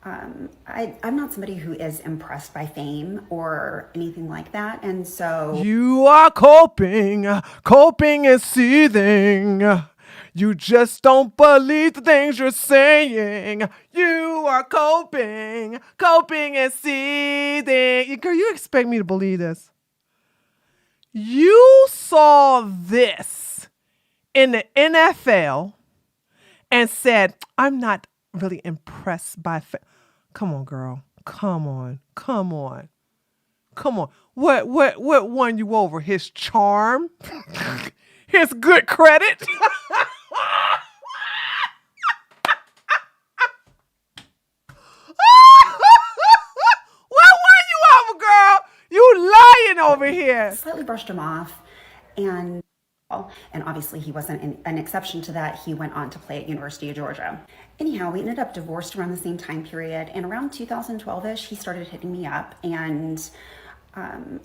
I'm not somebody who is impressed by fame or anything like that. And so you are coping and seething. You just don't believe the things you're saying. You are coping and seething. Girl, you expect me to believe this? You saw this in the NFL and said, I'm not really impressed by Come on, girl. Come on. What won you over? His charm? His good credit? What won you over, girl? You lying over here. Slightly brushed him off, and obviously he wasn't an exception to that. He went on to play at University of Georgia. Anyhow, we ended up divorced around the same time period, and around 2012-ish, he started hitting me up, and I'm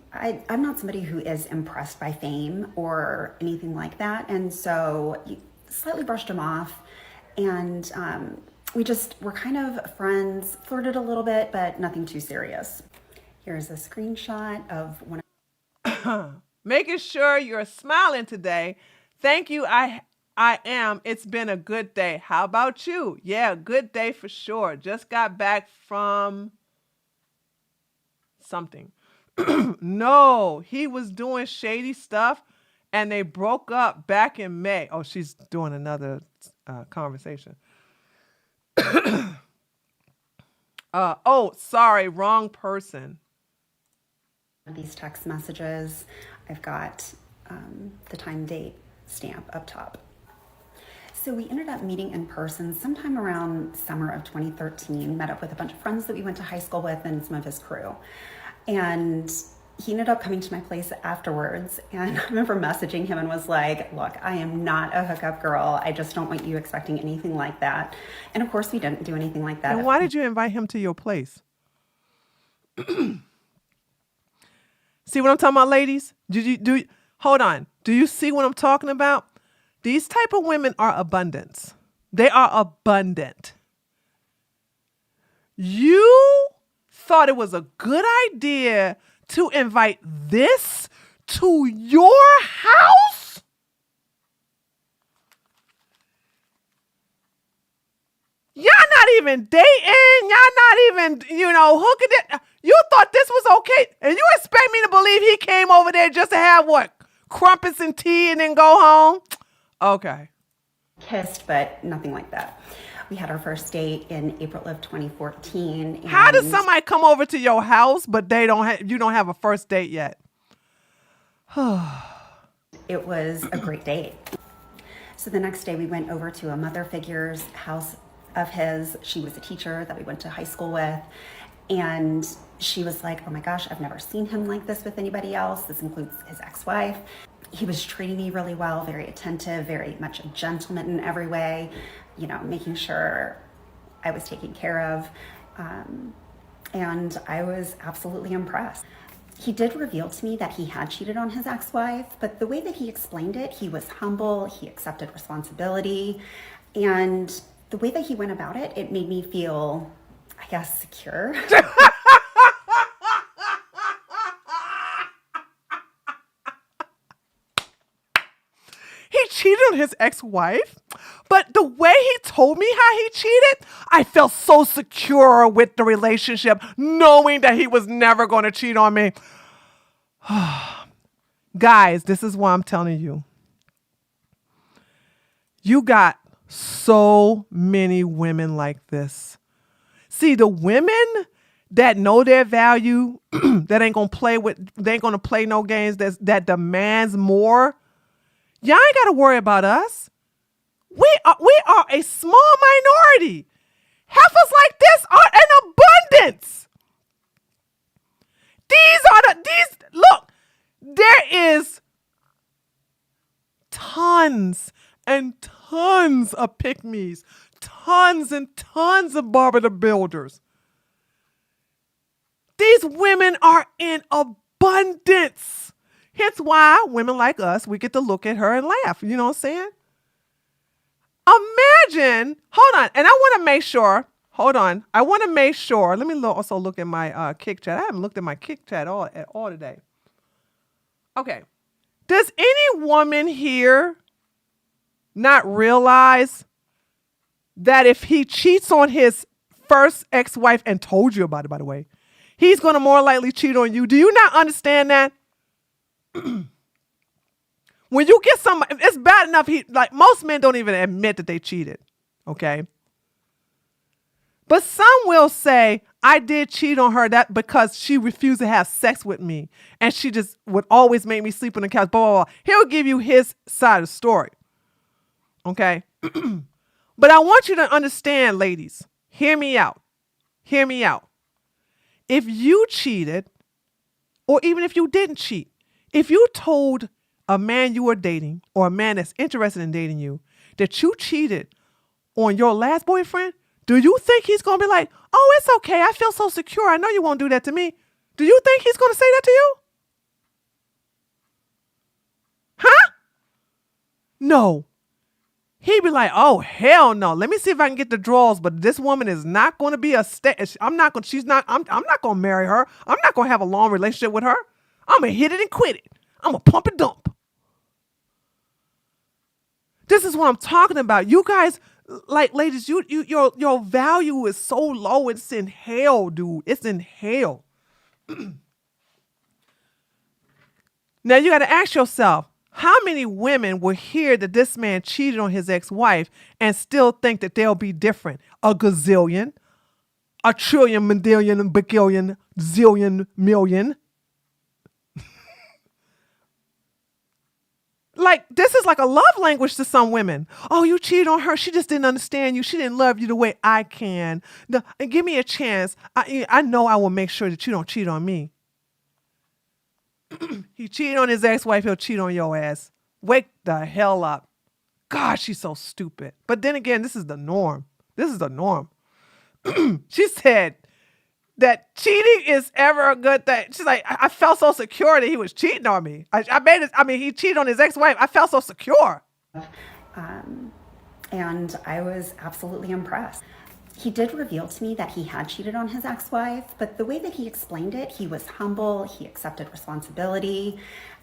not somebody who is impressed by fame or anything like that, and so slightly brushed him off, and we just were kind of friends, flirted a little bit, but nothing too serious. Here's a screenshot of one. Making sure you're smiling today. Thank you. I I am. It's been a good day. How about you? Yeah, good day for sure. Just got back from something. No, he was doing shady stuff and they broke up back in May. Oh, she's doing another conversation. Oh, sorry, wrong person. These text messages, I've got the time date stamp up top. So we ended up meeting in person sometime around summer of 2013, met up with a bunch of friends that we went to high school with and some of his crew. And he ended up coming to my place afterwards. And I remember messaging him and was like, look, I am not a hookup girl. I just don't want you expecting anything like that. And of course we didn't do anything like that. And why did you invite him to your place? See what I'm talking about, ladies? Hold on. Do you see what I'm talking about? These type of women are abundance. They are abundant. You thought it was a good idea to invite this to your house? Y'all not even dating. Y'all not even, hooking it. You thought this was okay. And you expect me to believe he came over there just to have what? Crumpets and tea and then go home? Okay. Kissed, but nothing like that. We had our first date in April of 2014. How does somebody come over to your house, but you don't have a first date yet? It was a great date. So the next day we went over to a mother figure's house of his. She was a teacher that we went to high school with. And she was like, oh my gosh, I've never seen him like this with anybody else. This includes his ex-wife. He was treating me really well, very attentive, very much a gentleman in every way, making sure I was taken care of. And I was absolutely impressed. He did reveal to me that he had cheated on his ex-wife, but the way that he explained it, he was humble, he accepted responsibility, and the way that he went about it, it made me feel, I guess, secure. He cheated on his ex-wife, but the way he told me how he cheated, I felt so secure with the relationship, knowing that he was never going to cheat on me. Guys, this is why I'm telling you. You got so many women like this. See, the women that know their value, that ain't gonna play no games, that demands more. Y'all ain't got to worry about us. We are a small minority. Heifers like this are in abundance. Look, there is tons and tons of pick-me's, tons and tons of Barbara the Builders. These women are in abundance. Hence why women like us, we get to look at her and laugh. You know what I'm saying? Imagine, hold on. And I want to make sure, let me also look at my Kick chat. I haven't looked at my Kick chat at all today. Okay. Does any woman here not realize that if he cheats on his first ex-wife, and told you about it, by the way, he's going to more likely cheat on you? Do you not understand that? When you get somebody, it's bad enough. Most men don't even admit that they cheated. Okay. But some will say, I did cheat on her that because she refused to have sex with me. And she just would always make me sleep on the couch, blah, blah, blah. He'll give you his side of the story. Okay. But I want you to understand, ladies, hear me out. Hear me out. If you cheated, or even if you didn't cheat, if you told a man you were dating or a man that's interested in dating you that you cheated on your last boyfriend, do you think he's going to be like, oh, it's okay. I feel so secure. I know you won't do that to me. Do you think he's going to say that to you? Huh? No. He'd be like, oh, hell no. Let me see if I can get the draws, but this woman is not going to be I'm not going to marry her. I'm not going to have a long relationship with her. I'm going to hit it and quit it. I'm going to pump and dump. This is what I'm talking about. You guys, like ladies, your value is so low. It's in hell, dude. It's in hell. Now you got to ask yourself, how many women will hear that this man cheated on his ex-wife and still think that they'll be different? A gazillion, a trillion, medillion, bagillion, zillion, million. Like, this is like a love language to some women. Oh, you cheated on her. She just didn't understand you. She didn't love you the way I can. And give me a chance. I know I will make sure that you don't cheat on me. He cheated on his ex-wife. He'll cheat on your ass. Wake the hell up. God, she's so stupid. But then again, this is the norm. This is the norm. She said that cheating is ever a good thing. She's like, I felt so secure that he was cheating on me. He cheated on his ex-wife. I felt so secure. And I was absolutely impressed. He did reveal to me that he had cheated on his ex-wife, but the way that he explained it, he was humble, he accepted responsibility,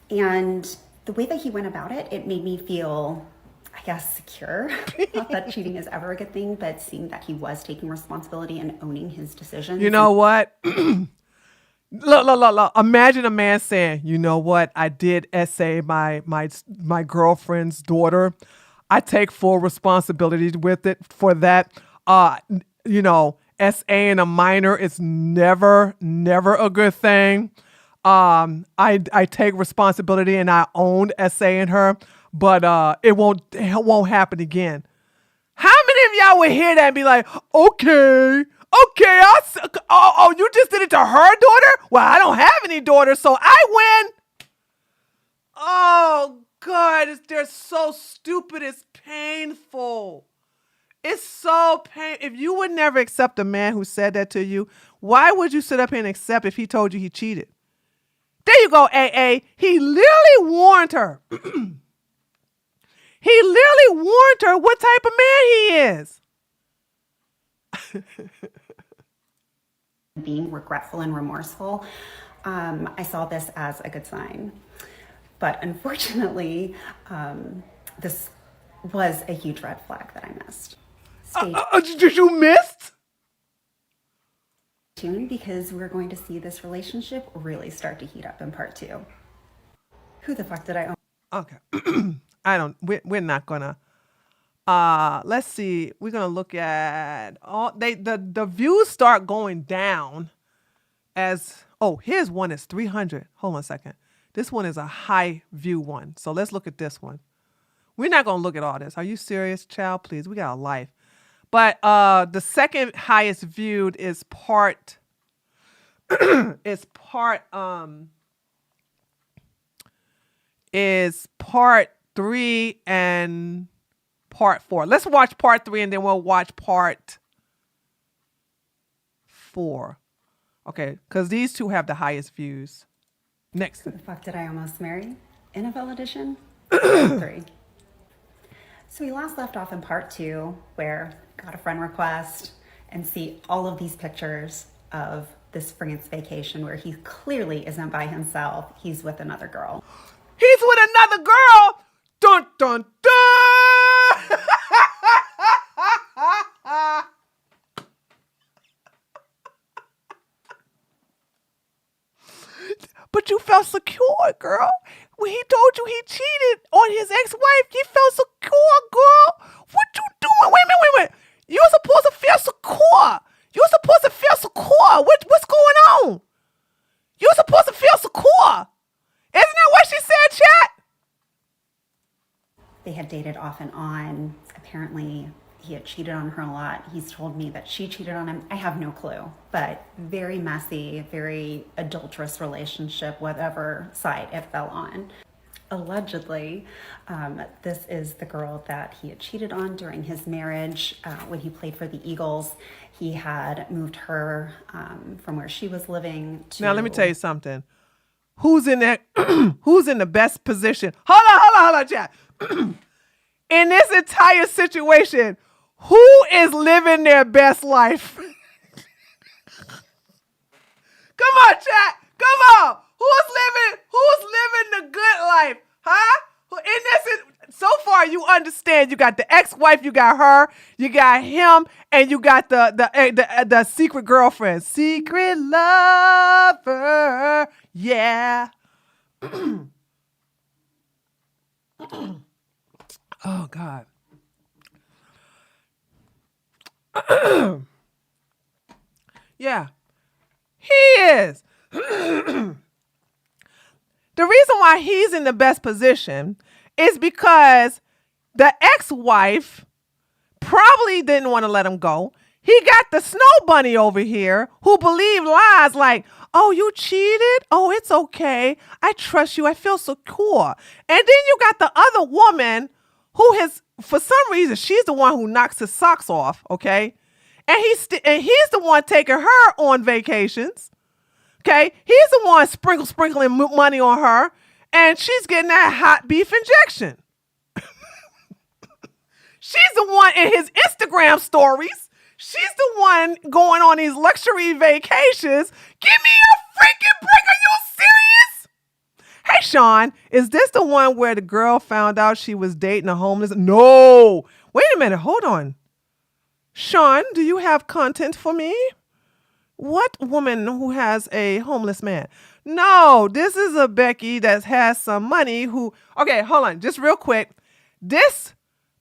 and the way that he went about it, it made me feel, I guess, secure. Not that cheating is ever a good thing, but seeing that he was taking responsibility and owning his decisions. You know what? Look. Imagine a man saying, you know what? I did SA my girlfriend's daughter. I take full responsibility with it for that. SA-ing a minor is never a good thing. I take responsibility and I owned SA-ing her, but it won't happen again. How many of y'all would hear that and be like, okay, you just did it to her daughter? Well, I don't have any daughters, so I win. Oh God, they're so stupid. It's painful. It's so painful. If you would never accept a man who said that to you, why would you sit up here and accept if he told you he cheated? There you go, AA. He literally warned her. He literally warned her what type of man he is. Being regretful and remorseful, I saw this as a good sign. But unfortunately, this was a huge red flag that I missed. Did you miss? Stay tuned because we're going to see this relationship really start to heat up in part 2. Who the fuck did I own? Okay. We're not gonna. Let's see. We're gonna look at the views start going down as, here's one is 300. Hold on a second. This one is a high view one. So let's look at this one. We're not gonna look at all this. Are you serious, child? Please, we got a life. But the second highest viewed is part 3 and part 4. Let's watch part 3 and then we'll watch part 4. Okay, because these two have the highest views. Next. Who the fuck did I almost marry? NFL edition? 3. So we last left off in part 2 where got a friend request and see all of these pictures of this France vacation where he clearly isn't by himself. He's with another girl. He's with another girl? Dun, dun, dun! But you felt secure, girl. When he told you he cheated on his ex-wife, you felt secure, girl. What you doing? Wait a minute. You're supposed to feel secure. You're supposed to feel secure. What's going on? You're supposed to feel secure. Isn't that what she said, chat? They had dated off and on. Apparently, he had cheated on her a lot. He's told me that she cheated on him. I have no clue, but very messy, very adulterous relationship, whatever side it fell on. Allegedly, this is the girl that he had cheated on during his marriage. When he played for the Eagles, he had moved her from where she was living to... Now, let me tell you something. Who's in the best position? Hold on, chat. In this entire situation, who is living their best life? Come on, chat. Come on. Who's living the good life? Huh? so far you understand. You got the ex-wife, you got her, you got him, and you got the secret girlfriend, secret lover. Yeah. Oh God. Yeah, he is. The reason why he's in the best position is because the ex-wife probably didn't want to let him go. He got the snow bunny over here who believed lies like, oh, you cheated? Oh, it's okay. I trust you. I feel secure. And then you got the other woman who has, for some reason, she's the one who knocks his socks off, okay? And he's the one taking her on vacations. Okay, he's the one sprinkling money on her, and she's getting that hot beef injection. She's the one in his Instagram stories. She's the one going on these luxury vacations. Give me a freaking break. Are you serious? Hey, Sean, is this the one where the girl found out she was dating a homeless? No. Wait a minute. Hold on. Sean, do you have content for me? What woman who has a homeless man? No, this is a Becky that has some money who, okay, hold on, just real quick. This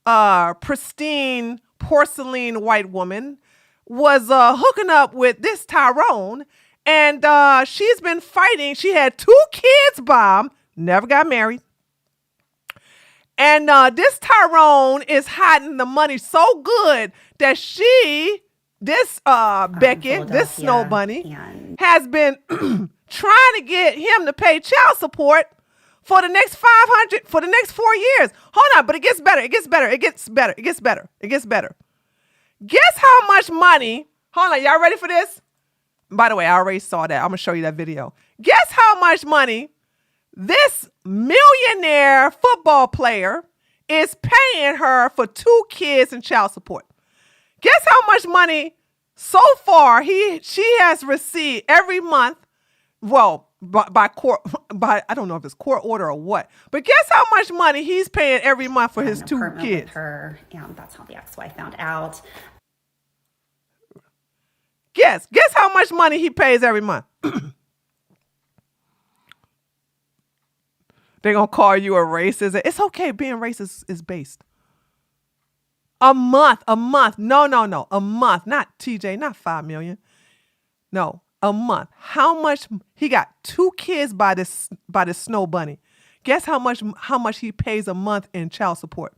pristine porcelain white woman was hooking up with this Tyrone, and she's been fighting. She had 2 kids by him, never got married. And this Tyrone is hiding the money so good that this Becky, this snow bunny, has been trying to get him to pay child support for the next 500 for the next 4 years. Hold on, but it gets better. It gets better. It gets better. It gets better. It gets better. Guess how much money? Hold on, y'all ready for this? By the way, I already saw that. I'm gonna show you that video. Guess how much money this millionaire football player is paying her for 2 kids and child support. Guess how much money so far she has received every month? Well, by I don't know if it's court order or what, but guess how much money he's paying every month for his 2 kids? With her, and that's how the ex-wife found out. Guess how much money he pays every month. They're gonna call you a racist. It's okay, being racist is based. A month. No, a month, not TJ, not 5 million. No, a month. How much? He got 2 kids by this snow bunny. Guess how much he pays a month in child support?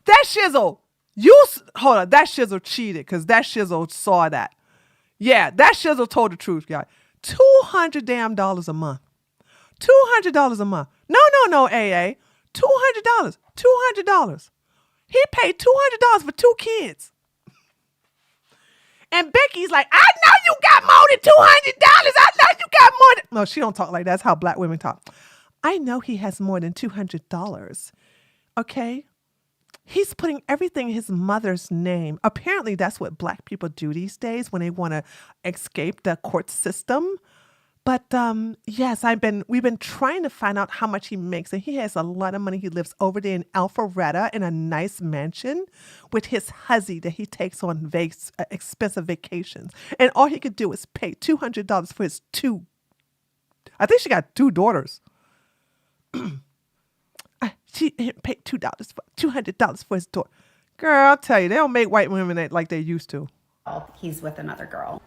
That shizzle, hold on, that shizzle cheated because that shizzle saw that. Yeah, that shizzle told the truth, guys. $200 a month. $200 a month. No, AA. $200. He paid $200 for 2 kids. And Becky's like, I know you got more than $200. I know you got more than... No, she don't talk like that. That's how black women talk. I know he has more than $200. Okay? He's putting everything in his mother's name. Apparently, that's what black people do these days when they want to escape the court system. But yes, we've been trying to find out how much he makes, and he has a lot of money. He lives over there in Alpharetta in a nice mansion with his huzzy that he takes on expensive vacations. And all he could do is pay $200 for his 2. I think she got 2 daughters. She paid $200 for his daughter. Girl, I'll tell you, they don't make white women like they used to. He's with another girl.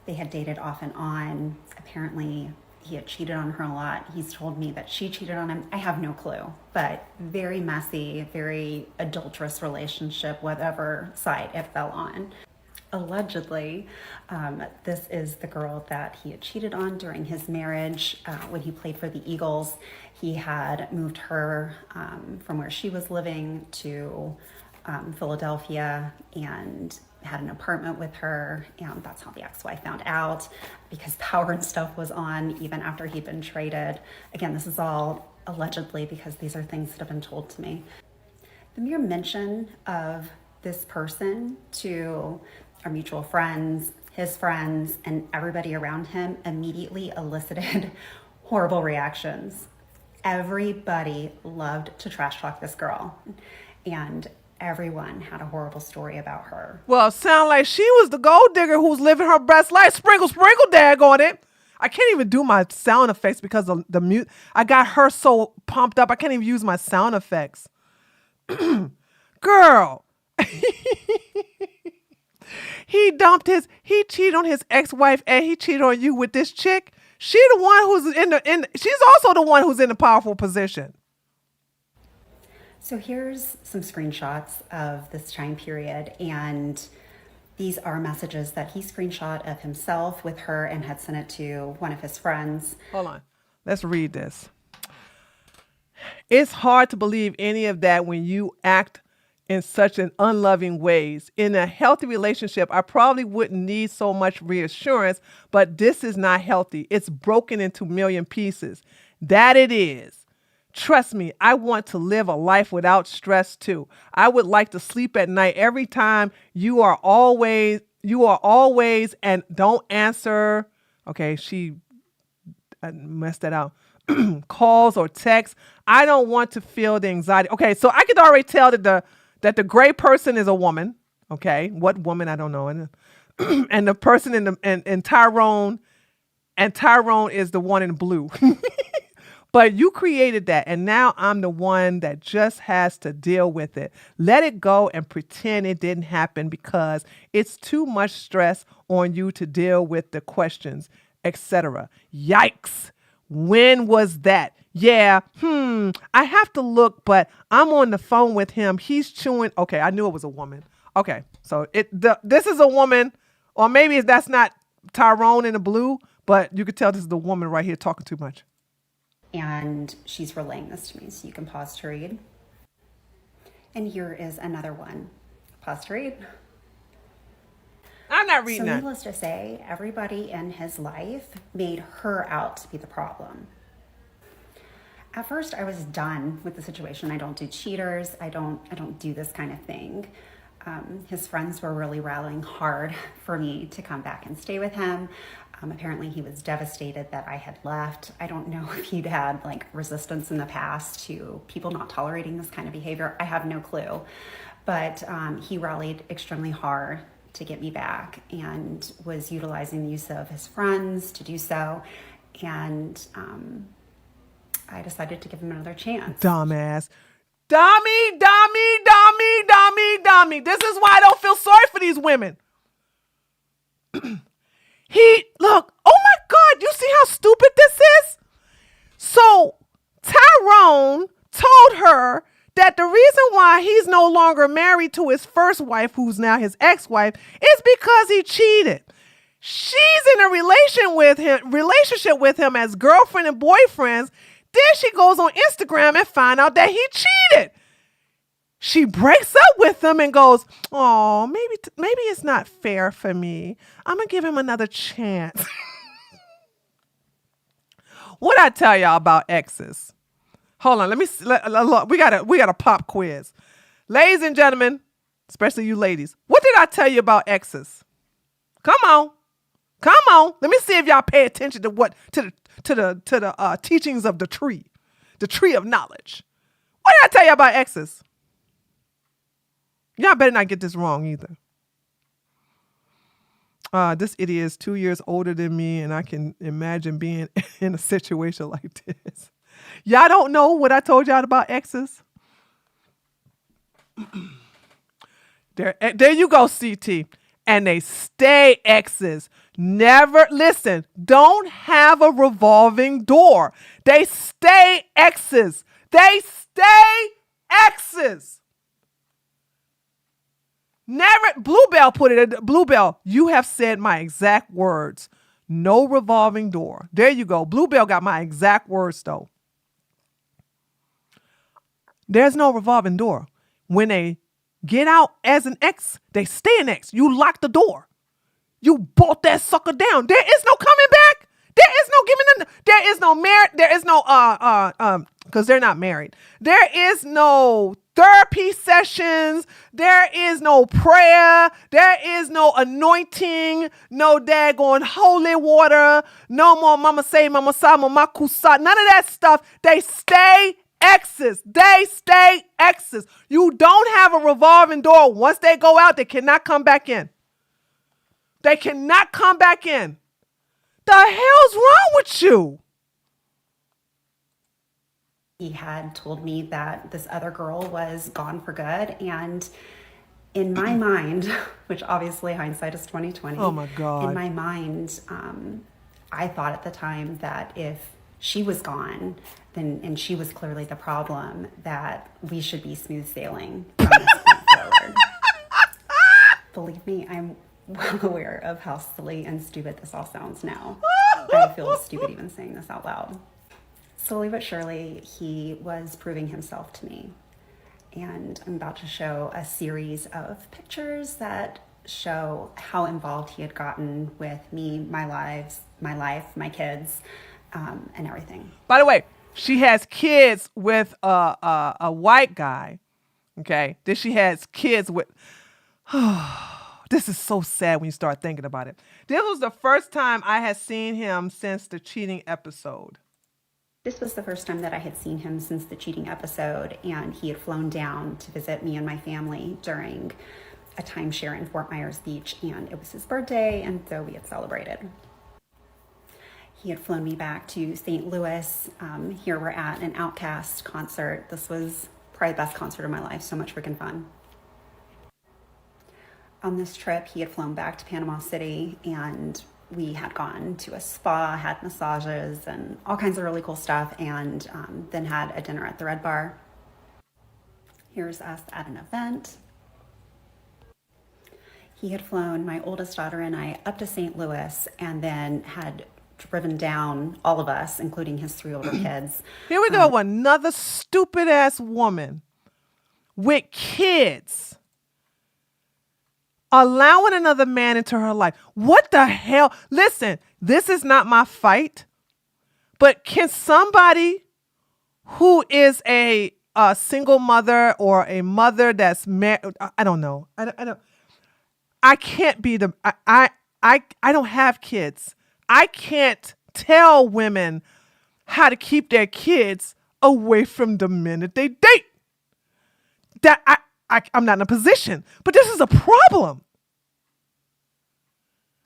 They had dated off and on. Apparently, he had cheated on her a lot. He's told me that she cheated on him. I have no clue, but very messy, very adulterous relationship, whatever side it fell on. Allegedly, this is the girl that he had cheated on during his marriage when he played for the Eagles. He had moved her from where she was living to Philadelphia and had an apartment with her, and that's how the ex-wife found out, because Power and Stuff was on even after he'd been traded. Again, this is all allegedly because these are things that have been told to me. The mere mention of this person to our mutual friends, his friends, and everybody around him immediately elicited horrible reactions. Everybody loved to trash talk this girl, and everyone had a horrible story about her. Well, sound like she was the gold digger who's living her best life. Sprinkle, sprinkle, dag on it. I can't even do my sound effects because of the mute. I got her so pumped up. I can't even use my sound effects. Girl. He cheated on his ex-wife and he cheated on you with this chick. She's also the one who's in the powerful position. So here's some screenshots of this time period, and these are messages that he screenshot of himself with her and had sent it to one of his friends. Hold on. Let's read this. It's hard to believe any of that when you act in such an unloving ways. In a healthy relationship, I probably wouldn't need so much reassurance, but this is not healthy. It's broken into a million pieces. That it is. Trust me, I want to live a life without stress too. I would like to sleep at night every time you are always and don't answer. Okay, I messed that out. Calls or texts. I don't want to feel the anxiety. Okay, so I could already tell that the gray person is a woman. Okay, what woman? I don't know. And the person in Tyrone, and Tyrone is the one in blue. But you created that, and now I'm the one that just has to deal with it. Let it go and pretend it didn't happen because it's too much stress on you to deal with the questions, etc. Yikes. When was that? Yeah, I have to look, but I'm on the phone with him. He's chewing. Okay, I knew it was a woman. Okay, so this is a woman, or maybe that's not Tyrone in the blue, but you could tell this is the woman right here talking too much. And she's relaying this to me, so you can pause to read. And here is another one. Pause to read. I'm not reading that. So needless to say, everybody in his life made her out to be the problem. At first, I was done with the situation. I don't do cheaters. I don't do this kind of thing. His friends were really rallying hard for me to come back and stay with him. Apparently he was devastated that I had left. I don't know if he'd had like resistance in the past to people not tolerating this kind of behavior. I have no clue, but he rallied extremely hard to get me back and was utilizing the use of his friends to do so. And I decided to give him another chance. Dumbass. Dummy. This is why I don't feel sorry for these women. Look, oh my God, you see how stupid this is? So Tyrone told her that the reason why he's no longer married to his first wife, who's now his ex-wife, is because he cheated. She's in a relationship with him as girlfriend and boyfriends. Then she goes on Instagram and find out that he cheated. She breaks up with him and goes, oh, maybe it's not fair for me. I'm going to give him another chance. What I tell y'all about exes? Hold on, look, we got a pop quiz. Ladies and gentlemen, especially you ladies, what did I tell you about exes? Come on. Let me see if y'all pay attention to the teachings of the tree of knowledge. What did I tell you about exes? Y'all better not get this wrong either. This idiot is 2 years older than me, and I can imagine being in a situation like this. Y'all don't know what I told y'all about exes? There you go, CT. And they stay exes. Never, listen, don't have a revolving door. They stay exes. Never, Bluebell put it, Bluebell, you have said my exact words. No revolving door. There you go. Bluebell got my exact words though. There's no revolving door. When they get out as an ex, they stay an ex. You lock the door. You bolt that sucker down. There is no coming back. There is no giving them. There is no merit. There is no because they're not married. There is no therapy sessions. There is no prayer. There is no anointing. No daggone holy water. No more mama say, mama sa, mama kusa. None of that stuff. They stay exes. They stay exes. You don't have a revolving door. Once they go out, they cannot come back in. They cannot come back in. The hell's wrong with you? He had told me that this other girl was gone for good, and in my mind, which obviously hindsight is 2020. Oh my God. In my mind, I thought at the time that if she was gone, then and she was clearly the problem, that we should be smooth sailing from this point forward. Believe me, I'm well aware of how silly and stupid this all sounds now. I feel stupid even saying this out loud. Slowly but surely, he was proving himself to me. And I'm about to show a series of pictures that show how involved he had gotten with me, my life, my kids, and everything. By the way, she has kids with a white guy. Okay. Then she has kids with... This is so sad when you start thinking about it. This was the first time I had seen him since the cheating episode. This was the first time that I had seen him since the cheating episode, and he had flown down to visit me and my family during a timeshare in Fort Myers Beach, and it was his birthday, and so we had celebrated. He had flown me back to St. Louis. Here we're at an Outkast concert. This was probably the best concert of my life, so much freaking fun. On this trip, he had flown back to Panama City, and we had gone to a spa, had massages, and all kinds of really cool stuff, and then had a dinner at the Red Bar. Here's us at an event. He had flown my oldest daughter and I up to St. Louis, and then had driven down all of us, including his 3 older kids. Here we go, another stupid-ass woman with kids allowing another man into her life. What the hell? Listen, this is not my fight, but can somebody who is a single mother or a mother that's married, I don't know. I can't be the, I don't have kids. I can't tell women how to keep their kids away from the men that they date. That I'm not in a position, but this is a problem.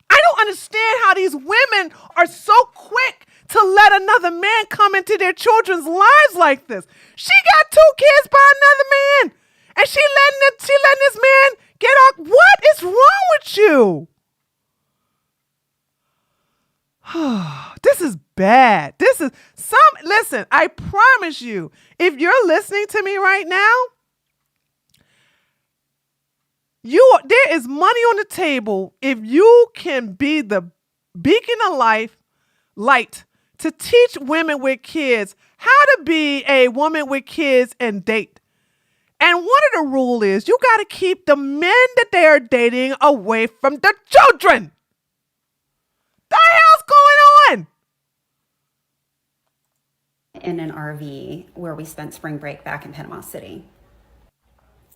I don't understand how these women are so quick to let another man come into their children's lives like this. She got 2 kids by another man, and she letting this man get off. What is wrong with you? This is bad. Listen, I promise you, if you're listening to me right now, there is money on the table if you can be the beacon of light to teach women with kids how to be a woman with kids and date. And one of the rules is you got to keep the men that they are dating away from the children. The hell's going on? In an RV where we spent spring break back in Panama City.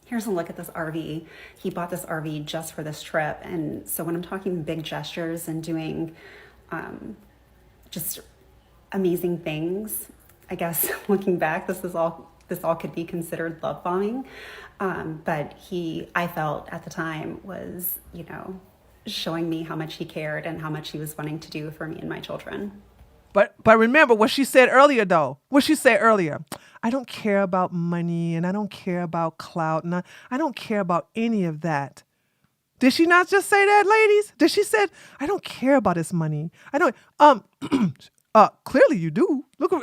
Here's a look at this RV. He bought this RV just for this trip. And so when I'm talking big gestures and doing just amazing things, I guess looking back, this all could be considered love bombing. But I felt at the time was, showing me how much he cared and how much he was wanting to do for me and my children. But remember what she said earlier, though. What she said earlier. I don't care about money, and I don't care about clout, and I don't care about any of that. Did she not just say that, ladies? Did she said, I don't care about his money. I don't, clearly you do. Look at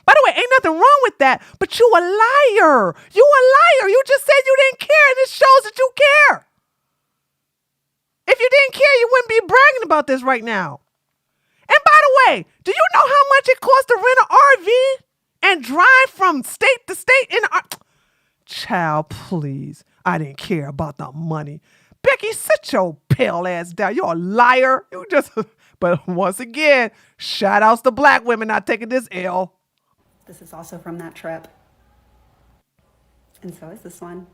By the way, ain't nothing wrong with that, but you a liar. You a liar. You just said you didn't care, and it shows that you care. If you didn't care, you wouldn't be bragging about this right now. And by the way, do you know how much it costs to rent an RV and drive from state to state? Child, please. I didn't care about the money. Becky, sit your pale ass down. You're a liar. But once again, shout outs to black women not taking this L. This is also from that trip. And so is this one.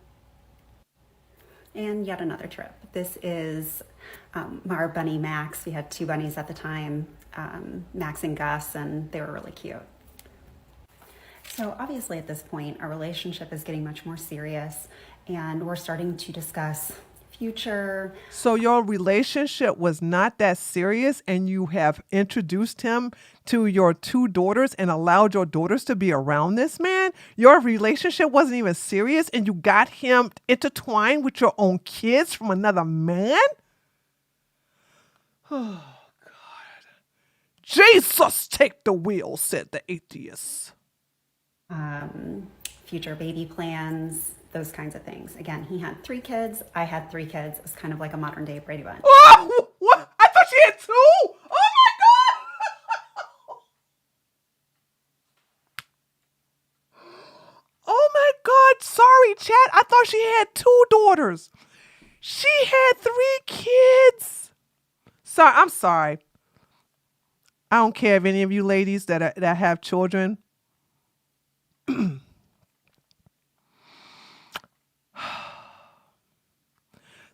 And yet another trip. This is our bunny Max. We had 2 bunnies at the time, Max and Gus, and they were really cute. So obviously at this point, our relationship is getting much more serious, and we're starting to discuss future. So your relationship was not that serious, and you have introduced him to your 2 daughters and allowed your daughters to be around this man? Your relationship wasn't even serious, and you got him intertwined with your own kids from another man? Oh, God. Jesus, take the wheel, said the atheist. Future baby plans, those kinds of things. Again, he had 3 kids. I had 3 kids. It was kind of like a modern day Brady Bunch. Oh, what? I thought she had 2. Oh my God. Oh my God. Sorry, chat. I thought she had 2 daughters. She had 3 kids. Sorry, I'm sorry. I don't care if any of you ladies that have children.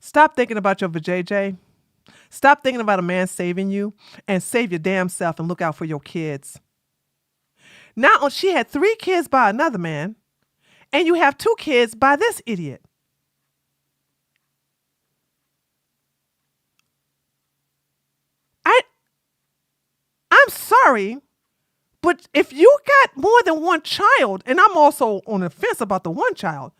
Stop thinking about your vajayjay. Stop thinking about a man saving you, and save your damn self and look out for your kids. Now she had 3 kids by another man, and you have 2 kids by this idiot. I'm sorry, but if you got more than 1 child, and I'm also on the fence about the 1 child,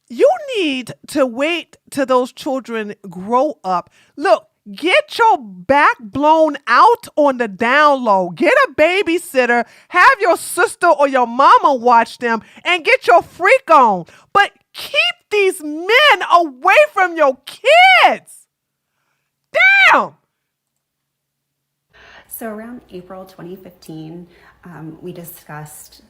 you need to wait till those children grow up. Look, get your back blown out on the down low. Get a babysitter, have your sister or your mama watch them, and get your freak on. But keep these men away from your kids. Damn! So around April 2015, we discussed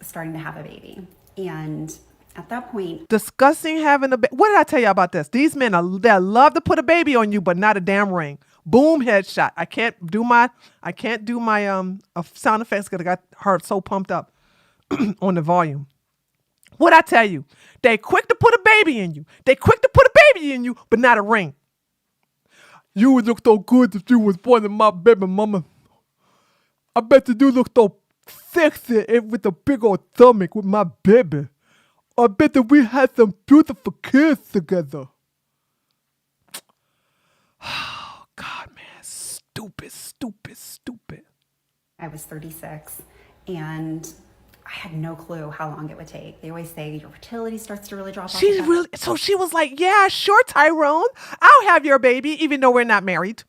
starting to have a baby. And at that point, Discussing having a baby. What did I tell you about this? These men they love to put a baby on you, but not a damn ring. Boom, headshot. I can't do my sound effects because I got her so pumped up on the volume. What I tell you? They quick to put a baby in you. They quick to put a baby in you, but not a ring. You would look so good if you was born in my baby, mama. I bet you do look so sexy with a big old stomach with my baby. I bet that we had some beautiful kids together. Oh, God, man. Stupid, stupid, stupid. I was 36, and I had no clue how long it would take. They always say your fertility starts to really drop off. So she was like, yeah, sure, Tyrone. I'll have your baby even though we're not married.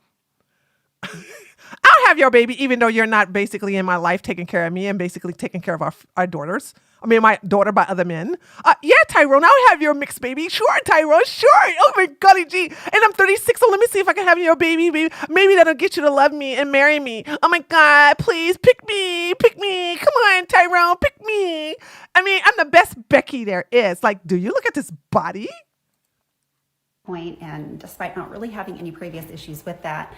I'll have your baby even though you're not basically in my life taking care of me and basically taking care of our daughters. I mean, my daughter by other men. Yeah, Tyrone, I'll have your mixed baby. Sure, Tyrone, sure. Oh my golly gee. And I'm 36, so let me see if I can have your baby. Maybe that'll get you to love me and marry me. Oh my God, please pick me. Pick me. Come on, Tyrone, pick me. I mean, I'm the best Becky there is. Like, do you look at this body? And despite not really having any previous issues with that,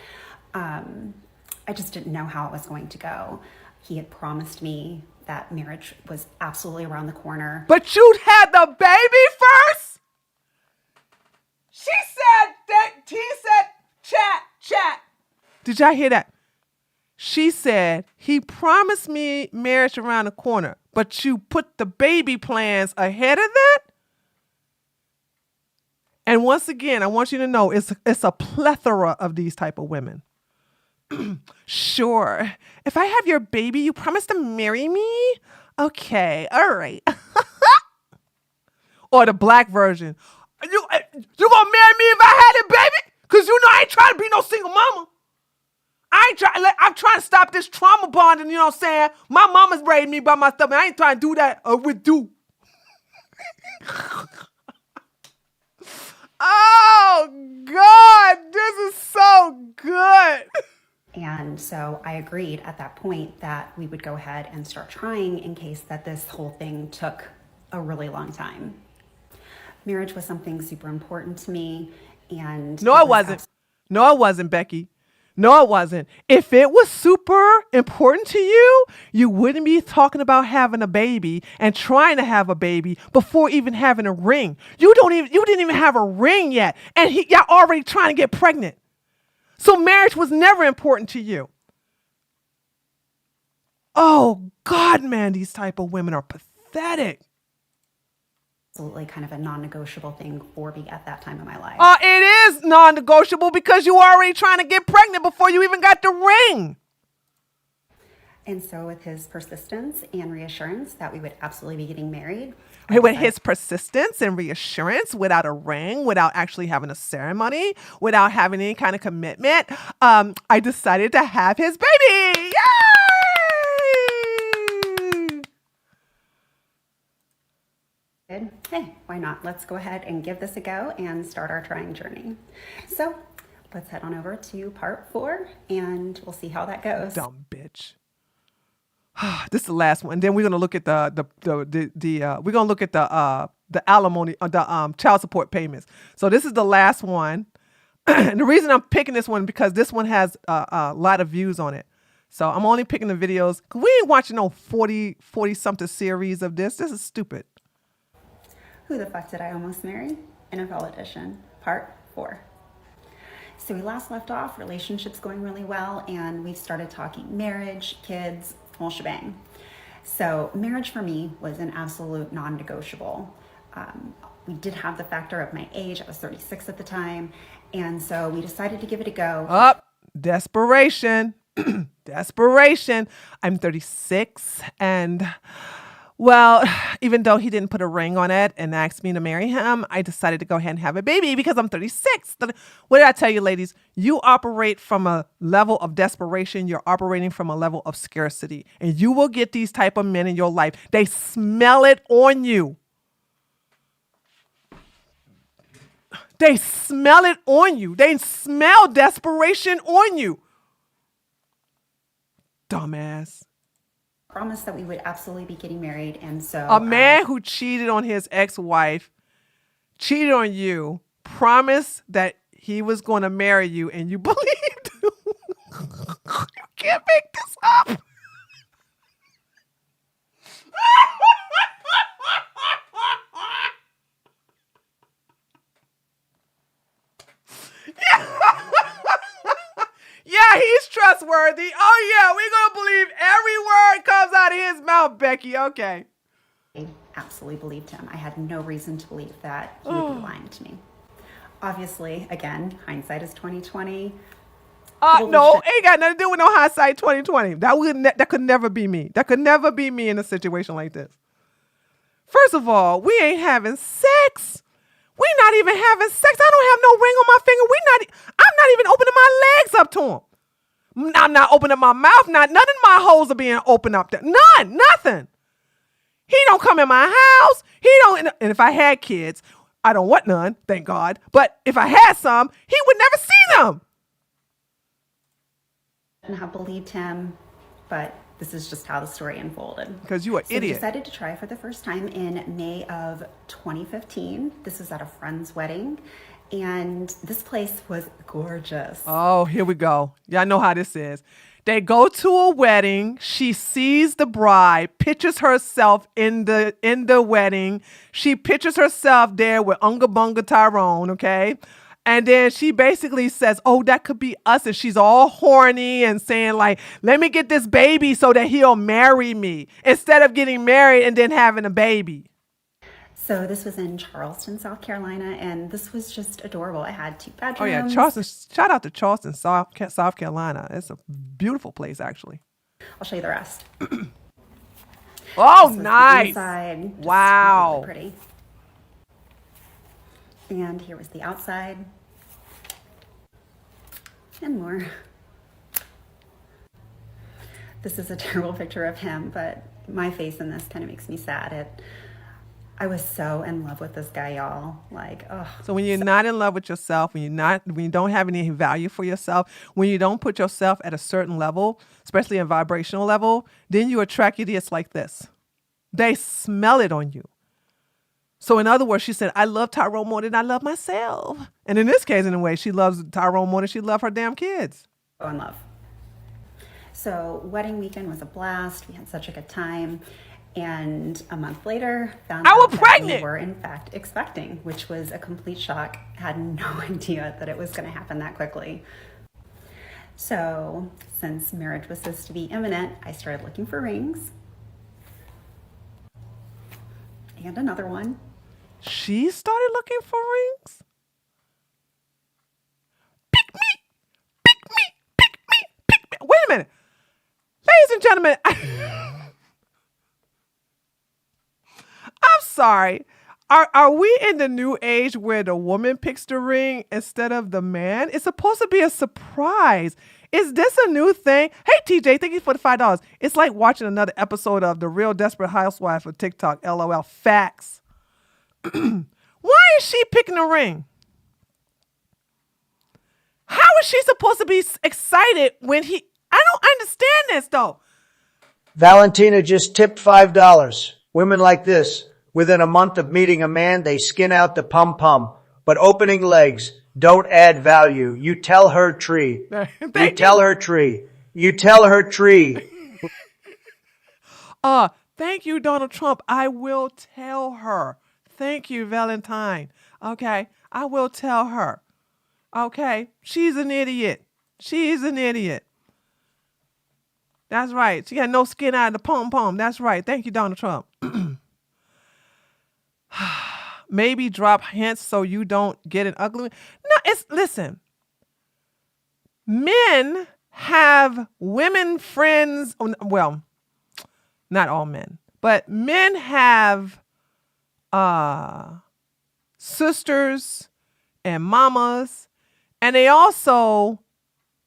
I just didn't know how it was going to go. He had promised me that marriage was absolutely around the corner. But you'd had the baby first? She said that, he said, chat. Did y'all hear that? She said, he promised me marriage around the corner, but you put the baby plans ahead of that? And once again, I want you to know it's a plethora of these type of women. Sure. If I have your baby, you promise to marry me? Okay, all right. Or the black version. You gonna marry me if I had a baby? Because you know I ain't trying to be no single mama. I'm trying to stop this trauma bonding, you know what I'm saying? My mama's raised me by myself, and I ain't trying to do that with you. Oh, God, this is so good. And so I agreed at that point that we would go ahead and start trying in case that this whole thing took a really long time. Marriage was something super important to me, and No, it wasn't. No, it wasn't, Becky. No, it wasn't. If it was super important to you, you wouldn't be talking about having a baby and trying to have a baby before even having a ring. You didn't even have a ring yet, and y'all already trying to get pregnant. So marriage was never important to you. Oh God, man, these type of women are pathetic. Absolutely kind of a non-negotiable thing for me at that time in my life. It is non-negotiable because you were already trying to get pregnant before you even got the ring. And so with his persistence and reassurance that we would absolutely be getting married. With his persistence and reassurance, without a ring, without actually having a ceremony, without having any kind of commitment, I decided to have his baby. Yay! Hey, why not? Let's go ahead and give this a go and start our trying journey. So let's head on over to part 4 and we'll see how that goes. Dumb bitch. This is the last one. Then we're gonna look at we're gonna look at the alimony, the child support payments. So this is the last one. And the reason I'm picking this one because this one has a lot of views on it. So I'm only picking the videos because we ain't watching no 40 something series of this. This is stupid. Who the fuck did I almost marry? NFL edition, part 4. So we last left off, relationships going really well, and we started talking marriage, kids, whole shebang. So marriage for me was an absolute non-negotiable. We did have the factor of my age. I was 36 at the time. And so we decided to give it a go. Desperation. Desperation. I'm 36 and... Well, even though he didn't put a ring on it and asked me to marry him, I decided to go ahead and have a baby because I'm 36. What did I tell you, ladies? You operate from a level of desperation. You're operating from a level of scarcity. And you will get these type of men in your life. They smell it on you. They smell it on you. They smell desperation on you. Dumbass. Promised that we would absolutely be getting married, and so a man who cheated on his ex-wife, cheated on you, promised that he was going to marry you, and you believed. You can't make this up. Yeah, he's trustworthy. Oh, yeah, we're going to believe every word comes out of his mouth, Becky. Okay. I absolutely believed him. I had no reason to believe that he would be lying to me. Obviously, again, hindsight is 2020. No, ain't got nothing to do with no hindsight 2020. That could never be me. That could never be me in a situation like this. First of all, we ain't having sex. We're not even having sex. I don't have no ring on my finger. I'm not even opening my legs up to him. I'm not opening my mouth. None of my holes are being opened up there. Nothing. He don't come in my house. He don't. And if I had kids, I don't want none, thank God. But if I had some, he would never see them. I have believed him, but this is just how the story unfolded. Because you are so idiot. We decided to try for the first time in May of 2015. This was at a friend's wedding, and this place was gorgeous. Oh, here we go. Y'all know how this is. They go to a wedding. She sees the bride, pictures herself in the wedding. She pictures herself there with Unga Bunga Tyrone, okay? And then she basically says, oh, that could be us. And she's all horny and saying like, let me get this baby so that he'll marry me instead of getting married and then having a baby. So this was in Charleston, South Carolina, and this was just adorable. I had 2 bedrooms. Oh, yeah, Charleston. Shout out to Charleston, South Carolina. It's a beautiful place, actually. I'll show you the rest. Oh, nice. Inside, wow. Really pretty. And here was the outside. And more. This is a terrible picture of him, but my face in this kind of makes me sad. I was so in love with this guy, y'all. Like, oh. So when you're not in love with yourself, when you don't have any value for yourself, when you don't put yourself at a certain level, especially a vibrational level, then you attract idiots like this. They smell it on you. So in other words, she said, I love Tyrone more than I love myself. And in this case, in a way, she loves Tyrone more than she loves her damn kids. in love. So wedding weekend was a blast. We had such a good time. And a month later, found I was out that pregnant. we were in fact expecting, which was a complete shock. Had no idea that it was going to happen that quickly. So since marriage was supposed to be imminent, I started looking for rings. And another one. She started looking for rings? Pick me! Pick me! Pick me! Pick me! Wait a minute. Ladies and gentlemen, I'm sorry. Are we in the new age where the woman picks the ring instead of the man? It's supposed to be a surprise. Is this a new thing? Hey, TJ, thank you for the $5. It's like watching another episode of The Real Desperate Housewife of TikTok. LOL. Facts. Why is she picking the ring? How is she supposed to be excited when he... I don't understand this, though. Valentina just tipped $5. Women like this. Within a month of meeting a man, they skin out the pum-pum. But opening legs don't add value. You tell her tree. You tell her tree. You tell her tree. Thank you, Donald Trump. I will tell her. Thank you, Valentine. Okay, I will tell her. Okay, she's an idiot. She's an idiot. That's right. She got no skin out of the pom-pom. That's right. Thank you, Donald Trump. Maybe drop hints so you don't get an ugly one. No, listen. Men have women friends. Well, not all men, but men have sisters and mamas, and they also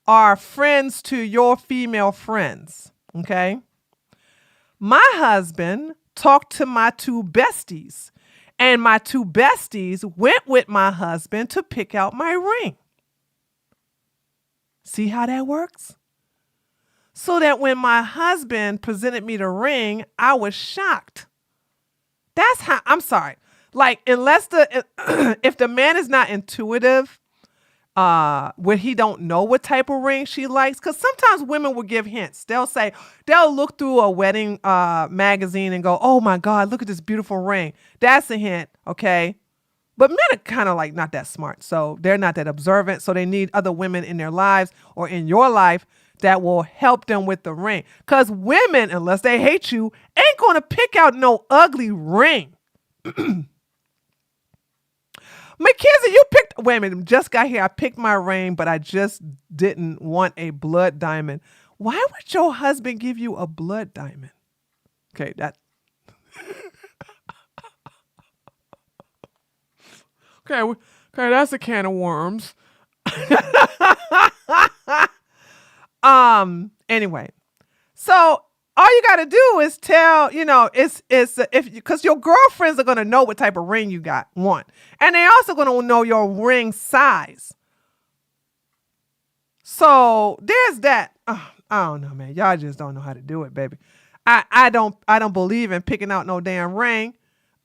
are friends to your female friends. Okay. My husband talked to my two besties, and my two besties went with my husband to pick out my ring. See how that works? So that when my husband presented me the ring, I was shocked. That's how, I'm sorry. Like, unless if the man is not intuitive, where he don't know what type of ring she likes, because sometimes women will give hints. They'll look through a wedding magazine and go, oh my God, look at this beautiful ring. That's a hint, okay? But men are kind of like not that smart, so they're not that observant, so they need other women in their lives or in your life that will help them with the ring. Because women, unless they hate you, ain't going to pick out no ugly ring. Mackenzie, you picked... Wait a minute. Just got here. I picked my ring, but I just didn't want a blood diamond. Why would your husband give you a blood diamond? Okay, that... okay, that's a can of worms. Anyway. So... all you got to do is tell, because your girlfriends are going to know what type of ring you got, one. And they also going to know your ring size. So there's that. I don't know, man. Y'all just don't know how to do it, baby. I don't believe in picking out no damn ring.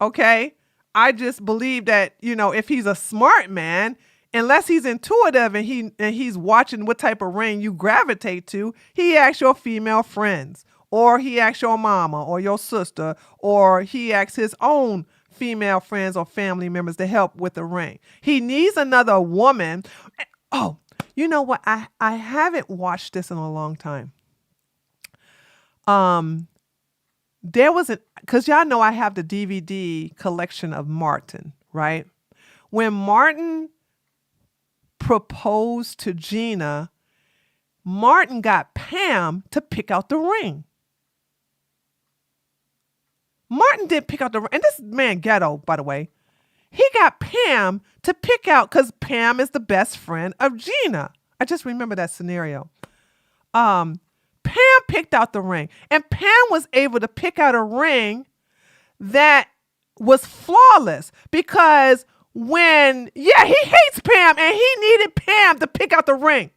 Okay. I just believe that, if he's a smart man, unless he's intuitive and he's watching what type of ring you gravitate to, he asks your female friends. Or he asks your mama or your sister, or he asks his own female friends or family members to help with the ring. He needs another woman. Oh, you know what? I haven't watched this in a long time. There was because y'all know I have the DVD collection of Martin, right? When Martin proposed to Gina, Martin got Pam to pick out the ring. Martin did pick out the ring. And this man ghetto, by the way. He got Pam to pick out because Pam is the best friend of Gina. I just remember that scenario. Pam picked out the ring. And Pam was able to pick out a ring that was flawless because he hates Pam and he needed Pam to pick out the ring.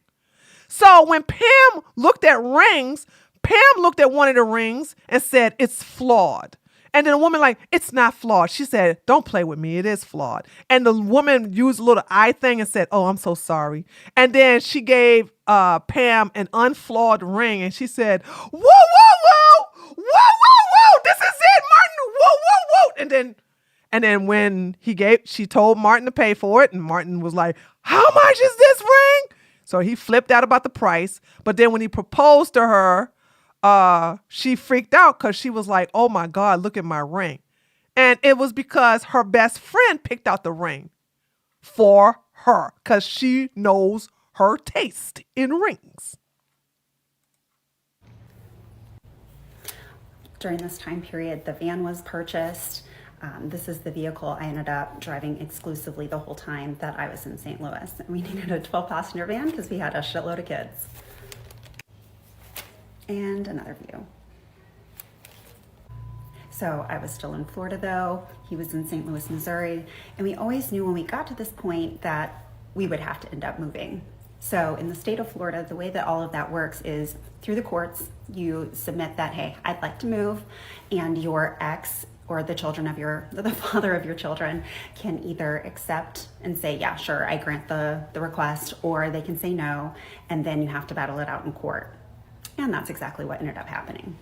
So when Pam looked at rings, Pam looked at one of the rings and said, it's flawed. And then the woman like, it's not flawed. She said, don't play with me. It is flawed. And the woman used a little eye thing and said, oh, I'm so sorry. And then she gave Pam an unflawed ring. And she said, whoa, whoa, whoa, whoa, whoa, whoa. This is it, Martin. Whoa, whoa, whoa. And then when she told Martin to pay for it. And Martin was like, how much is this ring? So he flipped out about the price. But then when he proposed to her, she freaked out because she was like, oh my God, look at my ring. And it was because her best friend picked out the ring for her because she knows her taste in rings. During this time period, the van was purchased. This is the vehicle I ended up driving exclusively the whole time that I was in St. Louis. We needed a 12-passenger van because we had a shitload of kids. And another view. So I was still in Florida though. He was in St. Louis, Missouri. And we always knew when we got to this point that we would have to end up moving. So in the state of Florida, the way that all of that works is through the courts, you submit that, hey, I'd like to move, and your ex or the father of your children can either accept and say, yeah, sure, I grant the request, or they can say no, and then you have to battle it out in court. And that's exactly what ended up happening.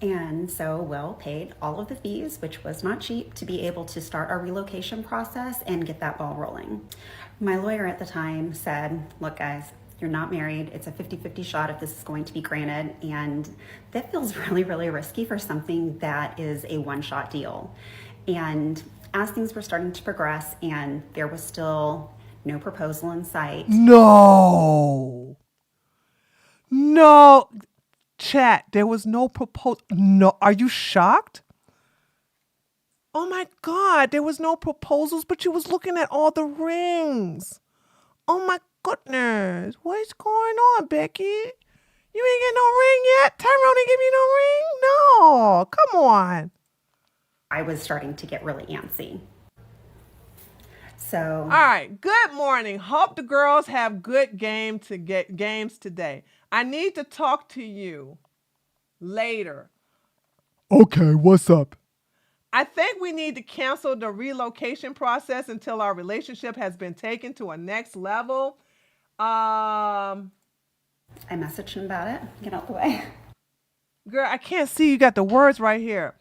And so Will paid all of the fees, which was not cheap, to be able to start our relocation process and get that ball rolling. My lawyer at the time said, look guys, you're not married. It's a 50-50 shot if this is going to be granted. And that feels really, really risky for something that is a one-shot deal. And as things were starting to progress and there was still no proposal in sight. No, chat, there was no proposal. No, are you shocked? Oh my God, there was no proposals, but you was looking at all the rings. Oh my goodness, what's going on, Becky? You ain't get no ring yet? Tyrone ain't give you no ring? No, come on. I was starting to get really antsy. So, all right, good morning. Hope the girls have good games today. I need to talk to you later. Okay, what's up? I think we need to cancel the relocation process until our relationship has been taken to a next level. I messaged him about it. Get out the way. Girl, I can't see. You got the words right here.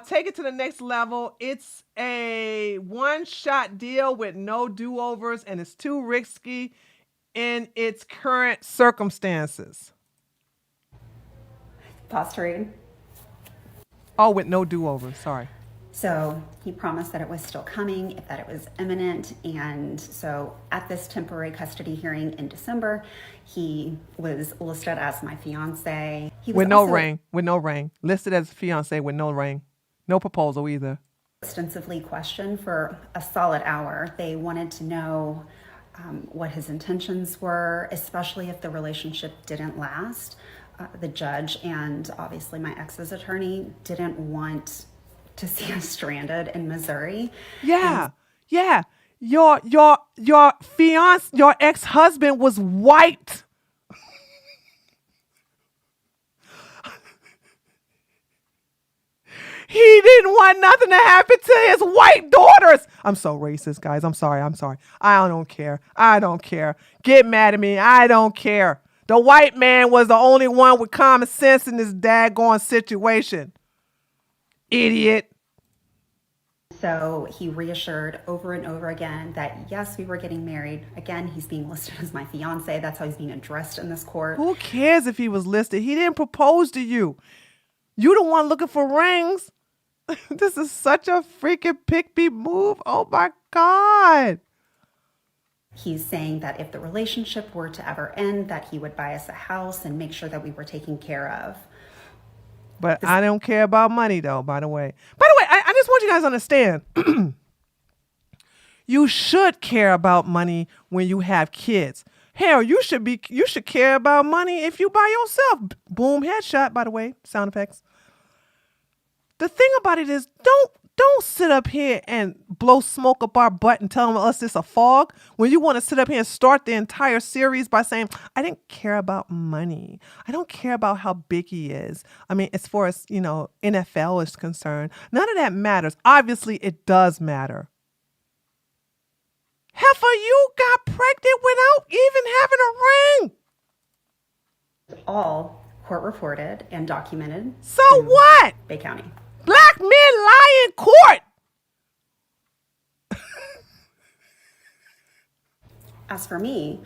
Take it to the next level. It's a one-shot deal with no do-overs, and it's too risky in its current circumstances. Pause to read. Oh, with no do-overs. Sorry. So he promised that it was still coming, that it was imminent. And so at this temporary custody hearing in December, he was listed as my fiance. With no ring. Listed as fiance with no ring. No proposal either. Extensively questioned for a solid hour. They wanted to know what his intentions were, especially if the relationship didn't last. The judge and obviously my ex's attorney didn't want to see us stranded in Missouri. Yeah. Your fiance, your ex-husband was white. He didn't want nothing to happen to his white daughters. I'm so racist, guys. I'm sorry. I don't care. Get mad at me. I don't care. The white man was the only one with common sense in this daggone situation. Idiot. So he reassured over and over again that yes, we were getting married. Again, he's being listed as my fiance. That's how he's being addressed in this court. Who cares if he was listed? He didn't propose to you. You the one looking for rings. This is such a freaking pick-me move. Oh my God. He's saying that if the relationship were to ever end, that he would buy us a house and make sure that we were taken care of. But I don't care about money though, by the way. I just want you guys to understand. You should care about money when you have kids. Hell, you should care about money if you by yourself. Boom, headshot, by the way, sound effects. The thing about it is, Don't sit up here and blow smoke up our butt and tell us it's a fog when you want to sit up here and start the entire series by saying, I didn't care about money. I don't care about how big he is. I mean, as far as, NFL is concerned, none of that matters. Obviously, it does matter. Heifer, you got pregnant without even having a ring. All court reported and documented. So what? Bay County. Black men lie in court. As for me,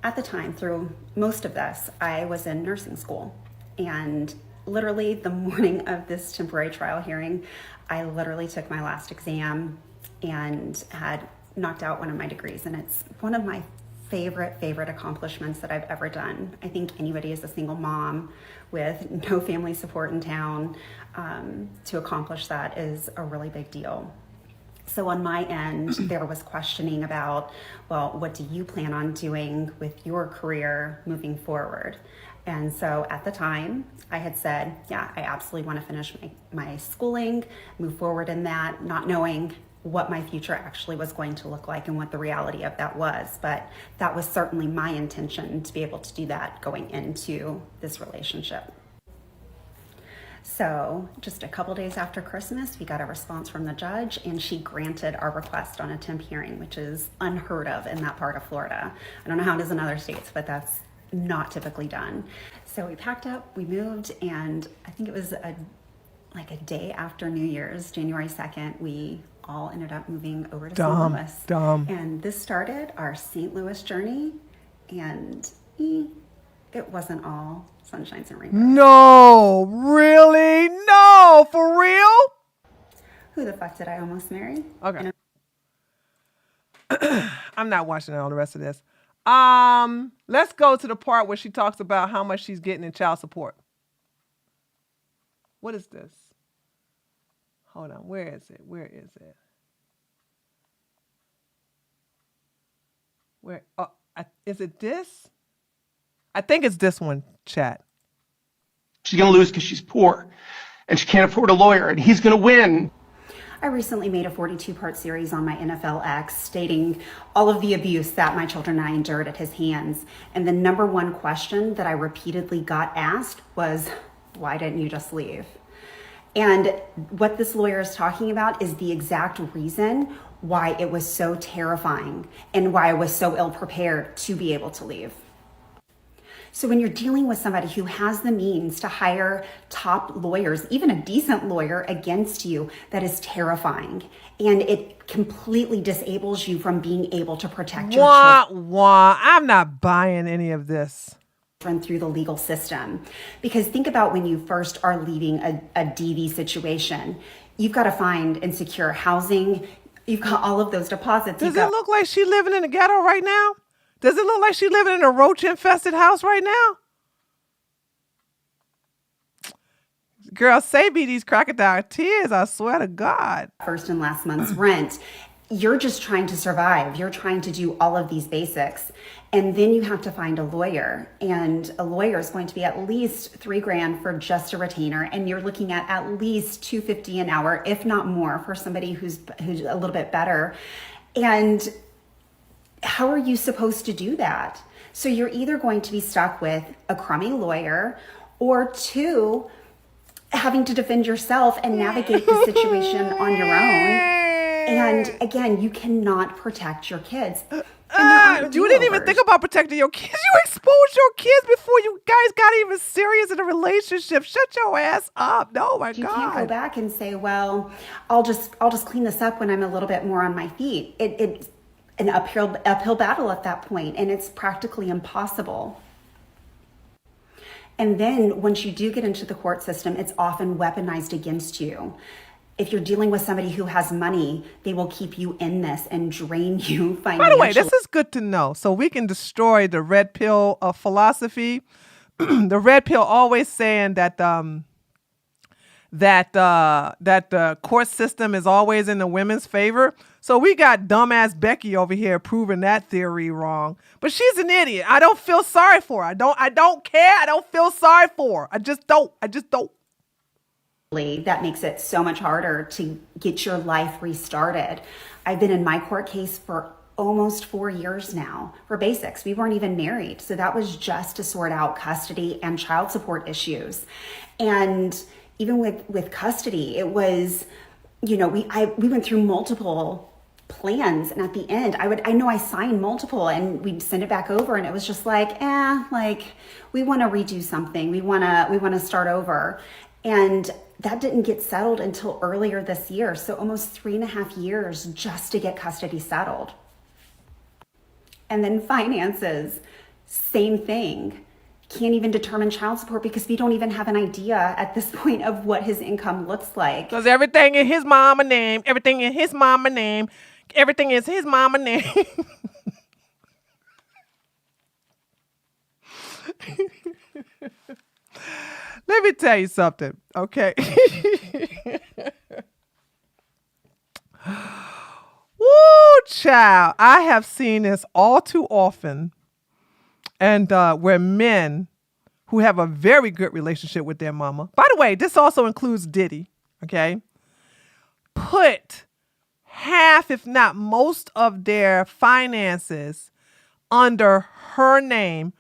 at the time, through most of this, I was in nursing school. And literally the morning of this temporary trial hearing, I literally took my last exam and had knocked out one of my degrees. And it's one of my favorite accomplishments that I've ever done. I think anybody as a single mom with no family support in town, to accomplish that is a really big deal. So on my end, there was questioning about, well, what do you plan on doing with your career moving forward? And so at the time, I had said, yeah, I absolutely want to finish my schooling, move forward in that, not knowing what my future actually was going to look like and what the reality of that was. But that was certainly my intention, to be able to do that going into this relationship. So just a couple days after Christmas, we got a response from the judge, and she granted our request on a temp hearing, which is unheard of in that part of Florida. I don't know how it is in other states, but that's not typically done. So we packed up, we moved, and I think it was a day after New Year's, January 2nd, we all ended up moving over to St. Louis. And this started our St. Louis journey, and it wasn't all sunshines and rainbows. No, really? No, for real? Who the fuck did I almost marry? Okay. I'm not watching all the rest of this. Let's go to the part where she talks about how much she's getting in child support. What is this? Hold on. Where is it? Where is it? Where? Oh, is it this? I think it's this one, chat. She's going to lose because she's poor and she can't afford a lawyer, and he's going to win. I recently made a 42-part series on my NFL ex, stating all of the abuse that my children and I endured at his hands. And the number one question that I repeatedly got asked was, why didn't you just leave? And what this lawyer is talking about is the exact reason why it was so terrifying and why I was so ill prepared to be able to leave. So when you're dealing with somebody who has the means to hire top lawyers, even a decent lawyer against you, that is terrifying. And it completely disables you from being able to protect your children. I'm not buying any of this. Through the legal system. Because think about when you first are leaving a DV situation, you've got to find and secure housing. You've got all of those deposits. Does it look like she's living in the ghetto right now? Does it look like she's living in a roach-infested house right now? Girl, save me these crocodile tears, I swear to God. First and last month's rent. You're just trying to survive. You're trying to do all of these basics. And then you have to find a lawyer. And a lawyer is going to be at least $3,000 for just a retainer. And you're looking at least $250 an hour, if not more, for somebody who's a little bit better. And how are you supposed to do that? So you're either going to be stuck with a crummy lawyer, or two, having to defend yourself and navigate the situation on your own. And again, you cannot protect your kids. You didn't even think about protecting your kids. You exposed your kids before you guys got even serious in a relationship. Shut your ass up. No, my God. You can't go back and say, well, I'll just clean this up when I'm a little bit more on my feet. It's an uphill battle at that point, and it's practically impossible. And then once you do get into the court system, it's often weaponized against you. If you're dealing with somebody who has money, they will keep you in this and drain you financially. By the way, this is good to know. So we can destroy the red pill philosophy. The red pill always saying that the court system is always in the women's favor. So we got dumbass Becky over here proving that theory wrong. But she's an idiot. I don't feel sorry for her. I don't care. I don't feel sorry for her. I just don't. that makes it so much harder to get your life restarted. I've been in my court case for almost 4 years now for basics. We weren't even married. So that was just to sort out custody and child support issues. And even with custody, it was, we went through multiple plans, and at the end I know I signed multiple, and we'd send it back over, and it was just like we want to redo something, we want to start over. And that didn't get settled until earlier this year. So almost 3.5 years just to get custody settled. And then finances, same thing. Can't even determine child support because we don't even have an idea at this point of what his income looks like. Because everything in his mama name, everything in his mama name, everything is his mama name. Let me tell you something, okay? Woo, child. I have seen this all too often. And where men who have a very good relationship with their mama, by the way, this also includes Diddy, okay, put half, if not most of their finances under her name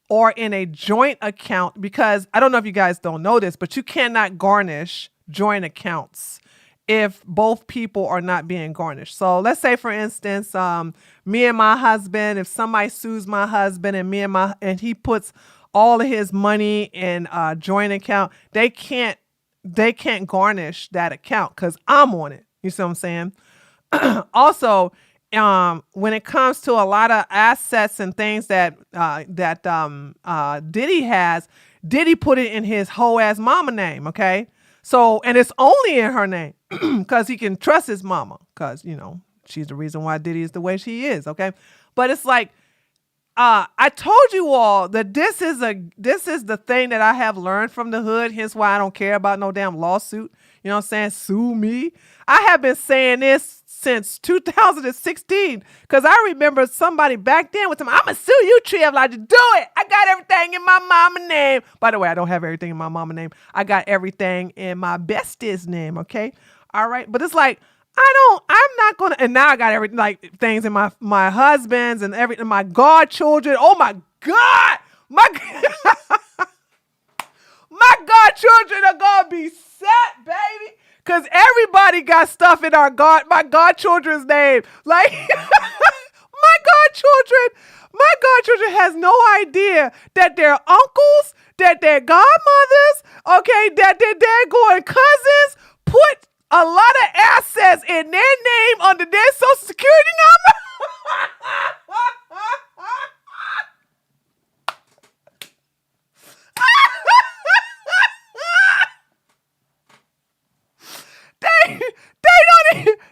or in a joint account, because I don't know if you guys don't know this, but you cannot garnish joint accounts if both people are not being garnished. So let's say, for instance, me and my husband, if somebody sues my husband and he puts all of his money in a joint account, they can't garnish that account because I'm on it. You see what I'm saying? Also, when it comes to a lot of assets and things that Diddy has, Diddy put it in his whole ass mama name, okay? So, and it's only in her name because he can trust his mama because, she's the reason why Diddy is the way she is, okay? But it's like, I told you all that this is the thing that I have learned from the hood, hence why I don't care about no damn lawsuit. You know what I'm saying? Sue me. I have been saying this since 2016 because I remember somebody back then with them, I'm going to sue you, Trev. Like, do it. I got everything in my mama name. By the way, I don't have everything in my mama name. I got everything in my bestie's name, okay? All right? But it's like, I'm not going to, and now I got everything, like things in my husband's and everything, my godchildren. Oh my God. My godchildren are going to be set, baby. Because everybody got stuff in my godchildren's name. Like, my godchildren has no idea that their uncles, that their godmothers, okay, that their daggone cousins put a lot of assets in their name under their social security number.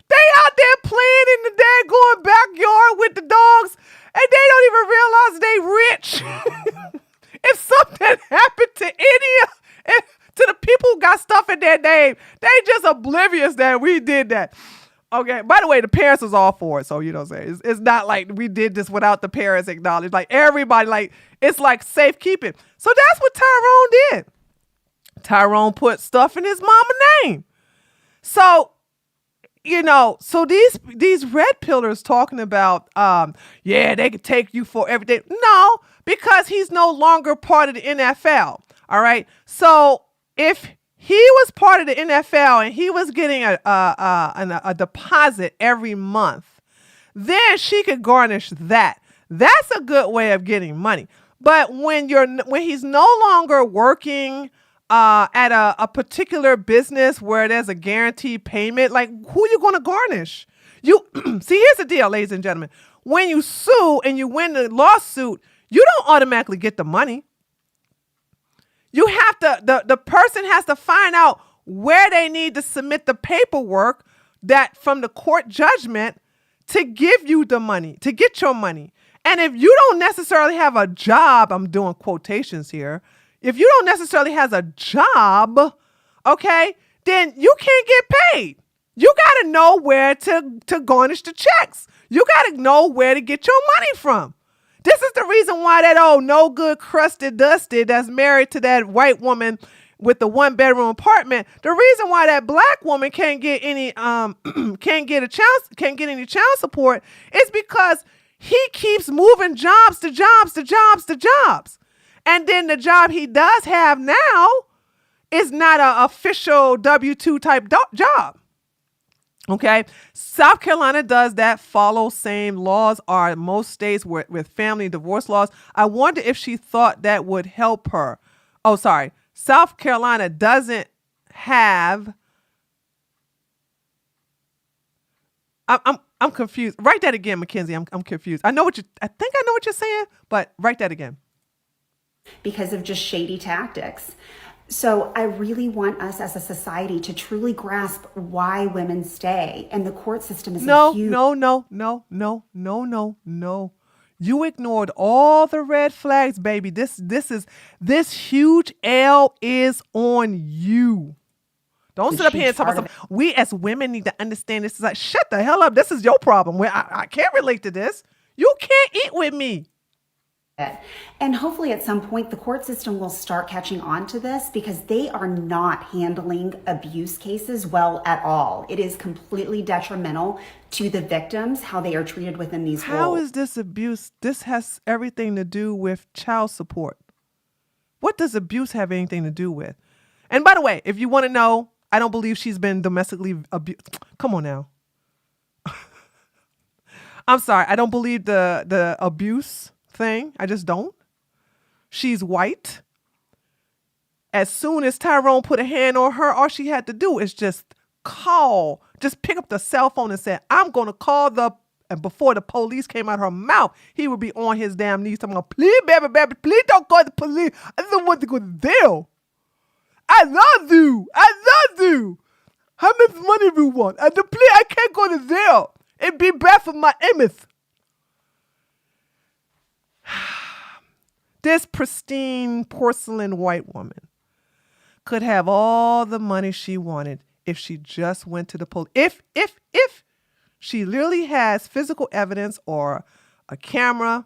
They out there playing in the daggone backyard with the dogs, and they don't even realize they rich. If something happened to to the people who got stuff in their name, they just oblivious that we did that. Okay. By the way, the parents was all for it, so you know what I'm saying. It's not like we did this without the parents acknowledged. Like everybody, like it's like safekeeping. So that's what Tyrone did. Tyrone put stuff in his mama name. So, so these red pillars talking about, they could take you for everything. No, because he's no longer part of the NFL. All right. So if he was part of the NFL and he was getting a deposit every month, then she could garnish that. That's a good way of getting money. But when he's no longer working at a particular business where there's a guaranteed payment, like who you going to garnish? You see, here's the deal, ladies and gentlemen. When you sue and you win the lawsuit, you don't automatically get the money. You have to, the person has to find out where they need to submit the paperwork that from the court judgment to give you the money, to get your money. And if you don't necessarily have a job, I'm doing quotations here. If you don't necessarily have a job, okay, then you can't get paid. You got to know where to garnish the checks. You got to know where to get your money from. This is the reason why that old no good crusted dusted that's married to that white woman with the 1-bedroom apartment. The reason why that black woman can't get any can't get any child support is because he keeps moving jobs to jobs to jobs to jobs. And then the job he does have now is not an official W-2 type job. Okay. South Carolina does that. Follow same laws are most states with family divorce laws. I wonder if she thought that would help her. Oh, sorry. South Carolina doesn't have. I'm confused. Write that again, Mackenzie. I'm confused. I think I know what you're saying, but write that again. Because of just shady tactics. So I really want us as a society to truly grasp why women stay, and the court system is No. You ignored all the red flags, baby. This huge L is on you. Don't sit up here and talk about something. We as women need to understand this. Is like, shut the hell up. This is your problem. I can't relate to this. You can't eat with me. And hopefully at some point the court system will start catching on to this, because they are not handling abuse cases well at all. It is completely detrimental to the victims, how they are treated within these roles. How is this abuse? This has everything to do with child support. What does abuse have anything to do with? And by the way, if you want to know, I don't believe she's been domestically abused. Come on now. I'm sorry. I don't believe the abuse thing. I just don't. She's white. As soon as Tyrone put a hand on her, all she had to do is just pick up the cell phone and say, I'm going to call and before the police came out of her mouth, he would be on his damn knees talking about, please, baby, please don't call the police. I don't want to go to jail. I love you. How much money do you want? I can't go to jail. It'd be bad for my image. This pristine porcelain white woman could have all the money she wanted if she just went to the police. If she literally has physical evidence or a camera,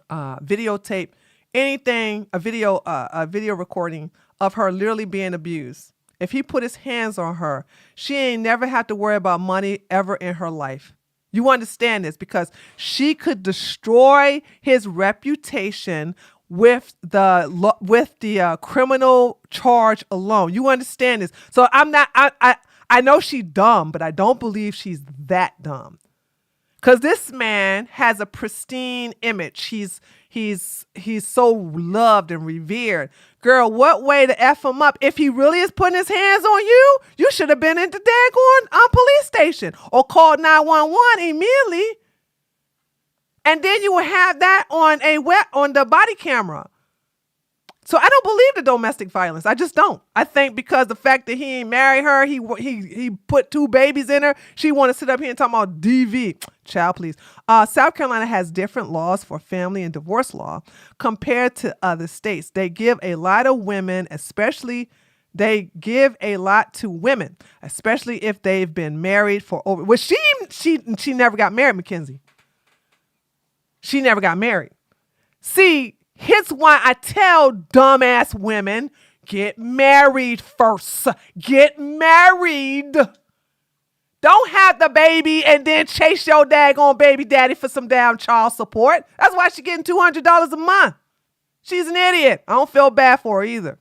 videotape, anything, a video recording of her literally being abused. If he put his hands on her, she ain't never have to worry about money ever in her life. You understand this? Because she could destroy his reputation with the criminal charge alone. You understand this? So I know she's dumb, but I don't believe she's that dumb. Because this man has a pristine image. He's so loved and revered. Girl, what way to F him up? If he really is putting his hands on you, you should have been at the daggone police station or called 911 immediately. And then you will have that on the body camera. So I don't believe the domestic violence. I just don't. I think because the fact that he ain't married her, he put 2 babies in her. She want to sit up here and talk about DV. Child, please. South Carolina has different laws for family and divorce law compared to other states. They give a lot to women, especially if they've been married for over. Well, she never got married, Mackenzie. She never got married. See. Here's why I tell dumbass women, get married first. Get married. Don't have the baby and then chase your daggone baby daddy for some damn child support. That's why she's getting $200 a month. She's an idiot. I don't feel bad for her either.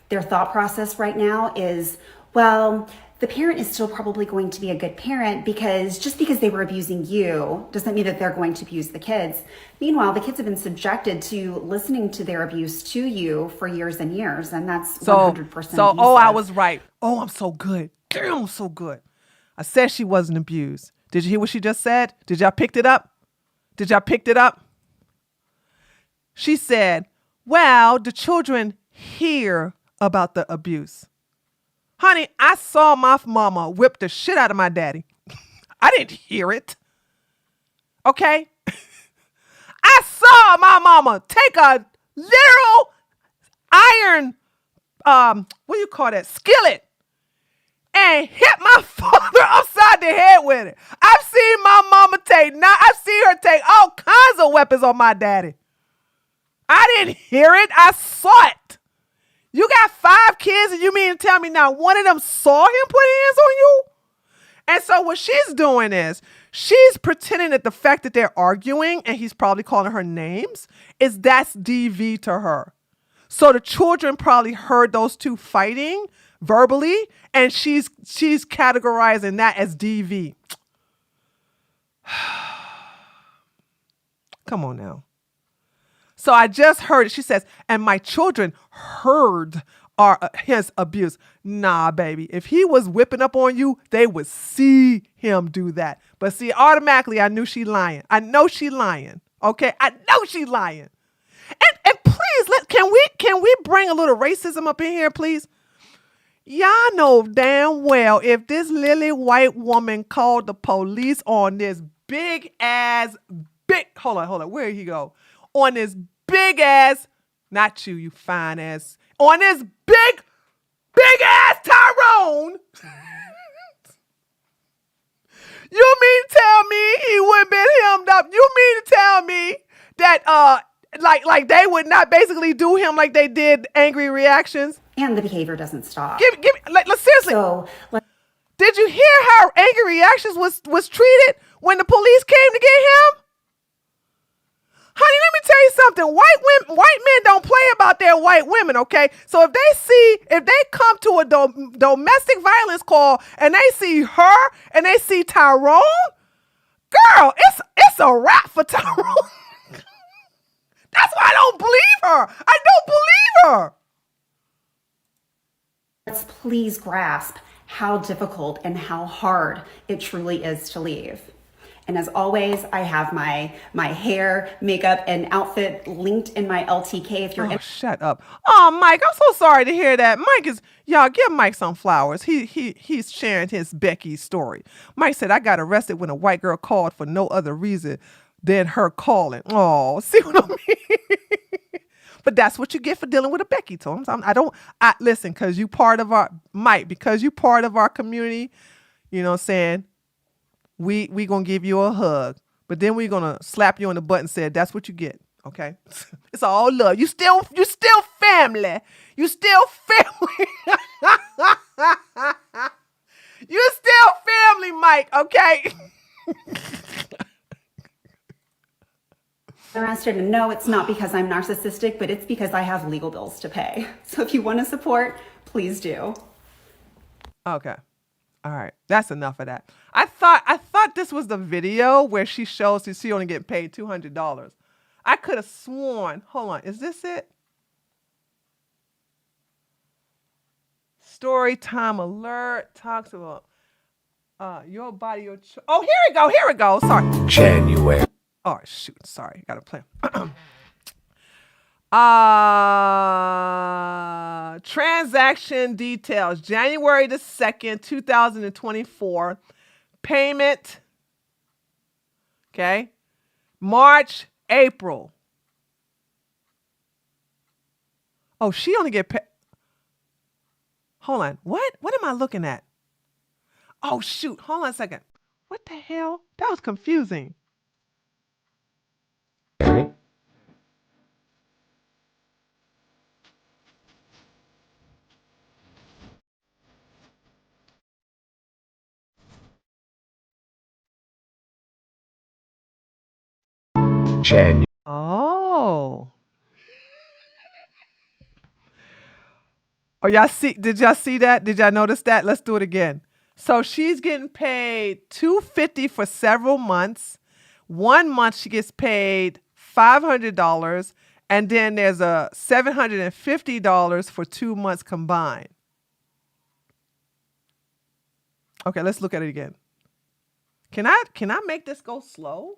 Their thought process right now is, well, the parent is still probably going to be a good parent because just because they were abusing you doesn't mean that they're going to abuse the kids. Meanwhile, the kids have been subjected to listening to their abuse to you for years and years, and that's 100% abusive. I was right. Oh, I'm so good. Damn, I'm so good. I said she wasn't abused. Did you hear what she just said? Did y'all pick it up? She said, well, the children hear about the abuse. Honey, I saw my mama whip the shit out of my daddy. I didn't hear it. Okay? I saw my mama take a literal iron, skillet, and hit my father upside the head with it. I've seen her take all kinds of weapons on my daddy. I didn't hear it. I saw it. You got 5 kids and you mean to tell me not one of them saw him put hands on you? And so what she's doing is she's pretending that the fact that they're arguing and he's probably calling her names that's DV to her. So the children probably heard those two fighting verbally and she's categorizing that as DV. Come on now. So I just heard it. She says, and my children heard his abuse. Nah, baby. If he was whipping up on you, they would see him do that. But see, automatically, I knew she lying. I know she lying. Okay? I know she lying. And please, can we bring a little racism up in here, please? Y'all know damn well if this lily white woman called the police on this hold on, where he go? On this big ass, not you, you fine ass, on this big ass Tyrone. You mean to tell me he wouldn't been hemmed up? You mean to tell me that like they would not basically do him like they did angry reactions? And the behavior doesn't stop. Give me seriously. So, did you hear how angry reactions was treated when the police came to get him? Honey, let me tell you something. White men don't play about their white women, okay? So if they come to a domestic violence call and they see her and they see Tyrone, girl, it's a wrap for Tyrone. That's why I don't believe her. I don't believe her. let's please grasp how difficult and how hard it truly is to leave. And as always, I have my hair, makeup, and outfit linked in my LTK if you're shut up. Oh, Mike, I'm so sorry to hear that. Y'all give Mike some flowers. He's sharing his Becky story. Mike said, I got arrested when a white girl called for no other reason than her calling. Oh, see what I mean? But that's what you get for dealing with a Becky, Tom. Listen, because you part of our, Mike, because you part of our community, you know what I'm saying? We gonna give you a hug, but then we're gonna slap you on the butt and say that's what you get. Okay, it's all love. You still family. You still family. You still family, Mike. Okay. arrested, and no, it's not because I'm narcissistic, but it's because I have legal bills to pay. So if you want to support, please do. Okay. All right, that's enough of that. I thought this was the video where she shows that she only getting paid $200. I could have sworn. Hold on, is this it? Story time alert talks about your body, your oh, here we go. Sorry. January. Oh shoot, sorry, gotta play. Transaction details. January the 2nd, 2024. Payment. Okay. March, April. Oh, she only get paid. Hold on. What am I looking at? Oh, shoot. Hold on a second. What the hell? That was confusing. Oh. Oh, did y'all see that? Did y'all notice that? Let's do it again. So she's getting paid $250 for several months. 1 month she gets paid $500, and then there's a $750 for 2 months combined. Okay, let's look at it again. Can I make this go slow?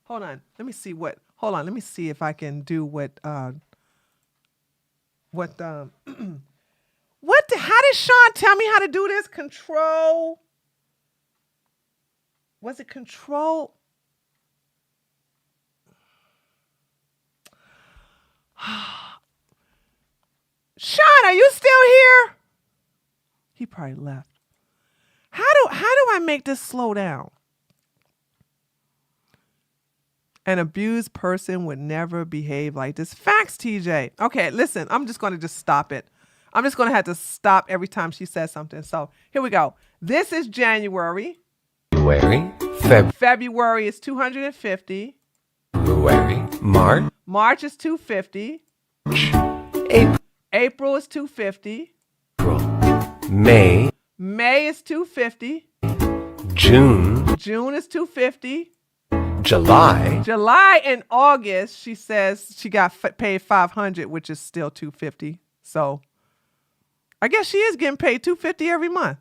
Hold on. Let me see if I can do how did Sean tell me how to do this? Control. Was it control? Sean, are you still here? He probably left. How do I make this slow down? An abused person would never behave like this. Facts, TJ. Okay, listen, I'm just going to just stop it. I'm just going to have to stop every time she says something. So here we go. This is January. February is 250. March is 250. April is 250. May is 250. June is 250. July and August, she says she got paid 500, which is still 250. So I guess she is getting paid 250 every month.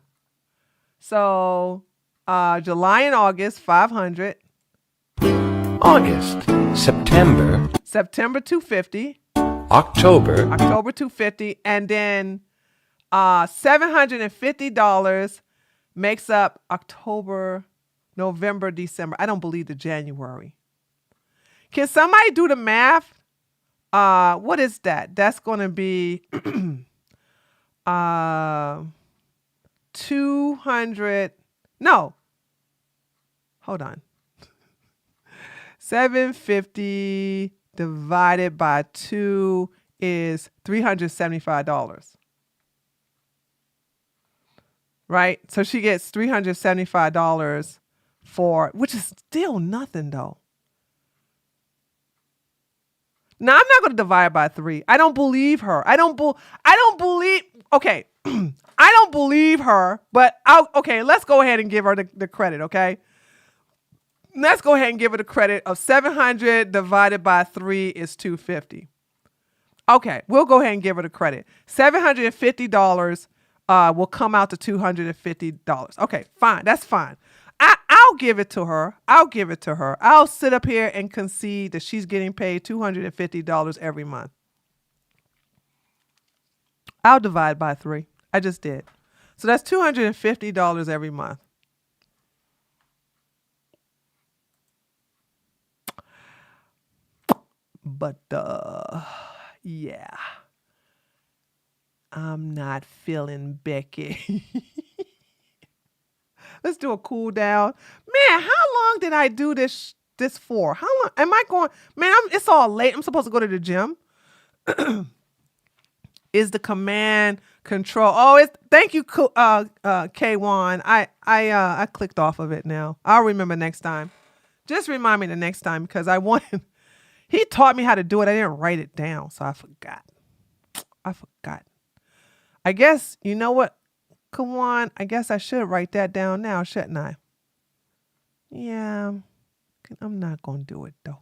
So July and August, 500. September 250. October 250. And then $750 makes up October, November, December. I don't believe the January. Can somebody do the math? What is that? That's going to be 200. No. Hold on. 750 divided by 2 is $375. Right? So she gets $375 for, which is still nothing though. Now I'm not going to divide by 3. I don't believe her. I don't believe, okay. I don't believe her, but okay, let's go ahead and give her the credit, okay? Let's go ahead and give her the credit of 700 divided by 3 is 250. Okay, we'll go ahead and give her the credit. $750 will come out to $250. Okay, fine. That's fine. I'll give it to her. I'll sit up here and concede that she's getting paid $250 every month. I'll divide by 3. I just did. So that's $250 every month. But yeah, I'm not feeling Becky. Let's do a cool down. Man, how long did I do this for? How long am I going? Man, it's all late. I'm supposed to go to the gym. Is the command control? Oh, thank you, K1. I clicked off of it now. I'll remember next time. Just remind me the next time because I wanted. He taught me how to do it. I didn't write it down, so I forgot. I guess, you know what? Come on. I guess I should write that down now, shouldn't I? Yeah. I'm not going to do it, though.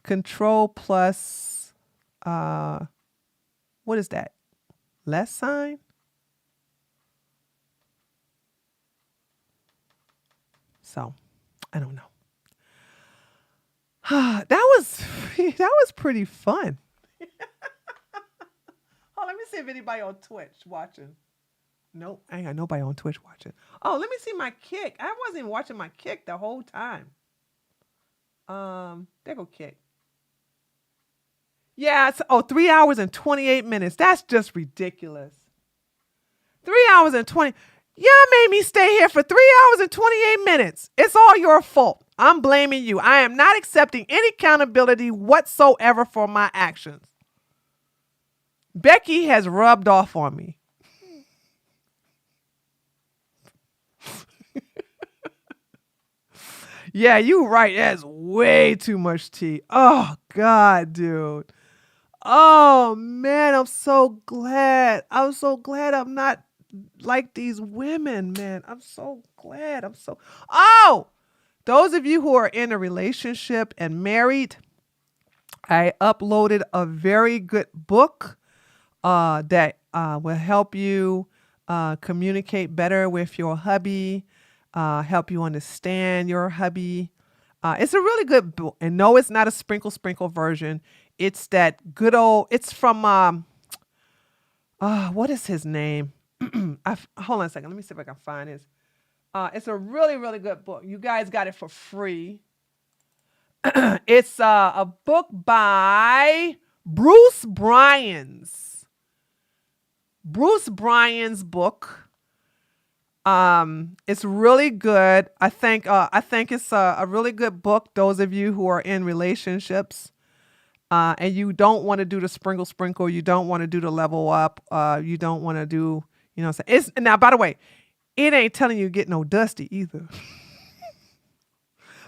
Control plus, what is that? Less sign? So, I don't know. that was pretty fun. Oh, let me see if anybody on Twitch watching. Nope, I ain't got nobody on Twitch watching. Oh, let me see my kick. I wasn't watching my kick the whole time. There go kick. Yeah, it's 3 hours and 28 minutes. That's just ridiculous. 3 hours and 20. Y'all made me stay here for 3 hours and 28 minutes. It's all your fault. I'm blaming you. I am not accepting any accountability whatsoever for my actions. Becky has rubbed off on me. Yeah, you right. That's way too much tea. Oh, God, dude. Oh, man, I'm so glad. I'm so glad I'm not like these women, man. I'm so glad. Oh, those of you who are in a relationship and married, I uploaded a very good book that will help you communicate better with your hubby, help you understand your hubby. It's a really good book. And no, it's not a sprinkle version. It's that good old, it's from, what is his name? Hold on a second. Let me see if I can find this. It's a really, really good book. You guys got it for free. It's a book by Bruce Bryan's book. It's really good. I think it's a really good book. Those of you who are in relationships, and you don't want to do the sprinkle, you don't want to do the level up, you don't want to do, it's now, by the way, it ain't telling you to get no dusty either.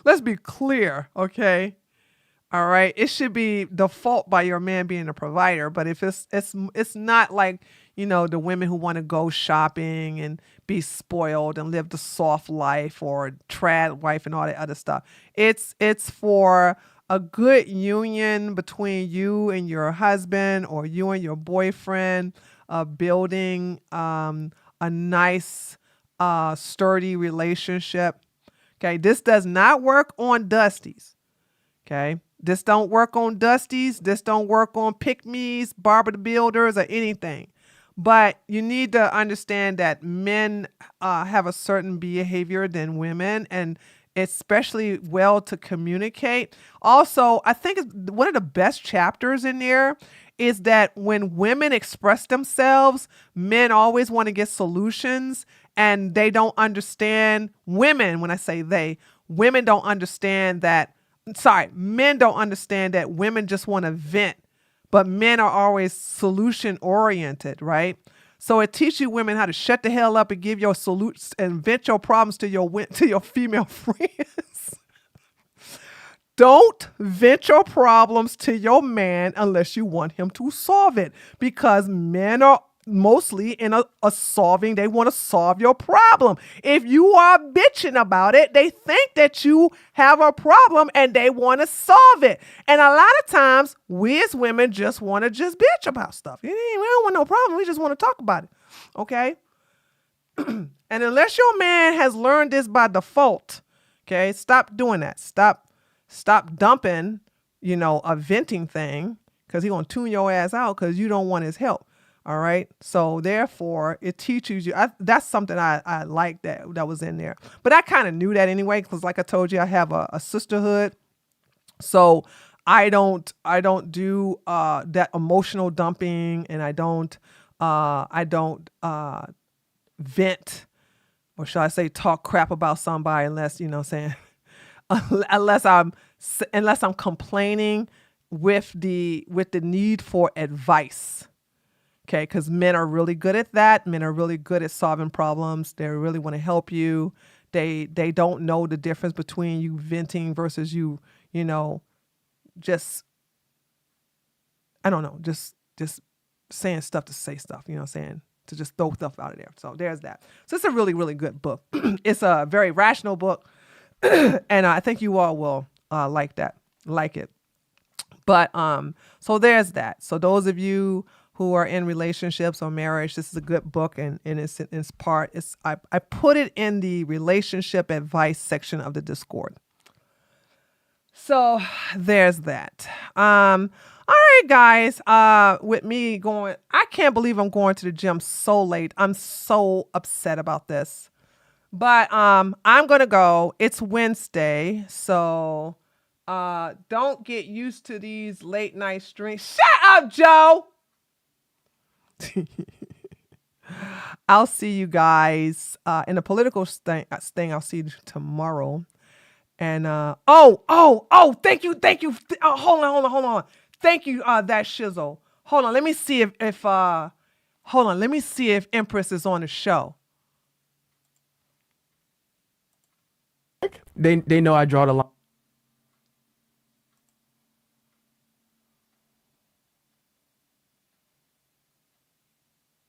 Let's be clear, okay? All right. It should be default by your man being a provider, but if it's not like, the women who want to go shopping and be spoiled and live the soft life or trad wife and all that other stuff. It's for a good union between you and your husband or you and your boyfriend, building a nice, sturdy relationship. Okay, this does not work on Dusties. Okay, this don't work on Dusties. This don't work on PickMe's, Barbara the Builders, or anything. But you need to understand that men have a certain behavior than women, and especially well to communicate. Also, I think one of the best chapters in there is that when women express themselves, men always want to get solutions, and they don't understand women. When I say they, women don't understand that. Sorry, men don't understand that women just want to vent, but men are always solution oriented, right? So it teaches you women how to shut the hell up and give your solutions and vent your problems to your female friends. Don't vent your problems to your man unless you want him to solve it, because men are mostly in a solving. They want to solve your problem. If you are bitching about it, they think that you have a problem and they want to solve it. And a lot of times we as women just want to just bitch about stuff. We don't want no problem. We just want to talk about it. Okay. And unless your man has learned this by default, okay, stop doing that. Stop dumping, a venting thing, because he gonna tune your ass out because you don't want his help. All right. So therefore, it teaches you. That's something I like that was in there. But I kind of knew that anyway, because like I told you, I have a sisterhood. So I don't do that emotional dumping, and I don't vent, or should I say talk crap about somebody unless, unless I'm complaining with the need for advice. Okay, because men are really good at that. Men are really good at solving problems. They really want to help you. They don't know the difference between you venting versus you, just, I don't know, just saying stuff to say stuff, to just throw stuff out of there. So there's that. So it's a really, really good book. It's a very rational book. And I think you all will like it. But so there's that. So those of you who are in relationships or marriage, this is a good book, and it's part. I put it in the relationship advice section of the Discord. So there's that. All right, guys. With me going, I can't believe I'm going to the gym so late. I'm so upset about this. But I'm gonna go. It's Wednesday, so don't get used to these late night streams. Shut up, Joe. I'll see you guys in the political thing. I'll see you tomorrow. And thank you. Oh, hold on. Thank you, that shizzle. Hold on, let me see if Empress is on the show. They know I draw the line.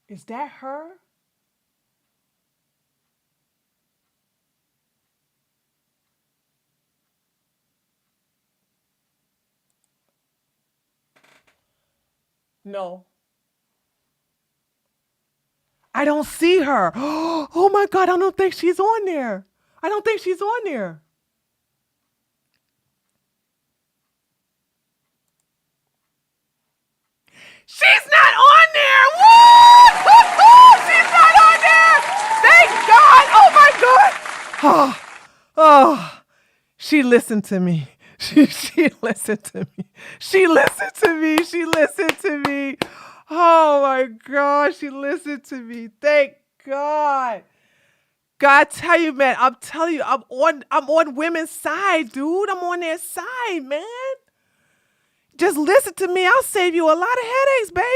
Is that her? No. I don't see her. Oh my God, I don't think she's on there. She's not on there. Woo! She's not on there. Thank God. Oh my God. Oh, she listened to me. She listened to me. She listened to me. Oh my God. She listened to me. Thank God. God tell you, man, I'm telling you, I'm on women's side, dude. I'm on their side, man. Just listen to me. I'll save you a lot of headaches, baby.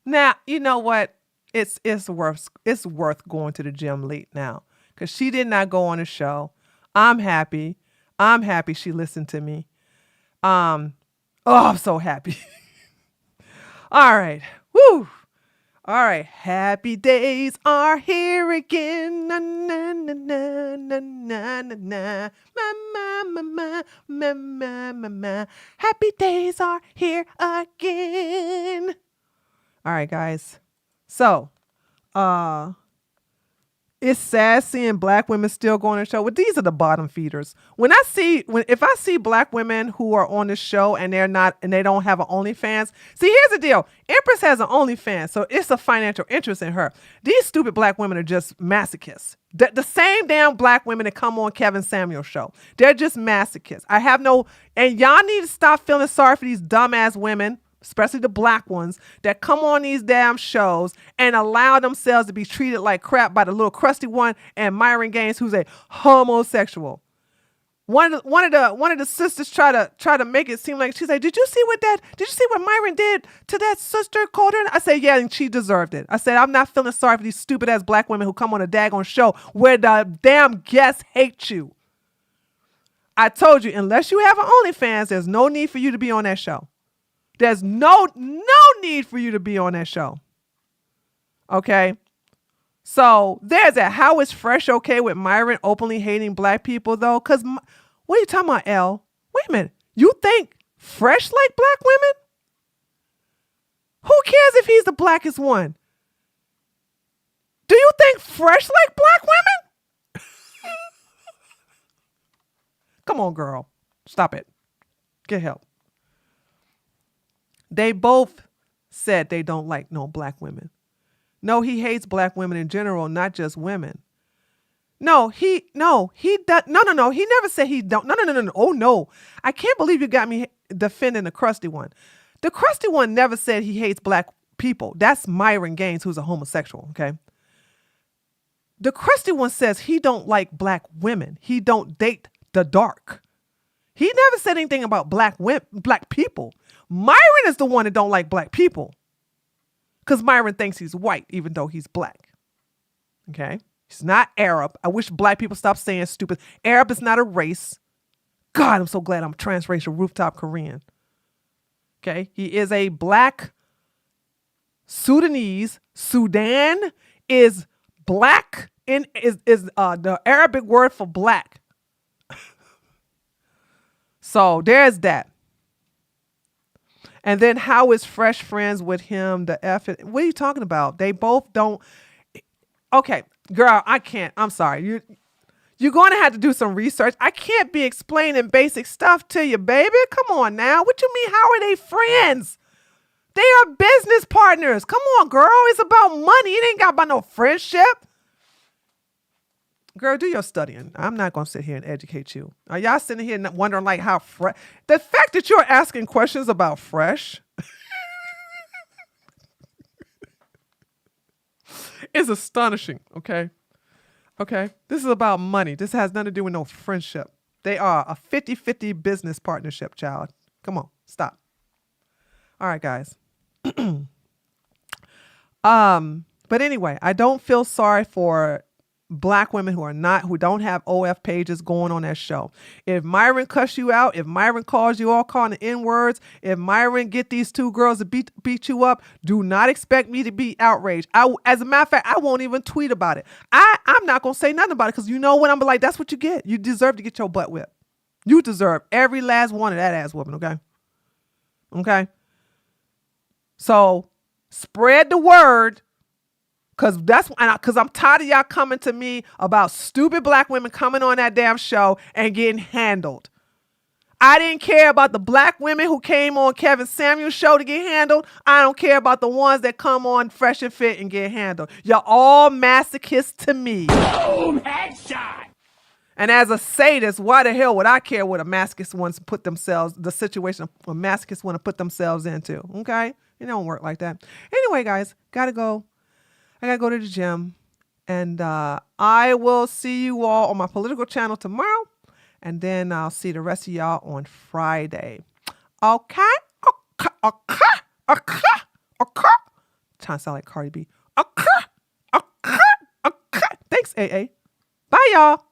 Now, you know what? It's worth going to the gym late now. Because she did not go on the show. I'm happy. I'm happy she listened to me. I'm so happy. All right. Woo. All right. Happy days are here again. Na, na, na, na, na, na, na, na. Ma, ma, ma, ma, ma, ma, ma, ma. Happy days are here again. All right, guys. So, it's sad seeing black women still go on the show. But these are the bottom feeders. If I see black women who are on the show and they don't have an OnlyFans. See, here's the deal. Empress has an OnlyFans, so it's a financial interest in her. These stupid black women are just masochists. The same damn black women that come on Kevin Samuel's show. They're just masochists. And y'all need to stop feeling sorry for these dumbass women, especially the black ones, that come on these damn shows and allow themselves to be treated like crap by the little crusty one and Myron Gaines, who's a homosexual. One of the sisters try to make it seem like she's like, did you see what Myron did to that sister? Called her? I said, yeah, and she deserved it. I said, I'm not feeling sorry for these stupid ass black women who come on a daggone show where the damn guests hate you. I told you, unless you have an OnlyFans, there's no need for you to be on that show. There's no need for you to be on that show. Okay? So there's that. How is Fresh okay with Myron openly hating black people, though? Because what are you talking about, Elle? Wait a minute. You think Fresh like black women? Who cares if he's the blackest one? Do you think Fresh like black women? Come on, girl. Stop it. Get help. They both said they don't like no black women. No, he hates black women in general, not just women. He never said he don't. No. Oh, no. I can't believe you got me defending the crusty one. The crusty one never said he hates black people. That's Myron Gaines, who's a homosexual, okay? The crusty one says he don't like black women. He don't date the dark. He never said anything about black people. Myron is the one that don't like black people. Because Myron thinks he's white, even though he's black. Okay? He's not Arab. I wish black people stop saying stupid. Arab is not a race. God, I'm so glad I'm transracial rooftop Korean. Okay? He is a black Sudanese. Sudan is black is the Arabic word for black. So there's that. And then how is Fresh friends with him? What are you talking about? They both don't. Okay, girl, I can't. I'm sorry. You're going to have to do some research. I can't be explaining basic stuff to you, baby. Come on now. What you mean? How are they friends? They are business partners. Come on, girl. It's about money. It ain't got about no friendship. Girl, do your studying. I'm not going to sit here and educate you. Are y'all sitting here wondering like how Fresh... The fact that you're asking questions about Fresh is astonishing, okay? Okay? This is about money. This has nothing to do with no friendship. They are a 50-50 business partnership, child. Come on, stop. All right, guys. But anyway, I don't feel sorry for black women who don't have OF pages going on that show. If Myron cuss you out, if Myron calls you all calling the N-words, if Myron get these two girls to beat you up, do not expect me to be outraged. As a matter of fact, I won't even tweet about it. I'm not going to say nothing about it because you know what? I'm like, that's what you get. You deserve to get your butt whipped. You deserve every last one of that ass whooping, okay? Okay? So spread the word. Because I'm tired of y'all coming to me about stupid black women coming on that damn show and getting handled. I didn't care about the black women who came on Kevin Samuel's show to get handled. I don't care about the ones that come on Fresh and Fit and get handled. You're all masochists to me. Boom, headshot. And as a sadist, why the hell would I care what a masochist wants to put themselves, the situation a masochist want to put themselves into? Okay? It don't work like that. Anyway, guys, gotta go. I gotta go to the gym. And I will see you all on my political channel tomorrow. And then I'll see the rest of y'all on Friday. Okay? Okay. Trying to sound like Cardi B. Okay. Thanks, AA. Bye, y'all.